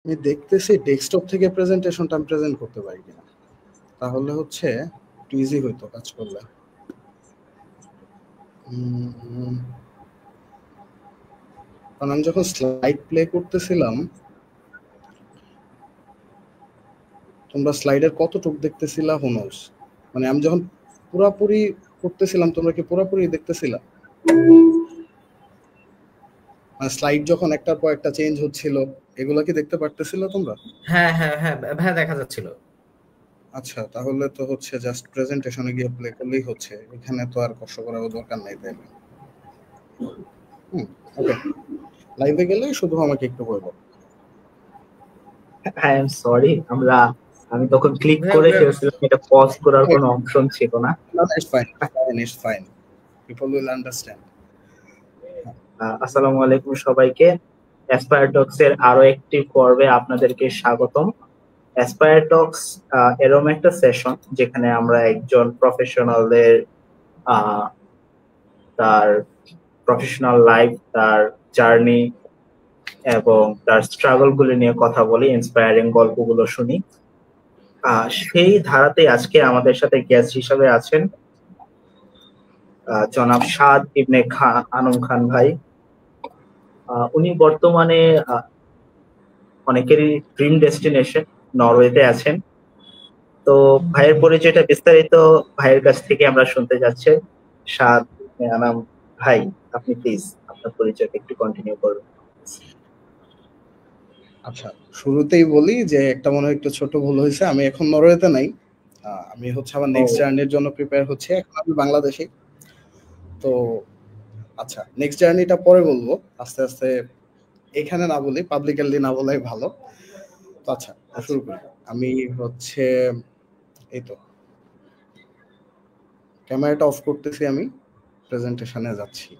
আমি দেখতেছি ডেস্কটপ থেকে প্রেজেন্টেশনটা আমি প্রেজেন্ট করতে পারি কিনা, তাহলে হচ্ছে একটু ইজি হইতো কাজ করলে। কারণ আমি যখন স্লাইড প্লে করতেছিলাম, তোমরা স্লাইডের কতটুকু দেখতেছিলা হু নোস, মানে আমি যখন পুরাপুরি করতেছিলাম তোমরা কি পুরাপুরি দেখতেছিলা? মানে স্লাইড যখন একটার পর একটা চেঞ্জ হচ্ছিল এগুলা কি দেখতে পারতেছিল তোমরা? হ্যাঁ হ্যাঁ হ্যাঁ ভাইয়া, দেখা যাচ্ছিল। আচ্ছা, তাহলে তো হচ্ছে জাস্ট প্রেজেন্টেশনে গিয়ে প্লে করলেই হচ্ছে, এখানে তো আর কষ্ট করার দরকার নাই তাইলে। ওকে, লাইভে গেলে শুধু আমাকে একটু বলবো। আই এম সরি, আমি তখন ক্লিক ভাইয়া করে ভাইয়া, ফেলছিলাম, এটা পজ করার কোনো অপশন ছিল না। It's fine, it's fine, people will understand. আসসালামু আলাইকুম সবাইকে। অ্যাসপায়ার টক্স এর আরো একটি পর্বে আপনাদেরকে স্বাগতম। অ্যাসপায়ার টক্স এরকম একটা সেশন যেখানে আমরা একজন প্রফেশনালদের তার প্রফেশনাল লাইফ, তার জার্নি এবং তার স্ট্রাগল গুলো নিয়ে কথা বলি, ইন্সপায়ারিং গল্পগুলো শুনি। সেই ধারাতে আজকে আমাদের সাথে গেস্ট হিসাবে আছেন জনাব সাদ ইবনে আনম খান ভাই। উনি বর্তমানে অনেকেরই ড্রিম ডেস্টিনেশন নরওয়েতে আছেন। তো ভাইয়ের পরিচয়টা বিস্তারিত ভাইয়ের কাছ থেকে আমরা শুনতে যাচ্ছি। সাদ ইবনে আনম ভাই, আপনি প্লিজ আপনার পরিচয়টা একটু কন্টিনিউ করুন। আচ্ছা, শুরুতেই বলি যে একটা মনে হয় একটু ছোট ভুল হয়েছে, আমি এখন নরওয়েতে নাই। আমি হচ্ছে আমার নেক্সট জার্নির জন্য প্রিপেয়ার হচ্ছে, এখন আমি বাংলাদেশে। তো আচ্ছা, নেক্সট জার্নিটা পরে বলবো আস্তে আস্তে, এখানে না বলি, পাবলিকলি না বলাই ভালো। তো আচ্ছা, শুরু করি। আমি হচ্ছে এই তো ক্যামেরাটা অফ করতেছি, আমি প্রেজেন্টেশনে যাচ্ছি।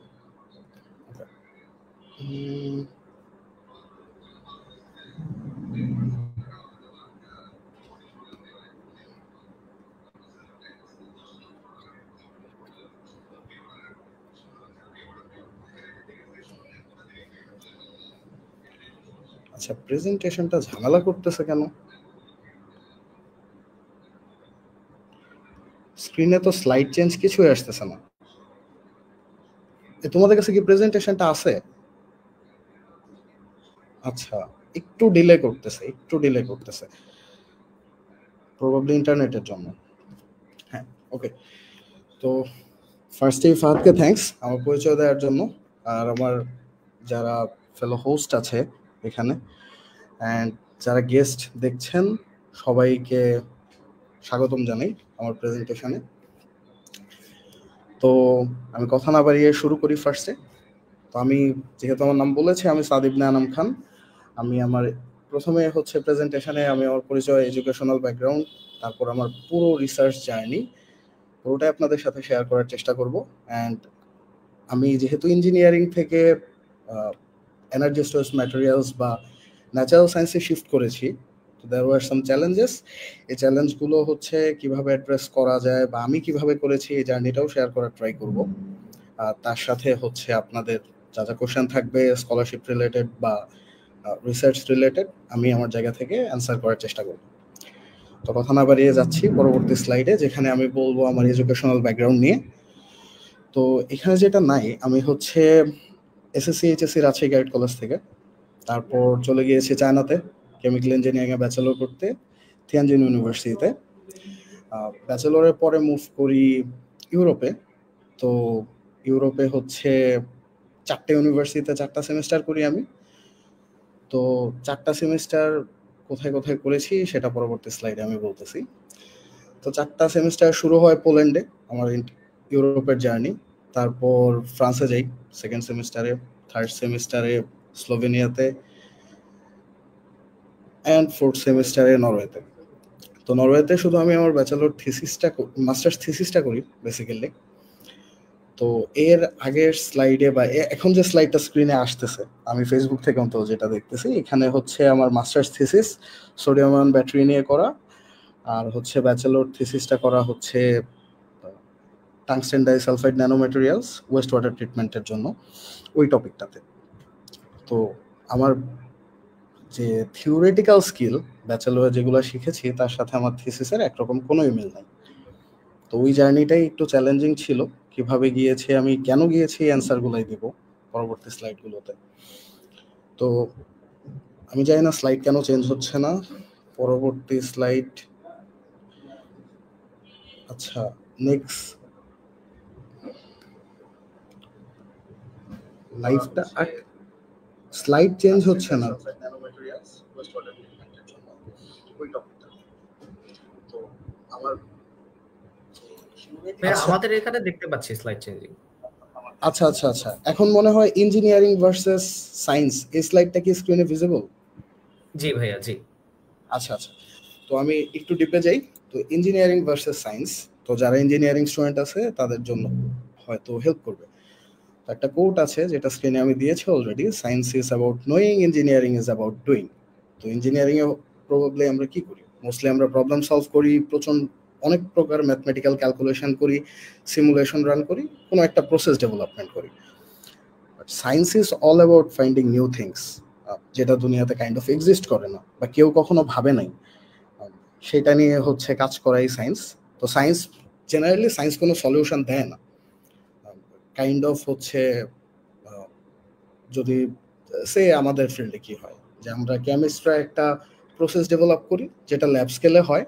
আচ্ছা, প্রেজেন্টেশনটা ঝামেলা করতেছে কেন? স্ক্রিনে তো স্লাইড চেঞ্জ কিছুই আসতেছে না। তোমাদের কাছে কি প্রেজেন্টেশনটা আছে? আচ্ছা, একটু ডিলে করতেছে, প্রবাবলি ইন্টারনেটের জন্য। হ্যাঁ, ওকে। তো ফার্স্টেই ফাহাদকে থ্যাঙ্কস আমার পরিচয় দেওয়ার জন্য, আর আমার যারা ফেলো হোস্ট আছে এখানে অ্যান্ড যারা গেস্ট দেখছেন সবাইকে স্বাগতম জানাই আমার প্রেজেন্টেশনে। তো আমি কথা না বাড়িয়ে শুরু করি ফার্স্টে। তো আমি যেহেতু আমার নাম বলেছি, আমি সাদ ইবনে আনম খান। আমি আমার প্রথমে হচ্ছে প্রেজেন্টেশনে আমি আমার পরিচয়, এডুকেশনাল ব্যাকগ্রাউন্ড, তারপর আমার পুরো রিসার্চ জার্নি পুরোটাই আপনাদের সাথে শেয়ার করার চেষ্টা করব। অ্যান্ড আমি যেহেতু ইঞ্জিনিয়ারিং থেকে এনার্জি স্টোরেজ ম্যাটেরিয়ালস বা ন্যাচারাল সায়েন্সে শিফট করেছি, তো দেয়ার ওয়ার সাম চ্যালেঞ্জেস। এই চ্যালেঞ্জগুলো হচ্ছে কিভাবে অ্যাড্রেস করা যায় বা আমি কিভাবে করেছি এই জার্নিটাও শেয়ার করার ট্রাই করব। আর তার সাথে হচ্ছে আপনাদের যা যা কোশ্চেন থাকবে স্কলারশিপ রিলেটেড বা রিসার্চ রিলেটেড, আমি আমার জায়গা থেকে অ্যান্সার করার চেষ্টা করব। তো কথা না বাড়িয়ে যাচ্ছি পরবর্তী স্লাইডে, যেখানে আমি বলবো আমার এডুকেশনাল ব্যাকগ্রাউন্ড নিয়ে। তো এখানে যেটা নাই, আমি হচ্ছে SSC HSC Rajshahi guide college থেকে, তারপর চলে গিয়েছি চায়নাতে কেমিক্যাল ইঞ্জিনিয়ারিংয়ে ব্যাচেলর করতে থিয়ানজিন ইউনিভার্সিটিতে। ব্যাচেলরের পরে মুভ করি ইউরোপে। তো ইউরোপে হচ্ছে 4টে ইউনিভার্সিটিতে 4টা সেমিস্টার করি আমি। তো 4টা সেমিস্টার কোথায় কোথায় করেছি সেটা পরবর্তী স্লাইডে আমি বলতেছি। তো 4টা সেমিস্টার শুরু হয় পোল্যান্ডে আমার ইউরোপের জার্নি, তারপর ফ্রান্সে যাই সেকেন্ড সেমিস্টারে, থার্ড সেমিস্টারে স্লোভেনিয়াতে, অ্যান্ড ফোর্থ সেমিস্টারে নরওয়েতে। তো নরওয়েতে শুধু আমি আমার ব্যাচেলর থিসিসটা, মাস্টার্স থিসিসটা করি বেসিক্যালি। তো এর আগের স্লাইডে বা এখন যে স্লাইডটা স্ক্রিনে আসতেছে, আমি ফেসবুক থেকে অন্তত যেটা দেখতেছি, এখানে হচ্ছে আমার masters thesis sodium ion battery নিয়ে করা, আর হচ্ছে ব্যাচেলর থিসিসটা করা হচ্ছে tungsten disulphide nanomaterials West water ট্রিটমেন্টের জন্য, ওই টপিকটাতে। তো আমার যে থিওরিটিক্যাল স্কিল ব্যাচেলরে যেগুলো শিখেছি তার সাথে আমার থিসিসের একরকম কোনোই মিল নাই। তো ওই জার্নিটাই একটু চ্যালেঞ্জিং ছিল, কিভাবে গিয়েছি আমি, কেন গিয়েছি, অ্যান্সারগুলাই দিব পরবর্তী স্লাইডগুলোতে। তো আমি জানি না স্লাইড কেন চেঞ্জ হচ্ছে না, পরবর্তী স্লাইড। আচ্ছা, নেক্সট লাইভটা স্লাইড চেঞ্জ হচ্ছে না। আমাদের এখানে দেখতে পাচ্ছি স্লাইড চেঞ্জিং। আচ্ছা আচ্ছা আচ্ছা, এখন মনে হয় ইঞ্জিনিয়ারিং ভার্সেস সায়েন্স, এই স্লাইডটা কি স্ক্রিনে ভিজিবল? জি ভাইয়া, জি। আচ্ছা আচ্ছা, তো আমি একটু ডিপে যাই। তো ইঞ্জিনিয়ারিং ভার্সেস সায়েন্স, তো যারা ইঞ্জিনিয়ারিং স্টুডেন্ট আছে তাদের জন্য হয়তো হেল্প করবে। তো একটা কোট আছে যেটা স্ক্রিনে আমি দিয়েছি already, science is about knowing, engineering is about doing. তো ইঞ্জিনিয়ারিং এ প্রবাবলি আমরা কি করি, মোস্টলি আমরা প্রবলেম সলভ করি, অনেক প্রকার ম্যাথমেটিক্যাল ক্যালকুলেশন করি, সিমুলেশন রান করি, কোনো একটা প্রসেস ডেভেলপমেন্ট করি। But science is all about finding new things, যেটা দুনিয়াতে কাইন্ড অফ এক্সিস্ট করে না বা কেউ কখনো ভাবে নাই, সেটা নিয়ে হচ্ছে কাজ করাই সায়েন্স। তো সায়েন্স জেনারেলি সায়েন্স কোনো সলিউশন দেয় না, কাইন্ড অফ হচ্ছে যদি সে আমাদের ফিল্ডে কি হয় যে আমরা কেমিস্ট্রা একটা প্রসেস ডেভেলপ করি যেটা ল্যাব স্কেলে হয়,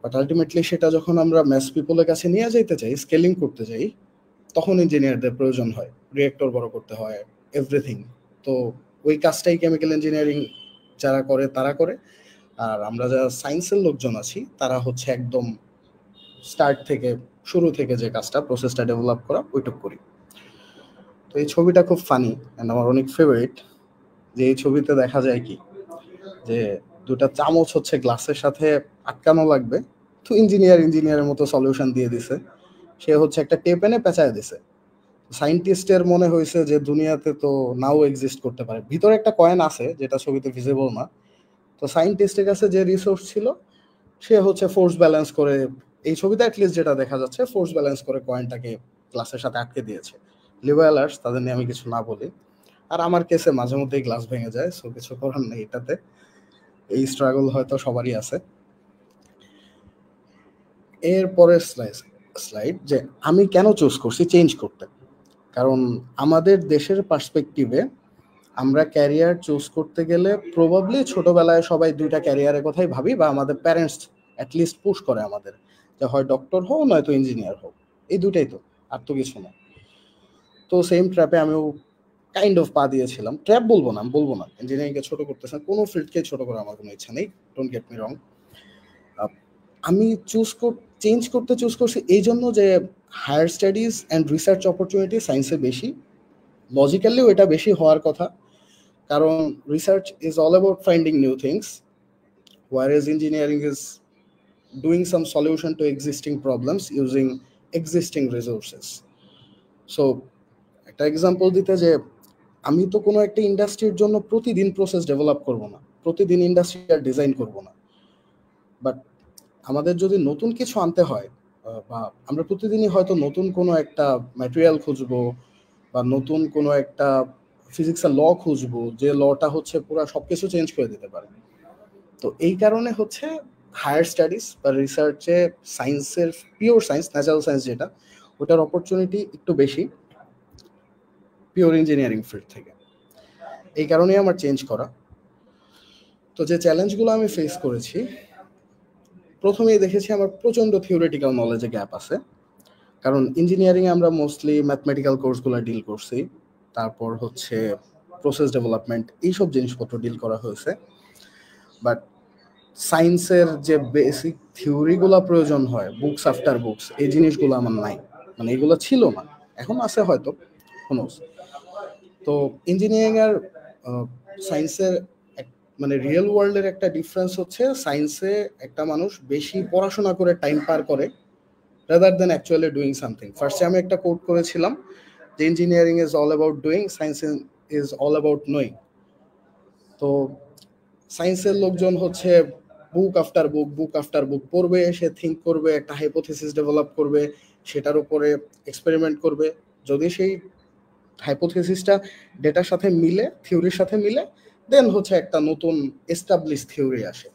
বাট আলটিমেটলি সেটা যখন আমরা ম্যাথস পিপলের কাছে নিয়ে যাইতে চাই, স্কেলিং করতে যাই, তখন ইঞ্জিনিয়ারদের প্রয়োজন হয়, রিয়েক্টর বড় করতে হয়, এভরিথিং। তো ওই কাজটাই কেমিক্যাল ইঞ্জিনিয়ারিং যারা করে তারা করে, আর আমরা যারা সায়েন্সের লোকজন আছি তারা হচ্ছে একদম স্টার্ট থেকে, শুরু থেকে যে কাজটা প্রসেসটা ডেভেলপ করা ওইটুক করি। তো এই ছবিটা খুব ফানি অ্যান্ড আমার অনেক ফেভারিট, যে এই ছবিতে দেখা যায় কি যে দুটা চামচ হচ্ছে গ্লাসের সাথে আটকানো লাগবে, তো ইঞ্জিনিয়ারের মতো সলিউশন দিয়ে দিছে, সে হচ্ছে একটা টেপ এনে পেঁচায় দিছে। সায়েন্টিস্টের মনে হয়েছে যে দুনিয়াতে তো নাও এক্সিস্ট করতে পারে, ভিতরে একটা কয়েন আছে যেটা ছবিতে ভিজিবল না। তো সায়েন্টিস্টের কাছে যে রিসোর্স ছিল সে হচ্ছে ফোর্স ব্যালেন্স করে, এই ছবিতে অ্যাটলিস্ট যেটা দেখা যাচ্ছে, ফোর্স ব্যালেন্স করে কয়েনটাকে গ্লাসের সাথে আটকে দিয়েছে। লিভায়ালার্স, তাদের নিয়ে আমি কিছু না বলি। আর আমার কেসে মাঝে মধ্যেই গ্লাস ভেঙে যায়, সো কিছু করার নেই এটাতে, এই স্ট্রাগল হয়তো সবারই আছে। এরপরের স্লাইড যে আমি কেন চুজ করছি চেঞ্জ করতে, কারণ আমাদের দেশের পার্সপেক্টিভে আমরা ক্যারিয়ার চুজ করতে গেলে প্রবাবলি ছোটবেলায় সবাই দুইটা ক্যারিয়ারের কথাই ভাবি, বা আমাদের প্যারেন্টস অ্যাটলিস্ট পুশ করে আমাদের যে হয় ডক্টর হও নয়তো ইঞ্জিনিয়ার হও, এই দুটাই তো, আর তো কিছু না। তো সেম ট্র্যাপে আমিও কাইন্ড অফ পা দিয়েছিলাম, ট্র্যাপ বলবো না, ইঞ্জিনিয়ারিংকে ছোট করতেছে, কোনো ফিল্ডকে ছোট করার আমার কোনো ইচ্ছা নেই, ডোন্ট গেট মি রং। আমি চেঞ্জ করছি এই জন্য যে higher studies and research opportunity সায়েন্সে বেশি, লজিক্যালিও এটা বেশি হওয়ার কথা, কারণ research is all about finding new things, whereas engineering is doing some solution to existing problems using existing resources. So একটা এক্সাম্পল দিতে, যে আমি তো কোনো একটা ইন্ডাস্ট্রির জন্য প্রতিদিন প্রসেস ডেভেলপ করব না, প্রতিদিন ইন্ডাস্ট্রিয়াল ডিজাইন করব না, বাট আমাদের যদি নতুন কিছু আনতে হয়, বা আমরা প্রতিদিনই হয়তো নতুন কোনো একটা ম্যাটেরিয়াল খুঁজবো, বা নতুন কোনো একটা ফিজিক্সের ল খুঁজবো, যে লটা হচ্ছে পুরো সবকিছু চেঞ্জ করে দিতে পারে। তো এই কারণে হচ্ছে হায়ার স্টাডিজ বা রিসার্চে সায়েন্সের, পিওর সায়েন্স, ন্যাচারাল সায়েন্স যেটা, ওটার অপরচুনিটি একটু বেশি পিওর ইঞ্জিনিয়ারিং ফিল্ড থেকে, এই কারণেই আমার চেঞ্জ করা। তো যে চ্যালেঞ্জগুলো আমি ফেস করেছি, প্রথমেই দেখেছি আমার প্রচণ্ড থিওরিটিক্যাল নলেজে গ্যাপ আছে, কারণ ইঞ্জিনিয়ারিংয়ে আমরা মোস্টলি ম্যাথমেটিক্যাল কোর্সগুলো ডিল করছি, তারপর হচ্ছে প্রসেস ডেভেলপমেন্ট, এইসব জিনিসপত্র ডিল করা হয়েছে, বাট সায়েন্সের যে বেসিক থিওরিগুলো প্রয়োজন হয়, বুকস আফটার বুকস, এই জিনিসগুলো আমার নাই, মানে এগুলো ছিল না, এখন আছে হয়তো, কোনো। তো ইঞ্জিনিয়ারিং আর সায়েন্সের মানে রিয়েল ওয়ার্ল্ডের একটা ডিফারেন্স হচ্ছে, সায়েন্সে একটা মানুষ বেশি পড়াশোনা করে টাইম পার করে rather than actually doing something. ফার্স্টে আমি একটা কোট করেছিলাম যে engineering is all about doing, science is all about knowing. তো সায়েন্সের লোকজন হচ্ছে বুক আফটার বুক পড়বে, সে থিঙ্ক করবে, একটা হাইপোথিসিস ডেভেলপ করবে, সেটার উপরে এক্সপেরিমেন্ট করবে, যদি সেই হাইপোথিসিসটা ডেটার সাথে মিলে, থিওরির সাথে মিলে, দেন হচ্ছে একটা নতুন এস্টাবলিশ থিওরি আসে,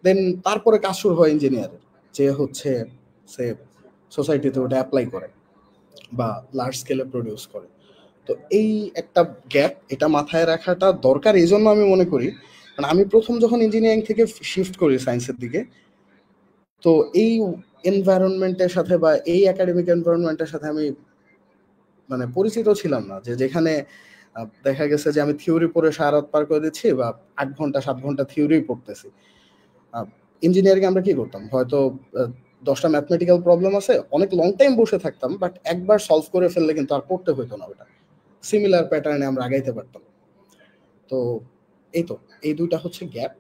দেন তারপরে কাজ শুরু হয় ইঞ্জিনিয়ারের, যে হচ্ছে সে সোসাইটিতে ওটা অ্যাপ্লাই করে বা লার্জ স্কেলে প্রডিউস করে। তো এই একটা গ্যাপ, এটা মাথায় রাখাটা দরকার। এই জন্য আমি মনে করি, মানে আমি প্রথম যখন ইঞ্জিনিয়ারিং থেকে শিফট করি সায়েন্সের দিকে, তো এই এনভায়রনমেন্টের সাথে বা এই একাডেমিক এনভায়রনমেন্টের সাথে আমি মানে পরিচিত ছিলাম না, যে যেখানে দেখা গেছে যে আমি থিওরি পড়ে সারা রাত পার করে দিচ্ছি বা 8 ঘন্টা 7 ঘন্টা থিওরি পড়তেছি। ইঞ্জিনিয়ারিং আমরা কি করতাম, হয়তো 10টা ম্যাথমেটিক্যাল প্রবলেম আছে, অনেক লং টাইম বসে থাকতাম, বাট একবার সলভ করে ফেললে কিন্তু আর পড়তে হইতো না, ওটা সিমিলার প্যাটার্নে আমরা আগাইতে পারতাম। তো এই দুইটা হচ্ছে গ্যাপ।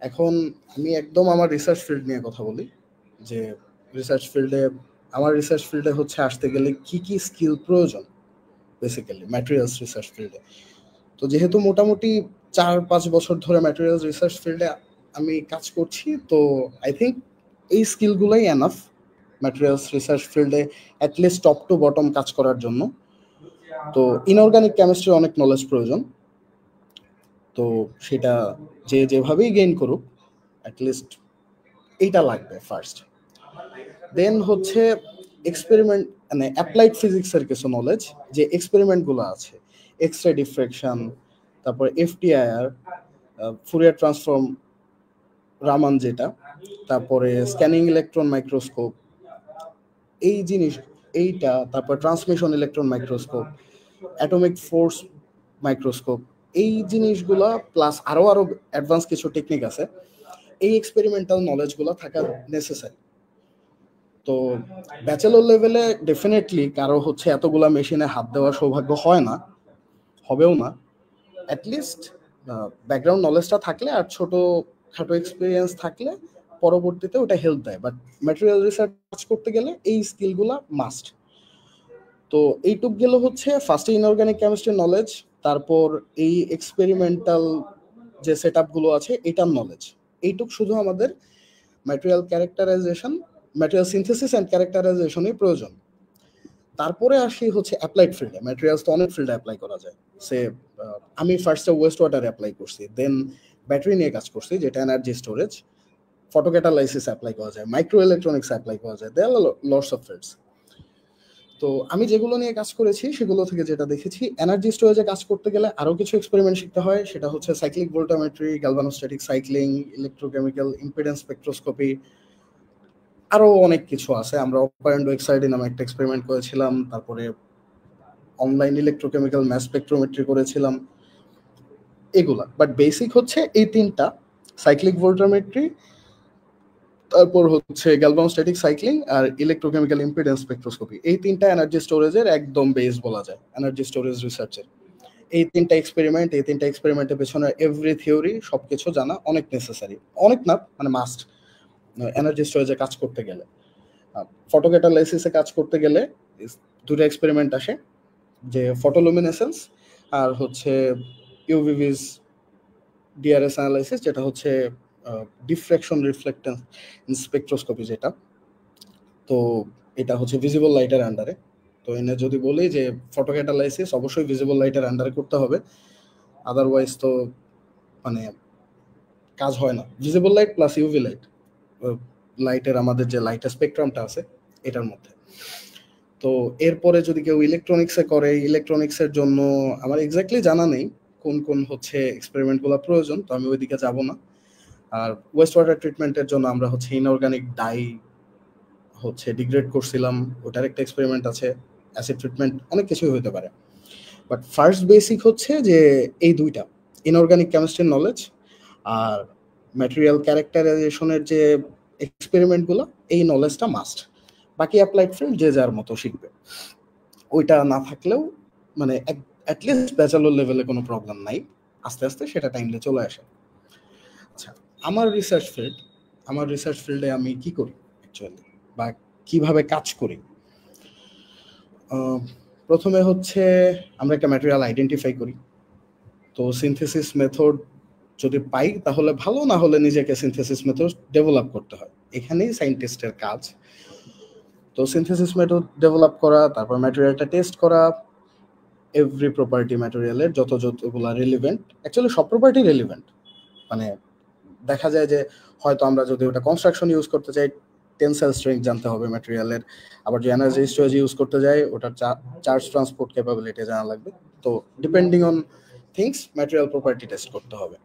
এখন আমি একদম আমার রিসার্চ ফিল্ড নিয়ে কথা বলি, যে আমার রিসার্চ ফিল্ডে হচ্ছে আসতে গেলে কি কি স্কিল প্রয়োজন, বেসিক্যালি ম্যাটেরিয়ালস রিসার্চ ফিল্ডে। তো যেহেতু মোটামুটি 4-5 বছর ধরে ম্যাটেরিয়ালস রিসার্চ ফিল্ডে আমি কাজ করছি, তো আই থিঙ্ক এই স্কিলগুলোই এনাফ ম্যাটেরিয়ালস রিসার্চ ফিল্ডে অ্যাটলিস্ট টপ টু বটম কাজ করার জন্য। তো ইনঅর্গানিক কেমিস্ট্রি অনেক নলেজ প্রয়োজন, তো সেটা যে যেভাবেই গেইন করুক অ্যাটলিস্ট এইটা লাগবে ফার্স্ট। দেন হচ্ছে এক্সপেরিমেন্ট, মানে অ্যাপ্লাইড ফিজিক্সের কিছু নলেজ, যে এক্সপেরিমেন্টগুলো আছে, এক্স রে ডিফ্রেকশন, তারপরে এফটিআইআর, ফুরিয়ার ট্রান্সফর্ম, রামান যেটা, তারপরে স্ক্যানিং ইলেকট্রন মাইক্রোস্কোপ, এই জিনিস এইটা, তারপর transmission electron microscope, atomic force microscope, এই জিনিসগুলা প্লাস আরো অ্যাডভান্স কিছু টেকনিক আছে, এই এক্সপেরিমেন্টাল নলেজগুলো থাকা নেসেসারি। তো ব্যাচেলর লেভেলে ডেফিনেটলি কারো হচ্ছে এতগুলা মেশিনে হাত দেওয়ার সৌভাগ্য হয় না, হবেও না। অ্যাটলিস্ট ব্যাকগ্রাউন্ড নলেজটা থাকলে আর ছোট খাটো এক্সপিরিয়েন্স থাকলে পরবর্তীতে ওটা হেল্প দেয়, বাট ম্যাটেরিয়াল রিসার্চ করতে গেলে এই স্কিলগুলা মাস্ট। তো এইটুক গেল হচ্ছে ফার্স্টে ইনঅর্গানিক কেমিস্ট্রি নলেজ, তারপর এই এক্সপেরিমেন্টাল যে সেট আপগুলো আছে এটার নলেজ, এইটুক শুধু আমাদের material characterization, material synthesis and ক্যারেক্টারাইজেশনই প্রয়োজন। তারপরে আসি হচ্ছে অ্যাপ্লাইড ফিল্ডে। ম্যাটেরিয়ালস তো অনেক ফিল্ডে অ্যাপ্লাই করা যায়, সে আমি ফার্স্টে ওয়েস্ট ওয়াটার অ্যাপ্লাই করছি, দেন ব্যাটারি নিয়ে কাজ করছি যেটা এনার্জি স্টোরেজ, ফটোক্যাটালাইসিস অ্যাপ্লাই করা যায়, মাইক্রো ইলেকট্রনিক্স অ্যাপ্লাই করা যায়, দেয়ার লটস অফ ফিল্ডস। তো আমি যেগুলো নিয়ে কাজ করেছি সেগুলো থেকে যেটা দেখেছি, এনার্জি স্টোরেজে কাজ করতে গেলে আরো কিছু এক্সপেরিমেন্ট শিখতে হয়, সেটা হচ্ছে cyclic voltammetry, galvanostatic cycling, electrochemical impedance spectroscopy, আরো অনেক কিছু আছে। আমরা অপারেন্ডো এক্সাইডি নামে একটা এক্সপেরিমেন্ট করেছিলাম, তারপরে অনলাইন ইলেকট্রোকেমিক্যাল ম্যাস স্পেকট্রোমেট্রি করেছিলাম, এগুলা। বাট বেসিক হচ্ছে এই তিনটা, সাইক্লিক ভোল্টামেট্রি, তারপর হচ্ছে গ্যালভানোস্ট্যাটিক সাইক্লিং আর ইলেকট্রোকেমিক্যাল ইম্পিডেন্স স্পেকট্রোস্কোপি, এই তিনটা এনার্জি স্টোরেজের একদম বেস বলা যায়, এনার্জি স্টোরেজ রিসার্চের। এই তিনটা এক্সপেরিমেন্টের পেছনে এভরি থিওরি সবকিছু জানা অনেক নেসেসারি, অনেক না মানে মাস্ট এনার্জি স্টোরেজে কাজ করতে গেলে। ফটোক্যাটালাইসিসে কাজ করতে গেলে দুটো এক্সপেরিমেন্ট আসে, যে ফটোলুমিনেসেন্স আর হচ্ছে ইউভিভিস ডিআরএস অ্যানালাইসিস, যেটা হচ্ছে ডিফ্র্যাকশন রিফ্লেক্টেন্স স্পেকট্রোস্কোপি যেটা। তো এটা হচ্ছে ভিজিবল লাইটের আন্ডারে। তো এনে যদি বলি যে ফটোক্যাটালাইসিস অবশ্যই ভিজিবল লাইটের আন্ডারে করতে হবে, আদারওয়াইজ তো মানে কাজ হয় না। Visible light plus UV light, লাইটের আমাদের যে লাইটের স্পেকট্রামটা আছে এটার মধ্যে। তো এরপরে যদি কেউ ইলেকট্রনিক্সে করে, ইলেকট্রনিক্সের জন্য আমার এক্স্যাক্টলি জানা নেই কোন কোন হচ্ছে এক্সপেরিমেন্টগুলো প্রয়োজন, তো আমি ওইদিকে যাব না। আর ওয়েস্ট ওয়াটার ট্রিটমেন্টের জন্য আমরা হচ্ছে ইনঅর্গানিক ডাই হচ্ছে ডিগ্রেড করছিলাম, ওটার একটা এক্সপেরিমেন্ট আছে, অ্যাসিড ট্রিটমেন্ট, অনেক কিছুই হতে পারে। বাট ফার্স্ট বেসিক হচ্ছে যে এই দুইটা, ইনঅর্গানিক কেমিস্ট্রির নলেজ আর ম্যাটেরিয়াল ক্যারেক্টারাইজেশনের যে এক্সপেরিমেন্টগুলো, এই নলেজটা মাস্ট। বাকি অ্যাপ্লাইড ফিল্ড যে যার মতো শিখবে, ওইটা না থাকলেও মানে অ্যাটলিস্ট ব্যাচেলর লেভেলে কোনো প্রবলেম নাই, আস্তে আস্তে সেটা টাইমলে চলে আসে। আচ্ছা, আমার রিসার্চ ফিল্ডে আমি কি করি অ্যাকচুয়ালি, বা কিভাবে কাজ করি। প্রথমে হচ্ছে আমরা একটা ম্যাটেরিয়াল আইডেন্টিফাই করি। তো সিনথেসিস মেথড যদি পাই তাহলে ভালো, না হলে নিজেকে সিনথেসিস মেথড ডেভেলপ করতে হয়, এখানেই সায়েন্টিস্টের কাজ। তো সিনথেসিস মেথড ডেভেলপ করা, তারপর ম্যাটেরিয়ালটা টেস্ট করা, এভরি প্রপার্টি ম্যাটেরিয়ালের যতগুলা রিলিভেন্ট, অ্যাকচুয়ালি সব প্রপার্টি রিলিভেন্ট। মানে দেখা যায় যে হয়তো আমরা যদি ওটা কনস্ট্রাকশন ইউজ করতে চাই টেনসাইল স্ট্রেংথ জানতে হবে ম্যাটেরিয়ালের, আবার যে এনার্জি স্টোরেজ ইউজ করতে যাই ওটার চার্জ ট্রান্সপোর্ট ক্যাপাবিলিটি জানা লাগবে। তো depending on things material property test করতে হবে।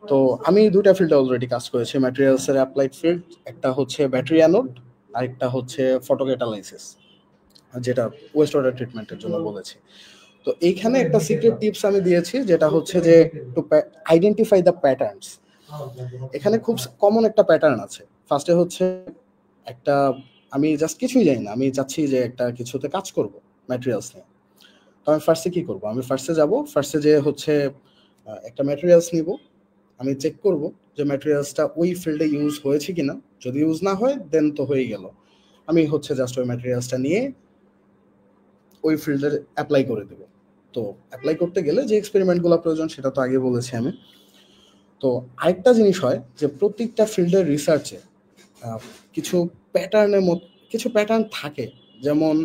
তো আমি দুইটা ফিল্ডে অলরেডি কাজ করেছি ম্যাটেরিয়ালসের অ্যাপ্লাইড ফিল্ড, একটা হচ্ছে ব্যাটারি অ্যানোড, আরেকটা হচ্ছে ফটোক্যাটালাইসিস, যেটা ওয়েস্ট ওয়াটার ট্রিটমেন্টের জন্য বলেছি। তো এইখানে একটা সিক্রেট টিপস আমি দিয়েছি, যেটা হচ্ছে যে টু আইডেন্টিফাই দ্য প্যাটার্নস। এখানে খুব কমন একটা প্যাটার্ন আছে। ফার্স্টে হচ্ছে একটা, আমি জাস্ট কিছুই জানি না, আমি চাচ্ছি যে একটা কিছুতে কাজ করব ম্যাটেরিয়ালস নিয়ে। তো আমি ফার্স্টে কি করব, আমি ফার্স্টে যে হচ্ছে একটা ম্যাটেরিয়ালস নিব, আমি চেক করব যে ম্যাটেরিয়ালসটা ওই ফিল্ডে ইউজ হয়েছে কিনা। যদি ইউজ না হয় দেন তো হয়ে গেল, আমি হচ্ছে জাস্ট ওই ম্যাটেরিয়ালসটা নিয়ে ওই ফিল্ডে অ্যাপ্লাই করে দেব। তো অ্যাপ্লাই করতে গেলে যে এক্সপেরিমেন্টগুলো প্রয়োজন সেটা তো আগে বলেছি আমি। তো আরেকটা জিনিস হয় যে প্রত্যেকটা ফিল্ডের রিসার্চে কিছু প্যাটার্ন থাকে। যেমন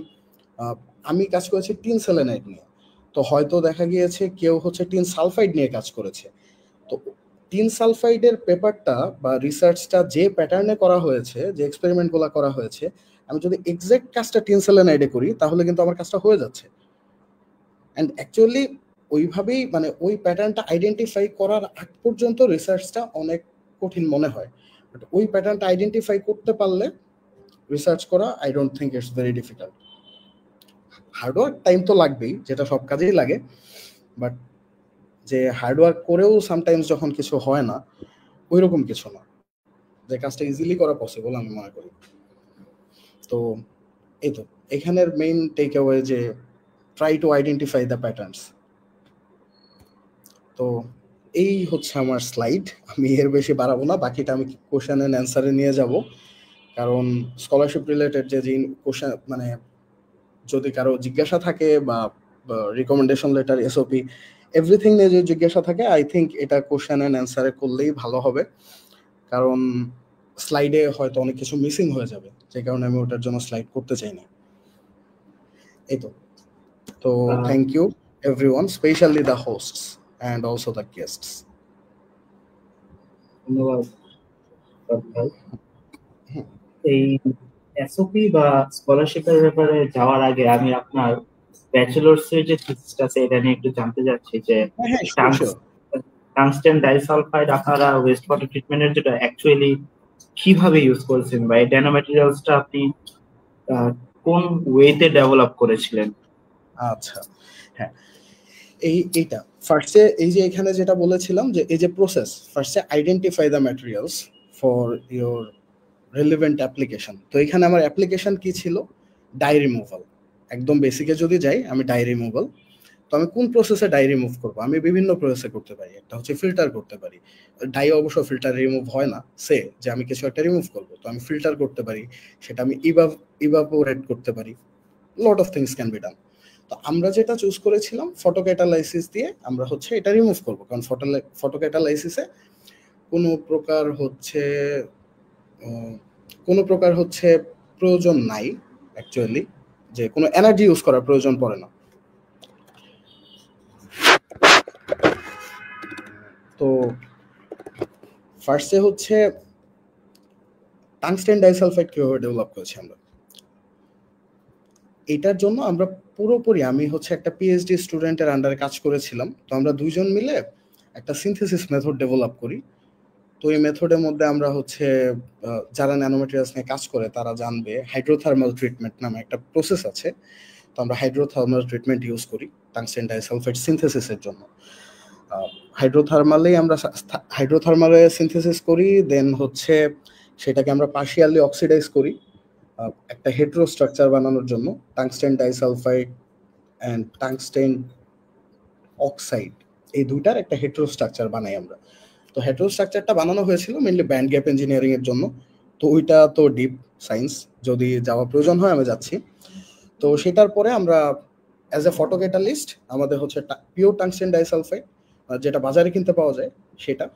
আমি কাজ করেছি টিন সেলেনাইড নিয়ে, তো হয়তো দেখা গিয়েছে কেউ হচ্ছে টিন সালফাইড নিয়ে কাজ করেছে। তো টিন সালফাইডের পেপারটা বা রিসার্চটা যে প্যাটার্নে করা হয়েছে, যে এক্সপেরিমেন্টগুলো করা হয়েছে, আমি যদি এক্সাক্ট কাজটা টিন সেলেনাইডে করি তাহলে কিন্তু আমার কাজটা হয়ে যাচ্ছে। অ্যান্ড অ্যাকচুয়ালি ওইভাবেই মানে ওই প্যাটার্নটা আইডেন্টিফাই করার আগ পর্যন্ত রিসার্চটা অনেক কঠিন মনে হয়, বাট ওই প্যাটার্নটা আইডেন্টিফাই করতে পারলে রিসার্চ করা I don't think it's very difficult. Hard work time তো লাগবেই, যেটা সব কাজেই লাগে, বাট যে হার্ডওয়ার্ক করেও সামটাইমস যখন কিছু হয় না, ওই রকম কিছু না, যে কাজটা ইজিলি করা পসিবল আমি মনে করি। তো এই তো এখানের মেইন টেক অ্যাওয়ে যে try to identify the patterns. তো এই হচ্ছে আমার স্লাইড, আমি এর বেশি বাড়াবো না, বাকিটা আমি কোশ্চেন অ্যান্ড অ্যান্সারে নিয়ে যাব। কারণ স্কলারশিপ রিলেটেড যে কোশ্চেন মানে যদি কারো জিজ্ঞাসা থাকে বা রিকমেন্ডেশন লেটার এসওপি এভরিথিং নিয়ে যদি জিজ্ঞাসা থাকে, আই থিঙ্ক এটা কোশ্চেন অ্যান্ড অ্যান্সারে করলেই ভালো হবে, কারণ স্লাইডে হয়তো অনেক কিছু মিসিং হয়ে যাবে, যে কারণে আমি ওটার জন্য স্লাইড করতে চাই না। এই তো thank you everyone, specially the hosts and also the guests. ধন্যবাদ ভাই। এই এসওপি বা স্কলারশিপের ব্যাপারে যাওয়ার আগে আমি আপনার ব্যাচেলর্স এর যে থিসিসটা আছে এটা নিয়ে একটু জানতে চাচ্ছি যে টাংস্টেন ডাইসালফাইড আপনারা ওয়েস্ট ওয়াটার ট্রিটমেন্টের যেটা অ্যাকচুয়ালি কিভাবে ইউজ করেছেন বা এই ন্যানোম্যাটেরিয়ালসটা আপনি কোন ওয়েতে ডেভেলপ করেছিলেন? আচ্ছা, হ্যাঁ, এইটা ফার্স্টে এই যে এখানে যেটা বলেছিলাম যে এই যে প্রসেস, ফার্স্টে identify the materials for your relevant application. তো এখানে আমার অ্যাপ্লিকেশন কি ছিল, ডাই রিমুভাল। একদম বেসিকে যদি যাই, আমি ডাই রিমুভাল। তো আমি কোন প্রসেসে ডাই রিমুভ করবো, আমি বিভিন্ন প্রসেসে করতে পারি। একটা হচ্ছে ফিল্টার করতে পারি, ডাই অবশ্য ফিল্টার রিমুভ হয় না, যে আমি কিছু একটা রিমুভ করবো, তো আমি ফিল্টার করতে পারি, সেটা আমি ইভাপোরেট করতে পারি, lot of things can be done. তো আমরা যেটা চুজ করেছিলাম ফটোক্যাটালাইসিস দিয়ে আমরা হচ্ছে এটা রিমুভ করবো, কারণ ফটোক্যাটালাইসিসে কোনো প্রকার হচ্ছে প্রয়োজন নাই অ্যাকচুয়ালি, যে কোনো এনার্জি ইউজ করার প্রয়োজন পড়ে না। তো ফার্স্টে হচ্ছে টাংস্টেন ডাইসালফাইড কিভাবে ডেভেলপ করেছি আমরা, এটার জন্য আমরা পুরোপুরি আমি হচ্ছে একটা পিএইচডি স্টুডেন্টের আন্ডারে কাজ করেছিলাম। তো আমরা দুইজন মিলে একটা সিনথেসিস মেথড ডেভেলপ করি। তো এই মেথডের মধ্যে আমরা হচ্ছে যারা ন্যানোমেটেরিয়ালস নিয়ে কাজ করে তারা জানবে, হাইড্রোথার্মাল ট্রিটমেন্ট নামে একটা প্রসেস আছে। তো আমরা হাইড্রোথার্মাল ট্রিটমেন্ট ইউজ করি টাংস্টেন ডাইসালফাইড সিনথেসিসের জন্য। হাইড্রোথার্মালে সিনথেসিস করি, দেন হচ্ছে সেটাকে আমরা পার্শিয়ালি অক্সিডাইজ করি একটা হেটেরো স্ট্রাকচার বানানোর জন্য। Tungsten disulphide and tungsten oxide এই দুইটার একটা হেটেরো স্ট্রাকচার বানাই আমরা। তো হেটেরো স্ট্রাকচারটা বানানো হয়েছিল মেইনলি ব্যান্ড গ্যাপ ইঞ্জিনিয়ারিং এর জন্য। তো ওইটা তো ডিপ সায়েন্স, যদি যাওয়া প্রয়োজন হয় আমি যাচ্ছি। তো সেটার পরে আমরা অ্যাজ এ ফটোক্যাটালিস্ট আমাদের হচ্ছে পিওর টাংস্টেন ডাইসালফাইড যেটা বাজারে কিনতে পাওয়া যায়, সেটা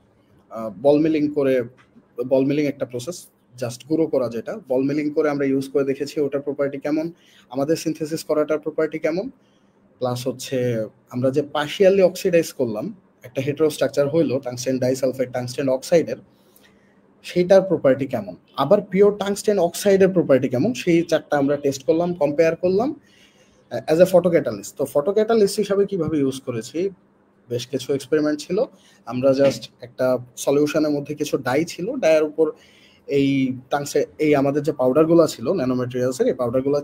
বল মিলিং একটা প্রসেস, জাস্ট গুঁড়ো করা, যেটা বল মিলিং করে আমরা ইউজ করে দেখেছি ওটার প্রপার্টি কেমন, আমাদের সিনথেসিস করাটার প্রপার্টি কেমন। প্লাস হচ্ছে আমরা যে পার্শিয়ালি অক্সিডাইজ করলাম, একটা হেটেরো স্ট্রাকচার হইলো টাংস্টেন ডাইসালফাইড টাংস্টেন অক্সাইডের, সেইটার প্রপার্টি কেমন, আবার পিওর টাংস্টেন অক্সাইডের প্রপার্টি কেমন, সেই চারটা আমরা টেস্ট করলাম, কম্পেয়ার করলাম অ্যাজ এ ফটো ক্যাটালিস্ট। তো ফটো ক্যাটালিস্ট হিসাবে কিভাবে ইউজ করেছি, বেশ কিছু এক্সপেরিমেন্ট ছিল। আমরা জাস্ট একটা সলিউশনের মধ্যে কিছু ডাই ছিল, ডায়ের উপর এই এই আমাদের যে পাউডারগুলো ছিল ন্যানোমেটেরিয়ালসের, এই পাউডারগুলো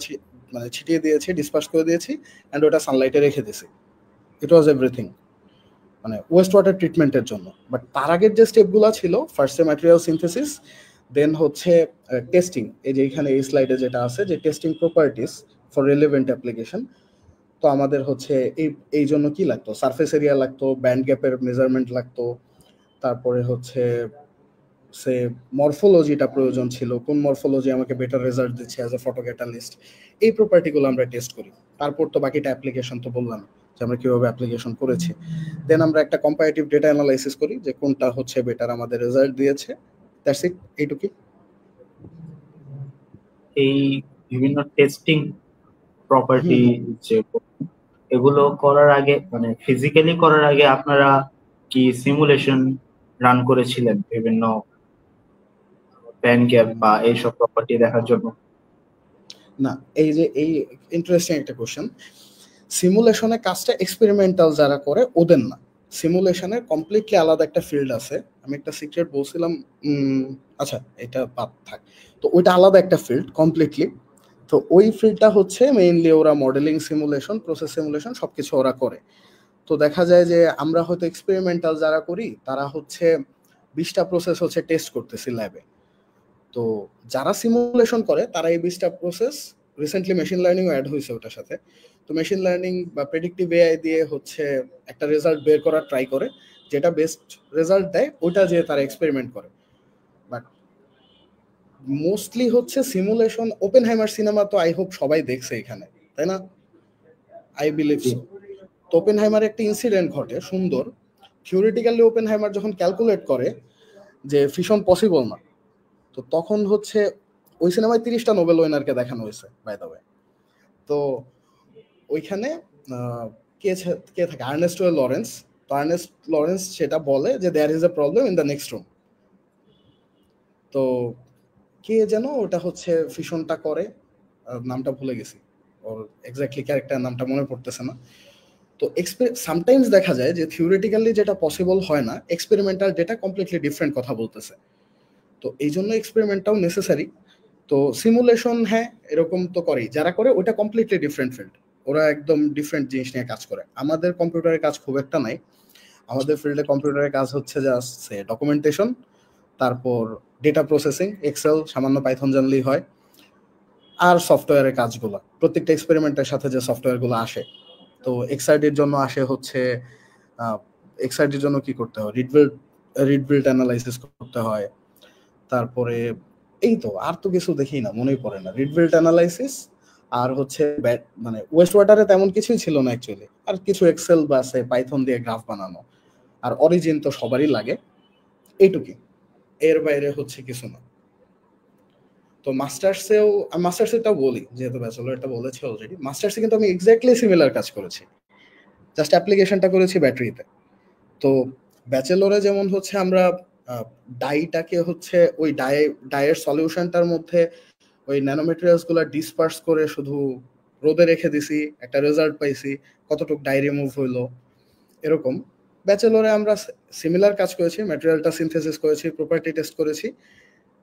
মানে ছিটিয়ে দিয়েছি, ডিসপার্স করে দিয়েছি, অ্যান্ড ওটা সানলাইটে রেখে দিয়েছি। ইট ওয়াজ এভরিথিং, মানে ওয়েস্ট ওয়াটার ট্রিটমেন্টের জন্য। বাট তার আগের যে স্টেপগুলো ছিল, ফার্স্টে ম্যাটেরিয়াল সিনথেসিস, দেন হচ্ছে টেস্টিং, এই যে এখানে এই স্লাইডে যেটা আছে যে testing properties for relevant application. তো আমাদের হচ্ছে এই জন্য কি লাগতো, সারফেস এরিয়া লাগতো, ব্যান্ড গ্যাপের মেজারমেন্ট লাগতো, তারপরে হচ্ছে সে মরফোলজিটা প্রয়োজন ছিল, কোন মরফোলজি আমাকে বেটার রেজাল্ট দিচ্ছে অ্যাজ এ ফটো ক্যাটালিস্ট, এই প্রপার্টিগুলো আমরা টেস্ট করি। তারপর তো বাকিটা অ্যাপ্লিকেশন তো বললাম যে আমরা কিভাবে অ্যাপ্লিকেশন করেছি। দেন আমরা একটা কম্পারেটিভ ডেটা অ্যানালাইসিস করি যে কোনটা হচ্ছে বেটার আমাদের রেজাল্ট দিয়েছে। দ্যাটস ইট, এইটুকুই। এই বিভিন্ন টেস্টিং প্রপার্টি যে এগুলো করার আগে, মানে ফিজিক্যালি করার আগে আপনারা কি সিমুলেশন রান করেছিলেন বিভিন্ন ব্যান্ড গ্যাপ বা এইসব প্রপার্টি দেখার জন্য? না, এই যে এই ইন্টারেস্টিং একটা কোশ্চেন। সিমুলেশনের কাজটা এক্সপেরিমেন্টাল যারা করে ওদের না, সিমুলেশনের কমপ্লিটলি আলাদা একটা ফিল্ড আছে। আমি একটা সিক্রেট বলছিলাম, আচ্ছা এটা বাদ থাক। তো ওইটা আলাদা একটা ফিল্ড কমপ্লিটলি। তো ওই ফিল্ডটা হচ্ছে মেইনলি ওরা মডেলিং সিমুলেশন, প্রসেস সিমুলেশন সবকিছু ওরা করে। তো দেখা যায় যে আমরা হয়তো এক্সপেরিমেন্টাল যারা করি তারা হচ্ছে 20টা প্রসেস হচ্ছে টেস্ট করতেছি ল্যাবে। তো যারা সিমুলেশন করে তারা এই 20টা process, recently machine learning add হয়েছে ওটার সাথে, তো মেশিন লার্নিং বা প্রেডিক্টিভ এআই দিয়ে হচ্ছে একটা রেজাল্ট বের করার ট্রাই করে, যেটা বেস্ট রেজাল্ট দেয় ওটা যে তারা এক্সপেরিমেন্ট করে। বাট মোস্টলি হচ্ছে সিমুলেশন। ওপেনহাইমার সিনেমা তো আই হোপ সবাই দেখছে এখানে, তাই না? I believe so. তো ওপেনহাইমার একটা ইনসিডেন্ট ঘটে সুন্দর। থিওরিটিক্যালি ওপেনহাইমার যখন ক্যালকুলেট করে যে ফিশন পসিবল না, তো তখন হচ্ছে ওই সিনেমায় 30টা নোবেল উইনারকে দেখানো হয়েছে বাই দ্য ওয়ে। তো ওইখানে কে থাকে, আর্নেস্ট লরেন্স। তো আর্নেস্ট লরেন্স সেটা বলে যে there is a problem in the next room. তো কে যেন ওটা হচ্ছে ফিশনটা করে, নামটা ভুলে গেছি, ওর এক্স্যাক্টলি ক্যারেক্টার নামটা মনে পড়তেছে না। তো সামটাইমস দেখা যায় যে থিওরিটিক্যালি যেটা পসিবল হয় না, এক্সপেরিমেন্টাল ডেটা কমপ্লিটলি ডিফারেন্ট কথা বলতেছে। তো এই জন্য এক্সপেরিমেন্টটাও নেসেসারি। তো সিমুলেশন হ্যাঁ এরকম তো করেই, যারা করে ওটা কমপ্লিটলি ডিফারেন্ট ফিল্ড, ওরা একদম ডিফারেন্ট জিনিস নিয়ে কাজ করে। আমাদের কম্পিউটারের কাজ খুব একটা নাই। আমাদের ফিল্ডে কম্পিউটারের কাজ হচ্ছে জাস্ট ডকুমেন্টেশন, তারপর ডেটা প্রসেসিং, এক্সেল, সামান্য পাইথন জানলেই হয়, আর সফটওয়্যারের কাজগুলো। প্রত্যেকটা এক্সপেরিমেন্টের সাথে যে সফটওয়্যারগুলো আসে, তো এক্সআইডির জন্য আসে হচ্ছে এক্সআইডির জন্য কি করতে হয়, রিড বিল্ড অ্যানালাইসিস করতে হয়। তারপরে এই তো আর তো কিছু দেখি না, মনেই পড়ে না। রিড বিল্ড অ্যানালাইসিস আর হচ্ছে মানে ওয়েস্ট ওয়াটারে তেমন কিছুই ছিল না অ্যাকচুয়ালি, আর কিছু এক্সেল বা আছে পাইথন দিয়ে গ্রাফ বানানো, আর অরিজিন তো সবারই লাগে, এইটুকুই। এর বাইরে হচ্ছে কিছু না। তো মাস্টার্সেরটাও বলি, যেহেতু ব্যাচেলরটা বলেছি অলরেডি, মাস্টার্সে কিন্তু আমি এক্স্যাক্টলি সিমিলার কাজ করেছি, জাস্ট অ্যাপ্লিকেশনটা করেছি ব্যাটারিতে। তো ব্যাচেলরে যেমন হচ্ছে আমরা ডাইটাকে হচ্ছে ওই ডাইয়ের সলিউশনটার মধ্যে ওই ন্যানোমেটেরিয়ালস গুলা ডিসপার্স করে শুধু রোদে রেখে দিছি, একটা রেজাল্ট পাইছি, কতটুকু ডাই রিমুভ হইলো, এরকম। ব্যাচেলরে আমরা সিমিলার কাজ করেছি, ম্যাটেরিয়ালটা সিনথেসিস করেছি, প্রপার্টি টেস্ট করেছি,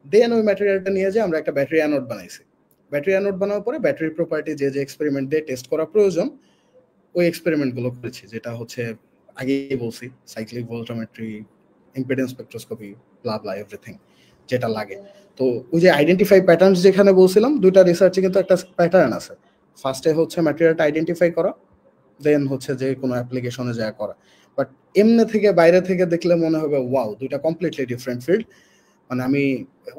দেন ওই ম্যাটেরিয়ালটা নিয়ে যে আমরা একটা ব্যাটারি অ্যানোড বানাইছি। ব্যাটারি অ্যানোড বানানোর পরে ব্যাটারি প্রপার্টি যে যে এক্সপেরিমেন্ট দিয়ে টেস্ট করা প্রয়োজন ওই এক্সপেরিমেন্ট গুলো করেছি, যেটা হচ্ছে আগেই বলছি, সাইক্লিক ভোল্টমেট্রি, ইম্পিডেন্স স্পেকট্রোস্কোপি, ব্লা ব্লা এভরিথিং যেটা লাগে। তো ওই যে আইডেন্টিফাই প্যাটার্ন যেখানে বলছিলাম, দুইটা রিসার্চে কিন্তু একটা প্যাটার্ন আছে। ফার্স্টে হচ্ছে ম্যাটেরিয়ালটা আইডেন্টিফাই করা, দেন হচ্ছে যে কোনো অ্যাপ্লিকেশনে যা করা। বাট এমনি থেকে বাইরে থেকে দেখলে মনে হবে ওয়াও, দুইটা কমপ্লিটলি ডিফারেন্ট ফিল্ড। মানে আমি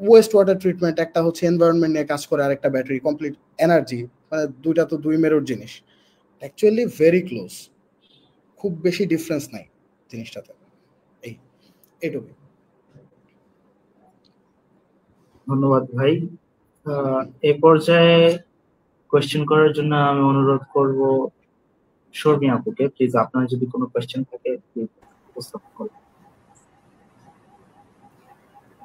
ওয়েস্ট ওয়াটার ট্রিটমেন্ট, একটা হচ্ছে এনভায়রনমেন্ট নিয়ে কাজ করে, আর একটা ব্যাটারি কমপ্লিট এনার্জি, মানে দুইটা তো দুই মেরুর জিনিস। অ্যাকচুয়ালি ভেরি ক্লোজ, খুব বেশি ডিফারেন্স নাই জিনিসটাতে। এইটুকুই। ধন্যবাদ ভাই। এই পর্যায়ে কোয়েশ্চেন করার জন্য আমি অনুরোধ করব শর্মি আপুকে। প্লিজ আপনার যদি কোনো কোয়েশ্চেন থাকে প্লিজ উপস্থাপন করুন।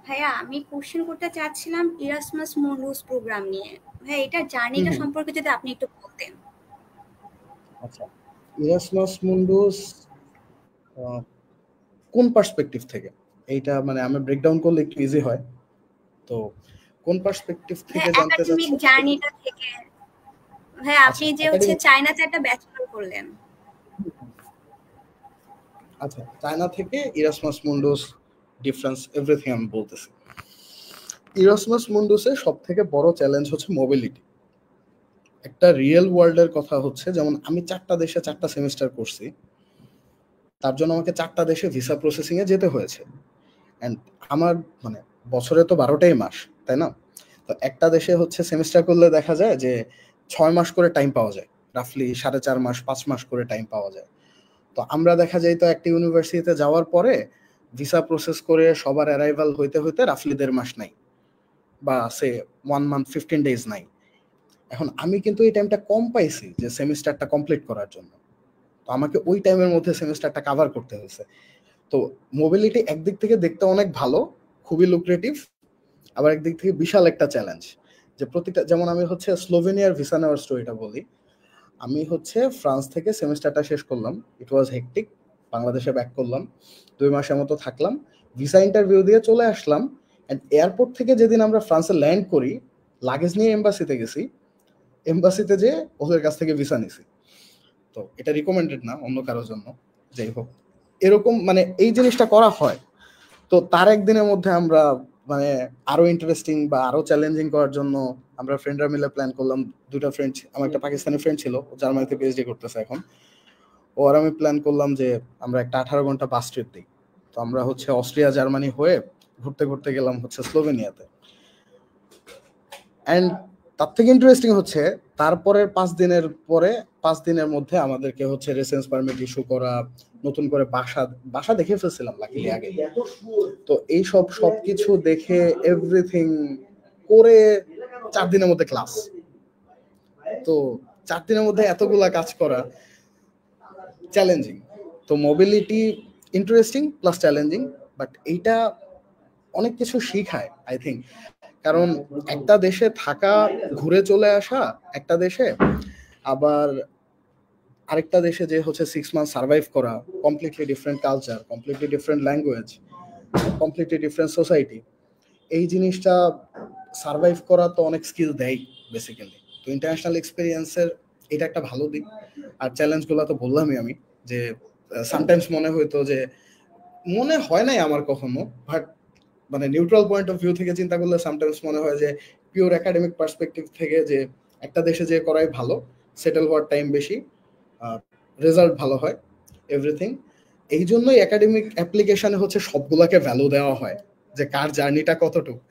ভাইয়া আমি কোশ্চেন করতে চাচ্ছিলাম ইরাসমাস মুন্ডাস প্রোগ্রাম নিয়ে। ভাই এটা জার্নিটা সম্পর্কে যদি আপনি একটু বলতেন। আচ্ছা, ইরাসমাস মুন্ডাস কোন পার্সপেক্টিভ থেকে, এইটা মানে আমি ব্রেকডাউন করলে একটু ইজি হয়। তো কোন পার্সপেক্টিভ থেকে জানতে একাডেমিক চাচ্ছেন? জার্নিটা থেকে। ভাই আপনি যে হচ্ছে চায়নাতে একটা ব্যাচেলর করলেন। আচ্ছা, চায়না থেকে ইরাসমাস মুন্ডাস ডিফারেন্স এভরিথিং আমি বলতেছি। ইরাসমাস মুন্ডাসের সব থেকে বড় চ্যালেঞ্জ হচ্ছে মোবিলিটি। একটা রিয়েল ওয়ার্ল্ডের কথা হচ্ছে, যেমন আমি 4টা দেশে 4টা সেমিস্টার করছি, তার জন্য আমাকে 4টা দেশে ভিসা প্রসেসিং এ যেতে হয়েছে। এন্ড আমার মানে বছরে তো 12টাই মাস, তাই না? তো একটা দেশে হচ্ছে সেমিস্টার করলে দেখা যায় যে 6 মাস করে টাইম পাওয়া যায়, রাফলি 4.5 মাস 5 মাস করে টাইম পাওয়া যায়। তো আমরা দেখা যায় তো একটা ইউনিভার্সিটিতে যাওয়ার পরে ভিসা প্রসেস করে সবার অ্যারাইভাল হইতে হইতে রাফলি 1.5 মাস নাই, বা সে 1 মান্থ 15 ডেজ নাই। এখন আমি কিন্তু এই টাইমটা কম পাইছি যে সেমিস্টারটা কমপ্লিট করার জন্য, তো আমাকে ওই টাইমের মধ্যে সেমিস্টারটা কভার করতে হয়েছে। তো মোবিলিটি একদিক থেকে দেখতে অনেক ভালো, খুবই লুক্রেটিভ, আবার একদিক থেকে বিশাল একটা চ্যালেঞ্জ। যে প্রতিটা, যেমন আমি হচ্ছে স্লোভেনিয়ার ভিসা নেওয়ার স্টোরিটা বলি। আমি হচ্ছে ফ্রান্স থেকে সেমিস্টারটা শেষ করলাম, ইট ওয়াজ হেক্টিক। বাংলাদেশে ব্যাক করলাম, 2 মাসের মতো থাকলাম, ভিসা ইন্টারভিউ দিয়ে চলে আসলাম। অ্যান্ড এয়ারপোর্ট থেকে যেদিন আমরা ফ্রান্সে ল্যান্ড করি, লাগেজ নিয়ে এম্বাসিতে গেছি, এম্বাসিতে যে ওদের কাছ থেকে ভিসা নিছি। তো এটা রিকমেন্ডেড না অন্য কারোর জন্য, যাই হোক এরকম মানে এই জিনিসটা করা হয়। তো তার একদিনের মধ্যে আমরা মানে আরো ইন্টারেস্টিং বা আরো চ্যালেঞ্জিং করার জন্য আমরা ফ্রেন্ডরা মিলে প্ল্যান করলাম। 2টা ফ্রেন্ড, আমার একটা পাকিস্তানি ফ্রেন্ড ছিল, ও জার্মানিতে পিএইচডি করতেছে এখন। ও আর আমি প্ল্যান করলাম যে আমরা একটা 18 ঘন্টা বাস ট্রিপ দিই। তো আমরা হচ্ছে অস্ট্রিয়া জার্মানি হয়ে ঘুরতে ঘুরতে গেলাম হচ্ছে স্লোভেনিয়াতে। অ্যান্ড তার থেকে ইন্টারেস্টিং হচ্ছে তারপরের 5 দিনের মধ্যে আমাদেরকে হচ্ছে রেসিডেন্স পারমিট ইস্যু করা, নতুন করে বাসা দেখে ফেলছিলাম লাকিলি আগে। তো এই সবকিছু দেখে এভরিথিং করে 4 দিনের মধ্যে ক্লাস। তো 4 দিনের মধ্যে এতগুলা কাজ করা চ্যালেঞ্জিং। তো mobility interesting plus challenging, but এইটা অনেক কিছু শিখায় আই থিঙ্ক। কারণ একটা দেশে থাকা, ঘুরে চলে আসা একটা দেশে, আবার আরেকটা দেশে যে হচ্ছে 6 মান্থ সার্ভাইভ করা, completely different culture, completely different language, completely different society, এই জিনিসটা সার্ভাইভ করা তো অনেক স্কিল দেয় বেসিক্যালি। তো ইন্টারন্যাশনাল এক্সপিরিয়েন্সের এটা একটা ভালো দিক। আর চ্যালেঞ্জগুলো তো বললামই আমি, যে সামটাইমস মনে হইতো যে, মনে হয় নাই আমার কখনো, বাট মানে নিউট্রাল পয়েন্ট অফ ভিউ থেকে চিন্তা করলে সামটাইমস মনে হয় যে পিওর একাডেমিক পার্সপেক্টিভ থেকে যে একটা দেশে যে করাই ভালো, সেটেল হওয়ার টাইম বেশি, রেজাল্ট ভালো হয়, এভরিথিং। এই জন্যই একাডেমিক অ্যাপ্লিকেশনে হচ্ছে সবগুলাকে ভ্যালু দেওয়া হয় যে কার জার্নিটা কতটুকু।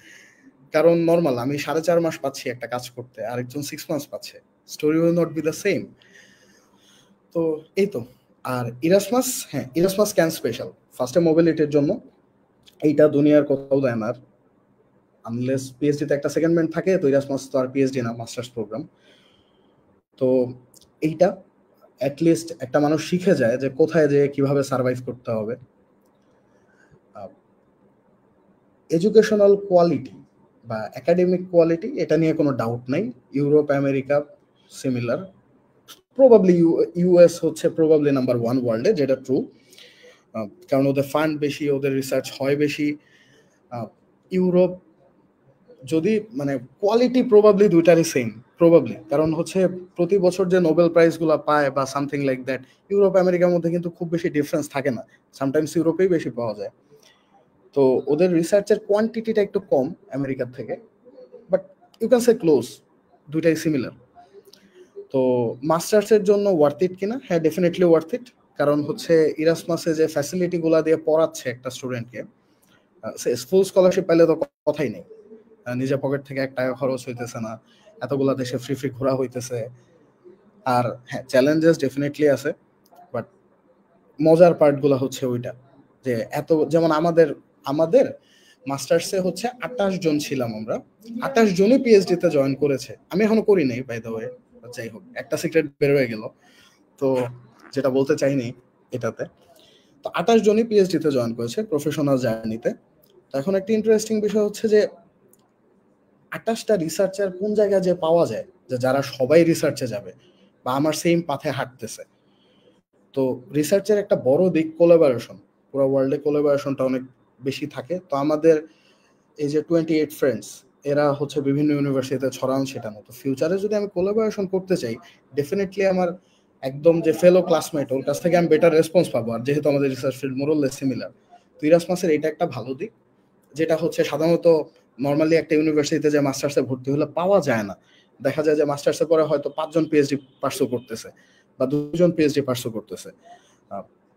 কারণ নর্মাল আমি 4.5 মাস পাচ্ছি একটা কাজ করতে, আরেকজন 6 মান্থস পাচ্ছে, story will not be the same. তো এই তো। আর ইরাসমাস, হ্যাঁ ইরাসমাস ক্যান স্পেশাল ফার্স্টে মোবিলিটির জন্য, এইটা দুনিয়ার কোথাও দেয় না, আনলেস পিএইচডি তে একটা সেকেন্ডমেন্ট থাকে। তো ইরাসমাস তো আর পিএইচডি না, মাস্টার্স প্রোগ্রাম। তো এইটা অ্যাটলিস্ট একটা মানুষ শিখে যায় যে কোথায় যে কিভাবে সার্ভাইভ করতে হবে। এডুকেশনাল কোয়ালিটি বা একাডেমিক কোয়ালিটি, এটা নিয়ে কোনো ডাউট নাই। Europe America similar, probably US হচ্ছে প্রবাবলি নাম্বার 1 ওয়ার্ল্ডে, যেটা ট্রু। কারণ ওদের ফান্ড বেশি, ওদের রিসার্চ হয় বেশি। ইউরোপ যদি মানে কোয়ালিটি প্রবাবলি দুইটারই সেম, প্রবাবলি। কারণ হচ্ছে প্রতি বছর যে নোবেল প্রাইজগুলো পায় বা সামথিং লাইক দ্যাট, ইউরোপ আমেরিকার মধ্যে কিন্তু খুব বেশি ডিফারেন্স থাকে না, সামটাইমস ইউরোপেই বেশি পাওয়া যায়। তো ওদের রিসার্চের কোয়ান্টিটিটা একটু কম আমেরিকার থেকে, but you can say close, দুইটাই সিমিলার। তো মাস্টার্সের জন্য ওয়ার্থ ইট কিনা? হ্যাঁ ডেফিনেটলি ওয়ার্থ ইট। কারণ হচ্ছে ইরাসমাসে যে ফ্যাসিলিটিগুলো দিয়ে পড়াচ্ছে একটা স্টুডেন্টকে, ফুল স্কলারশিপ পাইলে তো কথাই নেই, নিজের পকেট থেকে 1 টাকা খরচ হইতেছে না, এতগুলা দেশে ফ্রি ফ্রি ঘোরা হইতেছে। আর হ্যাঁ চ্যালেঞ্জেস ডেফিনেটলি আছে, বাট মজার পার্টগুলো হচ্ছে ওইটা যে এত, যেমন আমাদের মাস্টার্সে হচ্ছে 28 জন ছিলাম আমরা, 28 জনই পিএইচডি তে জয়েন করেছে। আমি এখনো করি নাই বাই দ্য ওয়ে, যাই হোক একটা সিক্রেট বের হয়ে গেল। তো যেটা বলতে চাইনি এটাতে। তো 28 জনই পিএইচডিতে জয়েন করেছে প্রফেশনাল জার্নিতে। তো এখন একটা ইন্টারেস্টিং বিষয় হচ্ছে যে 28টা রিসার্চার কোন জায়গায় যে পাওয়া যায়, যে যারা সবাই রিসার্চে যাবে বা আমার সেম পাথে হাঁটতেছে। তো রিসার্চের একটা বড় দিক কোলাবোরেশন, পুরো ওয়ার্ল্ডে কোলাবোরেশনটা অনেক বেশি থাকে। তো আমাদের এই যে 28 ফ্রেন্ডস, এরা হচ্ছে বিভিন্ন ইউনিভার্সিটিতে ছড়ানো ছিটানো। তো ফিউচারে যদি আমি কোলাবোরেশন করতে চাই, ডেফিনেটলি আমার একদম যে ফেলো ক্লাসমেট ওর কাছ থেকে আমি বেটার রেসপন্স পাবো। আর যেহেতু আমাদের রিসার্চ ফিল্ড মোরলেস সিমিলার, তো ইরাসমাসের এটা একটা ভালো দিক, যেটা হচ্ছে সাধারণত নর্মালি একটা ইউনিভার্সিটিতে যে মাস্টার্সে ভর্তি হলে পাওয়া যায় না। দেখা যায় যে মাস্টার্সে পরে হয়তো 5 জন পিএইচডি পার্সু করতেছে বা 2 জন পিএইচডি পার্সু করতেছে।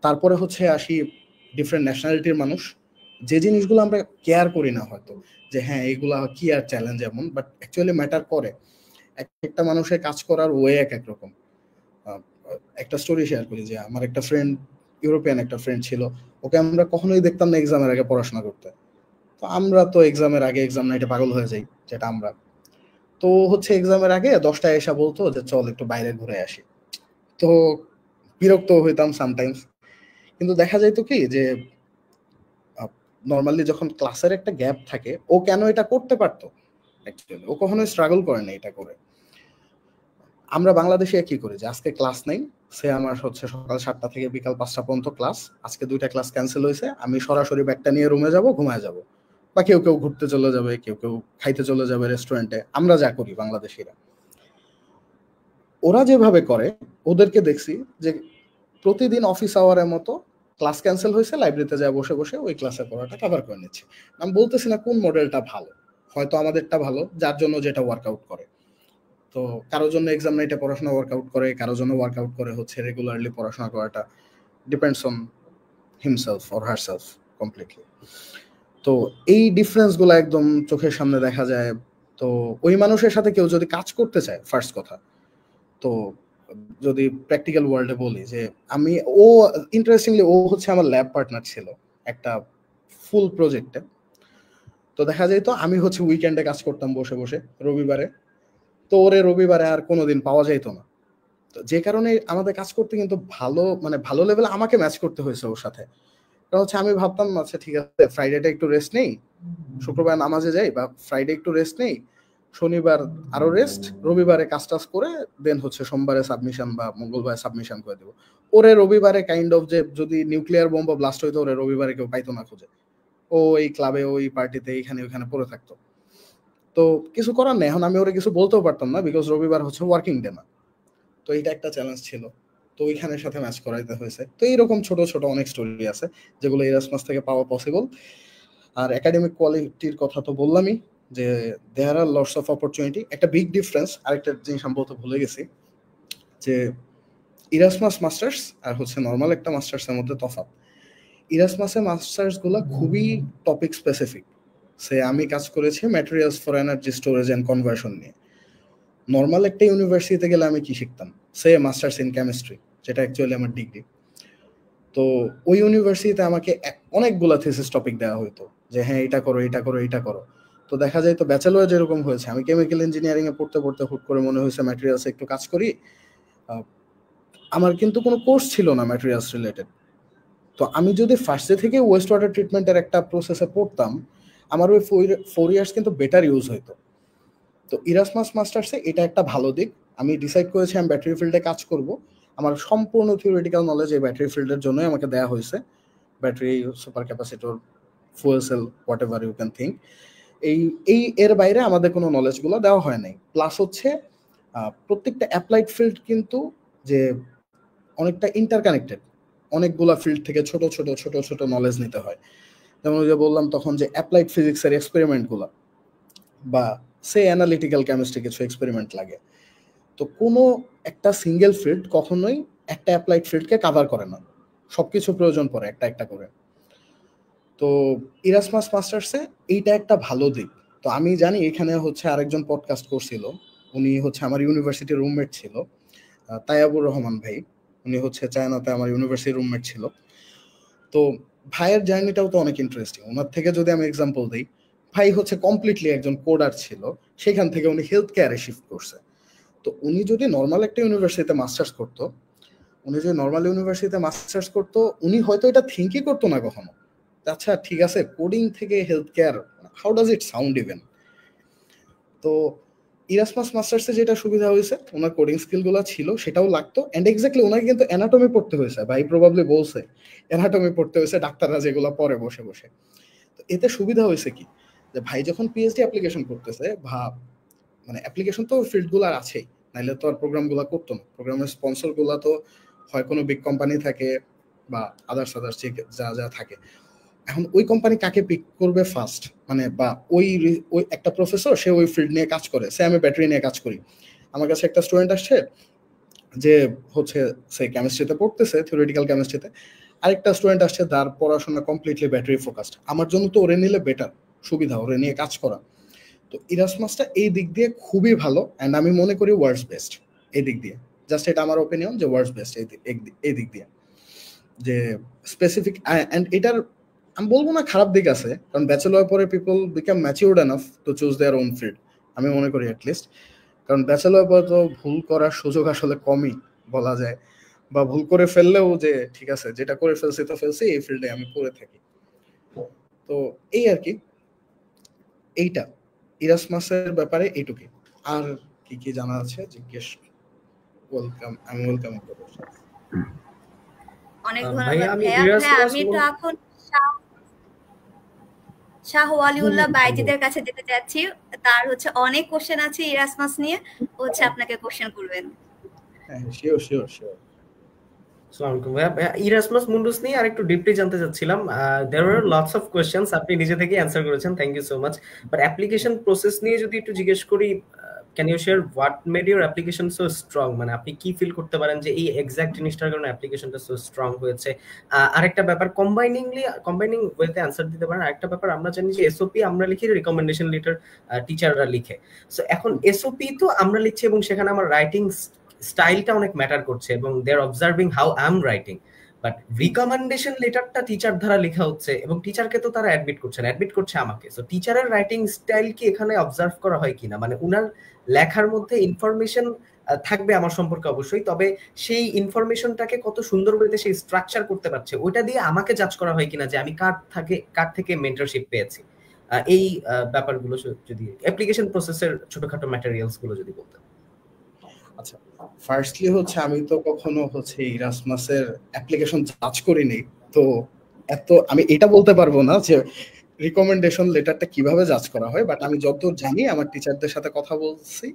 তারপরে হচ্ছে আসি ডিফারেন্ট ন্যাশনালিটির মানুষ, যে জিনিসগুলো আমরা কেয়ার করি না হয়তো, যে হ্যাঁ এগুলা কি আর চ্যালেঞ্জ এমন, বাট অ্যাকচুয়ালি ম্যাটার করে। একটা মানুষের কাজ করার ওয়ে এক এক রকম। একটা স্টোরি শেয়ার করি যে আমার একটা ফ্রেন্ড, ইউরোপিয়ান একটা ফ্রেন্ড ছিল, ওকে আমরা কখনোই দেখতাম না এক্সামের আগে পড়াশোনা করতে। তো আমরা তো এক্সামের আগে এক্সাম নাইটে পাগল হয়ে যাই, যেটা আমরা। তো হচ্ছে এক্সামের আগে 10টায় এসে বলতো যে চল একটু বাইরে ঘুরে আসি। তো বিরক্ত হইতাম সামটাইমস, কিন্তু দেখা যাইতো কি যে নর্মালি যখন ক্লাসের একটা গ্যাপ থাকে, ও কেন এটা করতে পারতো, অ্যাকচুয়ালি ও কখনোই স্ট্রাগল করে না এটা করে। আমরা বাংলাদেশে কি করি যে আজকে ক্লাস নেই, সে আমার হচ্ছে সকাল 7টা থেকে বিকাল 5টা পর্যন্ত ক্লাস, আজকে 2টা ক্লাস ক্যান্সেল হয়েছে, আমি সরাসরি ব্যাগটা নিয়ে রুমে যাব, ঘুমায় যাব, বা কেউ কেউ ঘুরতে চলে যাবে, কেউ কেউ খাইতে চলে যাবে রেস্টুরেন্টে। আমরা যা করি বাংলাদেশিরা, ওরা যেভাবে করে ওদেরকে দেখছি যে প্রতিদিন অফিস আওয়ারের মতো ক্লাস ক্যান্সেল হয়েছে, লাইব্রেরিতে যায় বসে বসে ওই ক্লাসের পড়াটা কভার করে নিচ্ছে। আমি বলতেছি না কোন মডেলটা ভালো, হয়তো আমাদেরটা ভালো, যার জন্য যেটা ওয়ার্কআউট করে। তো কারোর জন্য এক্সাম নাইটে পড়াশোনা ওয়ার্কআউট করে, কারোর জন্য ওয়ার্কআউট করে হচ্ছে রেগুলারলি পড়াশোনা করাটা। Depends on himself or herself completely. তো এই ডিফারেন্সগুলো একদম চোখের সামনে দেখা যায়। তো ওই মানুষের সাথে কেউ যদি কাজ করতে চায়, ফার্স্ট কথা তো যদি প্র্যাকটিক্যাল ওয়ার্ল্ডে বলি যে আমি, ও ইন্টারেস্টিংলি ও হচ্ছে আমার ল্যাব পার্টনার ছিল একটা ফুল প্রজেক্টে। তো দেখা যায় তো আমি হচ্ছে উইকেন্ডে কাজ করতাম বসে বসে রবিবারে, তো ওরে রবিবারে আর কোনোদিন পাওয়া যাইতো না। তো যে কারণে আমাদের কাজ করতে কিন্তু ভালো, মানে ভালো লেভেলে আমাকে ম্যাচ করতে হয়েছে ওর সাথে। কারণ হচ্ছে আমি ভাবতাম আচ্ছা ঠিক আছে ফ্রাইডেটা একটু রেস্ট নেই, শুক্রবার নামাজে যাই, বা ফ্রাইডে একটু রেস্ট নেই, শনিবার আরো রেস্ট, রবিবারে কাজ টাজ করে দেন হচ্ছে সোমবারে সাবমিশন বা মঙ্গলবারে সাবমিশন করে দেবো। ওরে রবিবারে কাইন্ড অফ যে যদি নিউক্লিয়ার বোম বা ব্লাস্ট হইতো, ওরে রবিবারে কেউ পাইতো না খুঁজে, ও এই ক্লাবে ওই পার্টিতে এইখানে ওইখানে পড়ে থাকতো। তো কিছু করার নেই, এখন আমি ওরে কিছু বলতেও পারতাম না, বিকজ রবিবার হচ্ছে ওয়ার্কিং ডে না। তো এইটা একটা চ্যালেঞ্জ ছিল, তো ওইখানের সাথে ম্যাচ করাইতে হয়েছে। তো এইরকম ছোট ছোট অনেক স্টোরি আছে যেগুলো এরাসমাস থেকে পাওয়া পসিবল। আর একাডেমিক কোয়ালিটির কথা তো বললামই, যে দেয়ার আর লটস অফ অপরচুনিটি। একটা বিগ ডিফারেন্স, আরেকটা জিনিস আমি বলতে ভুলে গেছি, যে ইরাসমাস মাস্টার্স আর হচ্ছে নর্মাল একটা মাস্টার্সের মধ্যে তফাৎ। ইরাসমাসের মাস্টার্স গুলো খুবই টপিক স্পেসিফিক। সে আমি কাজ করেছি materials for energy storage and conversion নিয়ে। নর্মাল একটা ইউনিভার্সিটিতে গেলে আমি কি শিখতাম, সে মাস্টার্স ইন কেমিস্ট্রি, যেটা অ্যাকচুয়ালি আমার ডিগ্রি। তো ওই ইউনিভার্সিটিতে আমাকে অনেকগুলো থিসিস টপিক দেওয়া হতো, যে হ্যাঁ এটা করো এটা করো এটা করো। তো দেখা যায় তো ব্যাচেলর যেরকম হয়েছে, আমি কেমিক্যাল ইঞ্জিনিয়ারিং এ পড়তে পড়তে হুট করে মনে হয়েছে ম্যাটেরিয়ালস একটু কাজ করি। আমার কিন্তু কোনো কোর্স ছিল না ম্যাটেরিয়ালস রিলেটেড। তো আমি যদি ফার্স্ট থেকে ওয়েস্ট ওয়াটার ট্রিটমেন্টের একটা প্রসেসে পড়তাম, আমার ওই 4 ইয়ার্স কিন্তু বেটার ইউজ হইতো। তো ইরাসমাস মাস্টার্সে এটা একটা ভালো দিক। আমি ডিসাইড করেছি আমি ব্যাটারি ফিল্ডে কাজ করব। আমার সম্পূর্ণ থিওরিটিক্যাল নলেজ এই ব্যাটারি ফিল্ডের জন্যই আমাকে দেওয়া হয়েছে। Battery, super capacitor, fuel cell, whatever you can think. এই এর বাইরে আমাদের কোনো নলেজগুলো দেওয়া হয় নাই। প্লাস হচ্ছে প্রত্যেকটা অ্যাপ্লাইড ফিল্ড কিন্তু যে অনেকটা ইন্টারকানেক্টেড, অনেকগুলা ফিল্ড থেকে ছোট ছোট ছোট ছোট নলেজ নিতে হয়। যেমন ওই যে বললাম তখন যে অ্যাপ্লাইড ফিজিক্সের এক্সপেরিমেন্টগুলো, বা সে অ্যানালিটিক্যাল কেমিস্ট্রি কিছু এক্সপেরিমেন্ট লাগে। তো কোনো একটা সিঙ্গেল ফিল্ড কখনোই একটা অ্যাপ্লাইড ফিল্ডকে কাভার করে না, সবকিছু প্রয়োজন পড়ে একটা একটা করে। তো ইরাসমাস মাস্টার্সে এইটা একটা ভালো দিক। তো আমি জানি এখানে হচ্ছে আরেকজন পডকাস্ট করছিল, উনি হচ্ছে আমার ইউনিভার্সিটির রুমমেট ছিল, তায়াবুর রহমান ভাই। উনি হচ্ছে চায়নাতে আমার ইউনিভার্সিটির রুমমেট ছিল। তো ভাইয়ের জার্নিটাও তো অনেক ইন্টারেস্টিং। ওনার থেকে যদি আমি এক্সাম্পল দিই, ভাই হচ্ছে কমপ্লিটলি একজন কোডার ছিল, সেখান থেকে উনি হেলথ কেয়ারে শিফট করছে। তো উনি যদি নর্মাল একটা ইউনিভার্সিটিতে মাস্টার্স করতো, উনি যে নর্মাল ইউনিভার্সিটিতে মাস্টার্স করতো, উনি হয়তো এটা থিঙ্কই করতো না কখনো। আচ্ছা ঠিক আছে, কোডিং থেকে health care, how does it sound even. তো ইরাসমাস মাস্টার্সে যেটা সুবিধা হয়েছে, ওনার কোডিং স্কিলগুলো ছিল, সেটাও লাগতো। অ্যান্ড এক্স্যাক্টলি ওনাকে কিন্তু অ্যানাটমি পড়তে হয়েছে, ভাই প্রবাবলি বলছে অ্যানাটমি পড়তে হয়েছে, ডাক্তাররা যেগুলো পড়ে বসে বসে। তো এতে সুবিধা হয়েছে কি, যে ভাই যখন পিএইচডি অ্যাপ্লিকেশন করতেছে, ভাব মানে অ্যাপ্লিকেশন তো ফিল্ডগুলো আছেই, নাইলে তো আর প্রোগ্রামগুলো করতো না। প্রোগ্রামের স্পন্সরগুলো তো হয় কোনো বিগ কোম্পানি থাকে বা আদার্স যা যা থাকে। এখন ওই কোম্পানি কাকে পিক করবে ফার্স্ট, মানে বা ওই একটা প্রফেসর, সে ওই ফিল্ড নিয়ে কাজ করে, সে আমি ব্যাটারি নিয়ে কাজ করি, আমার কাছে একটা স্টুডেন্ট আসছে যে হচ্ছে সে কেমিস্ট্রিতে পড়তেছে, থিওরিটিক্যাল কেমিস্ট্রিতে, আরেকটা স্টুডেন্ট আসছে যার পড়াশোনা কমপ্লিটলি ব্যাটারি ফোকাসড, আমার জন্য তো ওরে নিলে বেটার, সুবিধা ওরে নিয়ে কাজ করা। তো ইরাসমাসটা এই দিক দিয়ে খুবই ভালো, অ্যান্ড আমি মনে করি ওয়ার্ল্ডস বেস্ট এই দিক দিয়ে। জাস্ট এটা আমার ওপিনিয়ন যে ওয়ার্ল্ডস বেস্ট এই দিক দিয়ে, যে স্পেসিফিক। অ্যান্ড এটার আমি বলবো না খারাপ দিক আছে, কারণ ব্যাচেলর পরে people become matured enough to choose their own field, আমি মনে করি অ্যাটলিস্ট। কারণ ব্যাচেলর পরে তো ভুল করার সুযোগ আসলে কমই বলা যায়, বা ভুল করে ফেললেও যে ঠিক আছে যেটা করে ফেলছি তো ফেলছি, এই ফিল্ডে আমি পড়ে থাকি। তো এই আর কি, এইটা ইরাসমাসের ব্যাপারে এইটুকুই। আর কি কি জানা আছে জিজ্ঞেস, ওয়েলকাম, আমি ওয়েলকাম করব। অনেক ভাইয়া ধন্যবাদ আমি ভাইয়া। ইরাসমাস আমি তো এখন শাহ ওয়ালিউল্লাহ বাইজিদের কাছে যেতে চাচ্ছি। তার হচ্ছে অনেক কোশ্চেন আছে ইরাসমাস নিয়ে, হচ্ছে আপনাকে কোশ্চেন করবেন। হ্যাঁ শিওর শিওর শিওর। আসসালামু আলাইকুম ভাইয়া, ইরাসমাস মুন্ডুস নিয়ে আরেকটু ডিপলি জানতে চাচ্ছিলাম। There are lots of questions, আপনি নিজে থেকে অ্যানসার করেছেন, thank you so much. But application process নিয়ে যদি একটু জিজ্ঞেস করি, can you share what made your application so strong? মানে আপনি কি ফিল করতে পারেন যে এই এক্সাক্ট জিনিসটার কারণে অ্যাপ্লিকেশনটা সো স্ট্রং হয়েছে? আরেকটা ব্যাপার, কম্বাইনিং ওয়েতে অ্যানসার দিতে পারেন। আরেকটা ব্যাপার, আমরা জানি যে এসওপি আমরা লিখি, রিকমেন্ডেশন লেটার টিচাররা লিখে। সো এখন এসওপি তো আমরা লিখছি এবং সেখানে আমার রাইটিং স্টাইলটা অনেক ম্যাটার করছে এবং they are observing how I am writing. But recommendation লেটারটা টিচার দ্বারা লেখা হচ্ছে এবং টিচারকে তো তারা অ্যাডমিট করছে না, অ্যাডমিট করছে আমাকে। সো টিচারের রাইটিং স্টাইল কি এখানে অবজার্ভ করা হয় কিনা, মানে উনার লেখার মধ্যে ইনফরমেশন থাকবে আমার সম্পর্কে অবশ্যই, তবে সেই ইনফরমেশনটাকে কত সুন্দর ওয়েতে সেই স্ট্রাকচার করতে পারছে, ওইটা দিয়ে আমাকে জাজ করা হয় কিনা যে আমি কার থেকে মেন্টরশিপ পেয়েছি। এই ব্যাপারগুলো যদি অ্যাপ্লিকেশন প্রসেসের ছোটখাটো ম্যাটেরিয়ালস গুলো যদি বলতেন। আচ্ছা, ফার্স্টলি হচ্ছে আমি তো কখনো হচ্ছে ইরাসমাসের অ্যাপ্লিকেশন জাজ করিনি, তো এত আমি এটা বলতে পারবো না যে রিকমেন্ডেশন লেটারটা কিভাবে জাজ করা হয়। বাট আমি যতদূর জানি, আমার টিচারদের সাথে কথা বলছি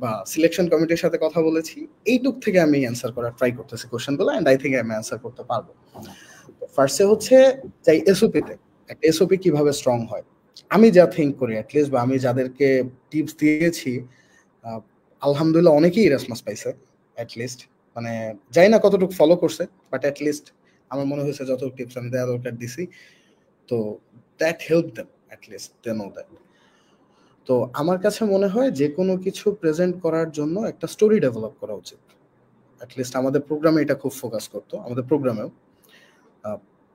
বা সিলেকশন কমিটির সাথে কথা বলেছি, এইটুক থেকে আমি অ্যান্সার করার ট্রাই করতেছি কোশ্চেনগুলো, এন্ড আই থিংক আমি অ্যান্সার করতে পারবো। ফার্স্টে হচ্ছে যাই এসওপিতে, একটা এসওপি কিভাবে স্ট্রং হয়, আমি যা থিঙ্ক করি অ্যাটলিস্ট, বা আমি যাদেরকে টিপস দিয়েছি, আলহামদুলিল্লাহ অনেকেই ইরাসমাস পাইছে অ্যাটলিস্ট। মানে জানি না কতটুকু ফলো করছে, বাট অ্যাটলিস্ট আমার মনে হয়েছে যতটুকু টিপস আমি দেওয়া দরকার দিছি, তো that help them at least they know that. তো আমার কাছে মনে হয় যে কোনো কিছু প্রেজেন্ট করার জন্য একটা স্টোরি ডেভেলপ করা উচিত। অ্যাটলিস্ট আমাদের প্রোগ্রামে এটা খুব ফোকাস করতো, আমাদের প্রোগ্রামেও।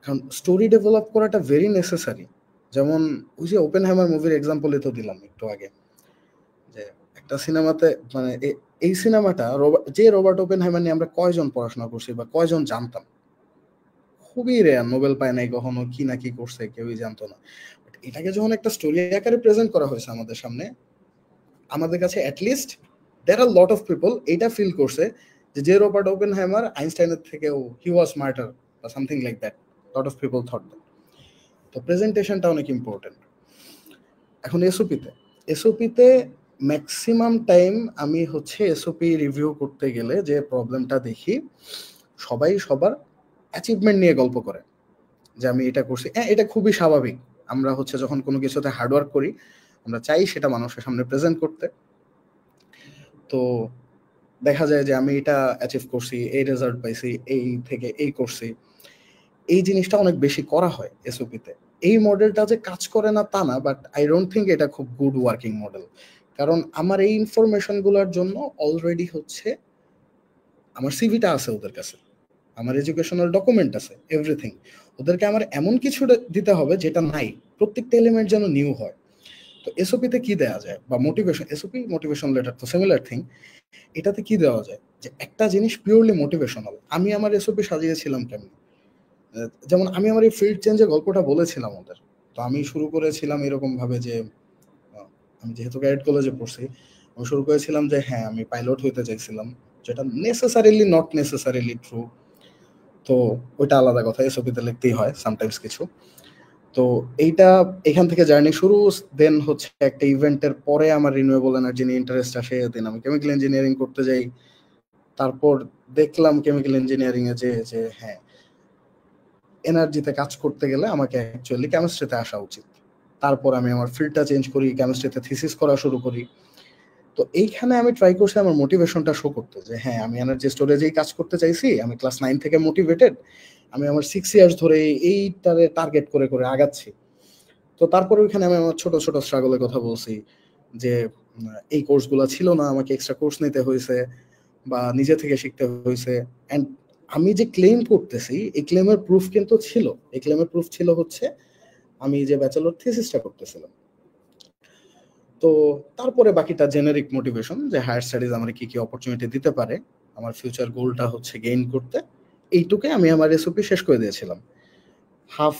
কারণ স্টোরি ডেভেলপ করাটা ভেরি নেসেসারি। যেমন ওই যে ওপেনহাইমার মুভির এক্সাম্পলই তো দিলাম একটু আগে, যে একটা সিনেমাতে মানে এই সিনেমাটা যে রবার্ট ওপেনহাইমার নিয়ে আমরা কয়জন পড়াশোনা করছি বা কয়জন জানতাম, খুবই রেয়ার, নোবেল পায় নাই কখনো, কি না কি করছে কেউই জানতো না। এটাকে যখন একটা স্টোরি আকারে প্রেজেন্ট করা হয়েছে আমাদের সামনে, আমাদের কাছে at least there are lot of people এটা ফিল করছে যে রবার্ট ওপেনহাইমার আইনস্টাইনের থেকেও হি ওয়াজ স্মার্টার বা something like that, lot of people thought that. তো প্রেজেন্টেশনটা অনেক ইম্পর্টেন্ট। এখন এসওপিতে ম্যাক্সিমাম টাইম আমি হচ্ছে এসওপি রিভিউ করতে গেলে যে প্রবলেমটা দেখি, সবাই সবার অ্যাচিভমেন্ট নিয়ে গল্প করে যে আমি এটা করছি। হ্যাঁ, এটা খুবই স্বাভাবিক। আমরা হচ্ছে যখন কোনো কিছুতে হার্ডওয়ার্ক করি, আমরা চাই সেটা মানুষের সামনে প্রেজেন্ট করতে। তো দেখা যায় যে আমি এটা অ্যাচিভ করছি, এই রেজাল্ট পাইছি, এই থেকে এই করছি, এই জিনিসটা অনেক বেশি করা হয় এসওপিতে। এই মডেলটা যে কাজ করে না তা না, বাট আই ডোন্ট থিঙ্ক এটা খুব গুড ওয়ার্কিং মডেল। কারণ আমার এই ইনফরমেশনগুলোর জন্য অলরেডি হচ্ছে আমার সিভিটা আছে ওদের কাছে, আমার এডুকেশনাল ডকুমেন্ট আছে, এভরিথিং। ওদেরকে আমার এমন কিছু দিতে হবে যেটা নাই, প্রত্যেকটা এলিমেন্ট যেন নিউ হয়। তো এসওপি তে কি দেওয়া যায়, বা মোটিভেশন, এসওপি মোটিভেশন লেটার তো সিমিলার থিং। এটাতে কি দেওয়া যায় যে একটা জিনিস পিওরলি মোটিভেশনাল। আমি আমার এসওপি সাজিয়েছিলাম কেমন, যেমন আমি আমার এই ফিল্ড চেঞ্জের গল্পটা বলেছিলাম ওদের। তো আমি শুরু করেছিলাম এরকম ভাবে যে আমি যেহেতু ক্যাডেট কলেজে পড়ছি, আমি শুরু করেছিলাম যে হ্যাঁ আমি পাইলট হইতে চাইছিলাম, যেটা নেসেসারিলি নট নেসেসারিলি ট্রু। তো ওইটা আলাদা কথা, এসওপিতে লিখতেই হয় সামটাইমস কিছু। তো এইটা এখান থেকে জার্নি শুরু। দেন হচ্ছে একটা ইভেন্টের পরে আমার রিনিউয়েবল এনার্জি নিয়ে ইন্টারেস্ট আসে, দেন আমি কেমিক্যাল ইঞ্জিনিয়ারিং করতে যাই। তারপর দেখলাম কেমিক্যাল ইঞ্জিনিয়ারিং এ যে হ্যাঁ এনার্জিতে কাজ করতে গেলে আমাকে অ্যাকচুয়ালি কেমিস্ট্রিতে আসা উচিত। তারপর আমি আমার ফিল্ডটা চেঞ্জ করি, কেমিস্ট্রিতে থিসিস করা শুরু করি। তো এইখানে আমি ট্রাই করছি আমার মোটিভেশনটা শো করতে, যে হ্যাঁ আমি এনার্জি স্টোরেজেই কাজ করতে চাইছি, আমি ক্লাস 9 থেকে মোটিভেটেড, আমি আমার 6 ইয়ার্স ধরে এইটারে টার্গেট করে করে আগাচ্ছি। তো তারপরে ওইখানে আমি আমার ছোট ছোট স্ট্রাগলের কথা বলছি, যে এই কোর্সগুলো ছিল না, আমাকে এক্সট্রা কোর্স নিতে হয়েছে বা নিজে থেকে শিখতে হয়েছে। অ্যান্ড আমি যে ক্লেম করতেছি এই ক্লেমের প্রুফ কিন্তু ছিল, এই ক্লেমের প্রুফ ছিল হচ্ছে আমি যে ব্যাচেলর থিসিসটা করতেছিলাম। তো তারপরে বাকিটা জেনারিক মোটিভেশন, যে হায়ার স্টাডিজ আমার কি কি অপরচুনিটি দিতে পারে, আমার ফিউচার গোলটা হচ্ছে গেইন করতে। এইটুকে আমি আমার এসওপি শেষ করে দিয়েছিলাম। হাফ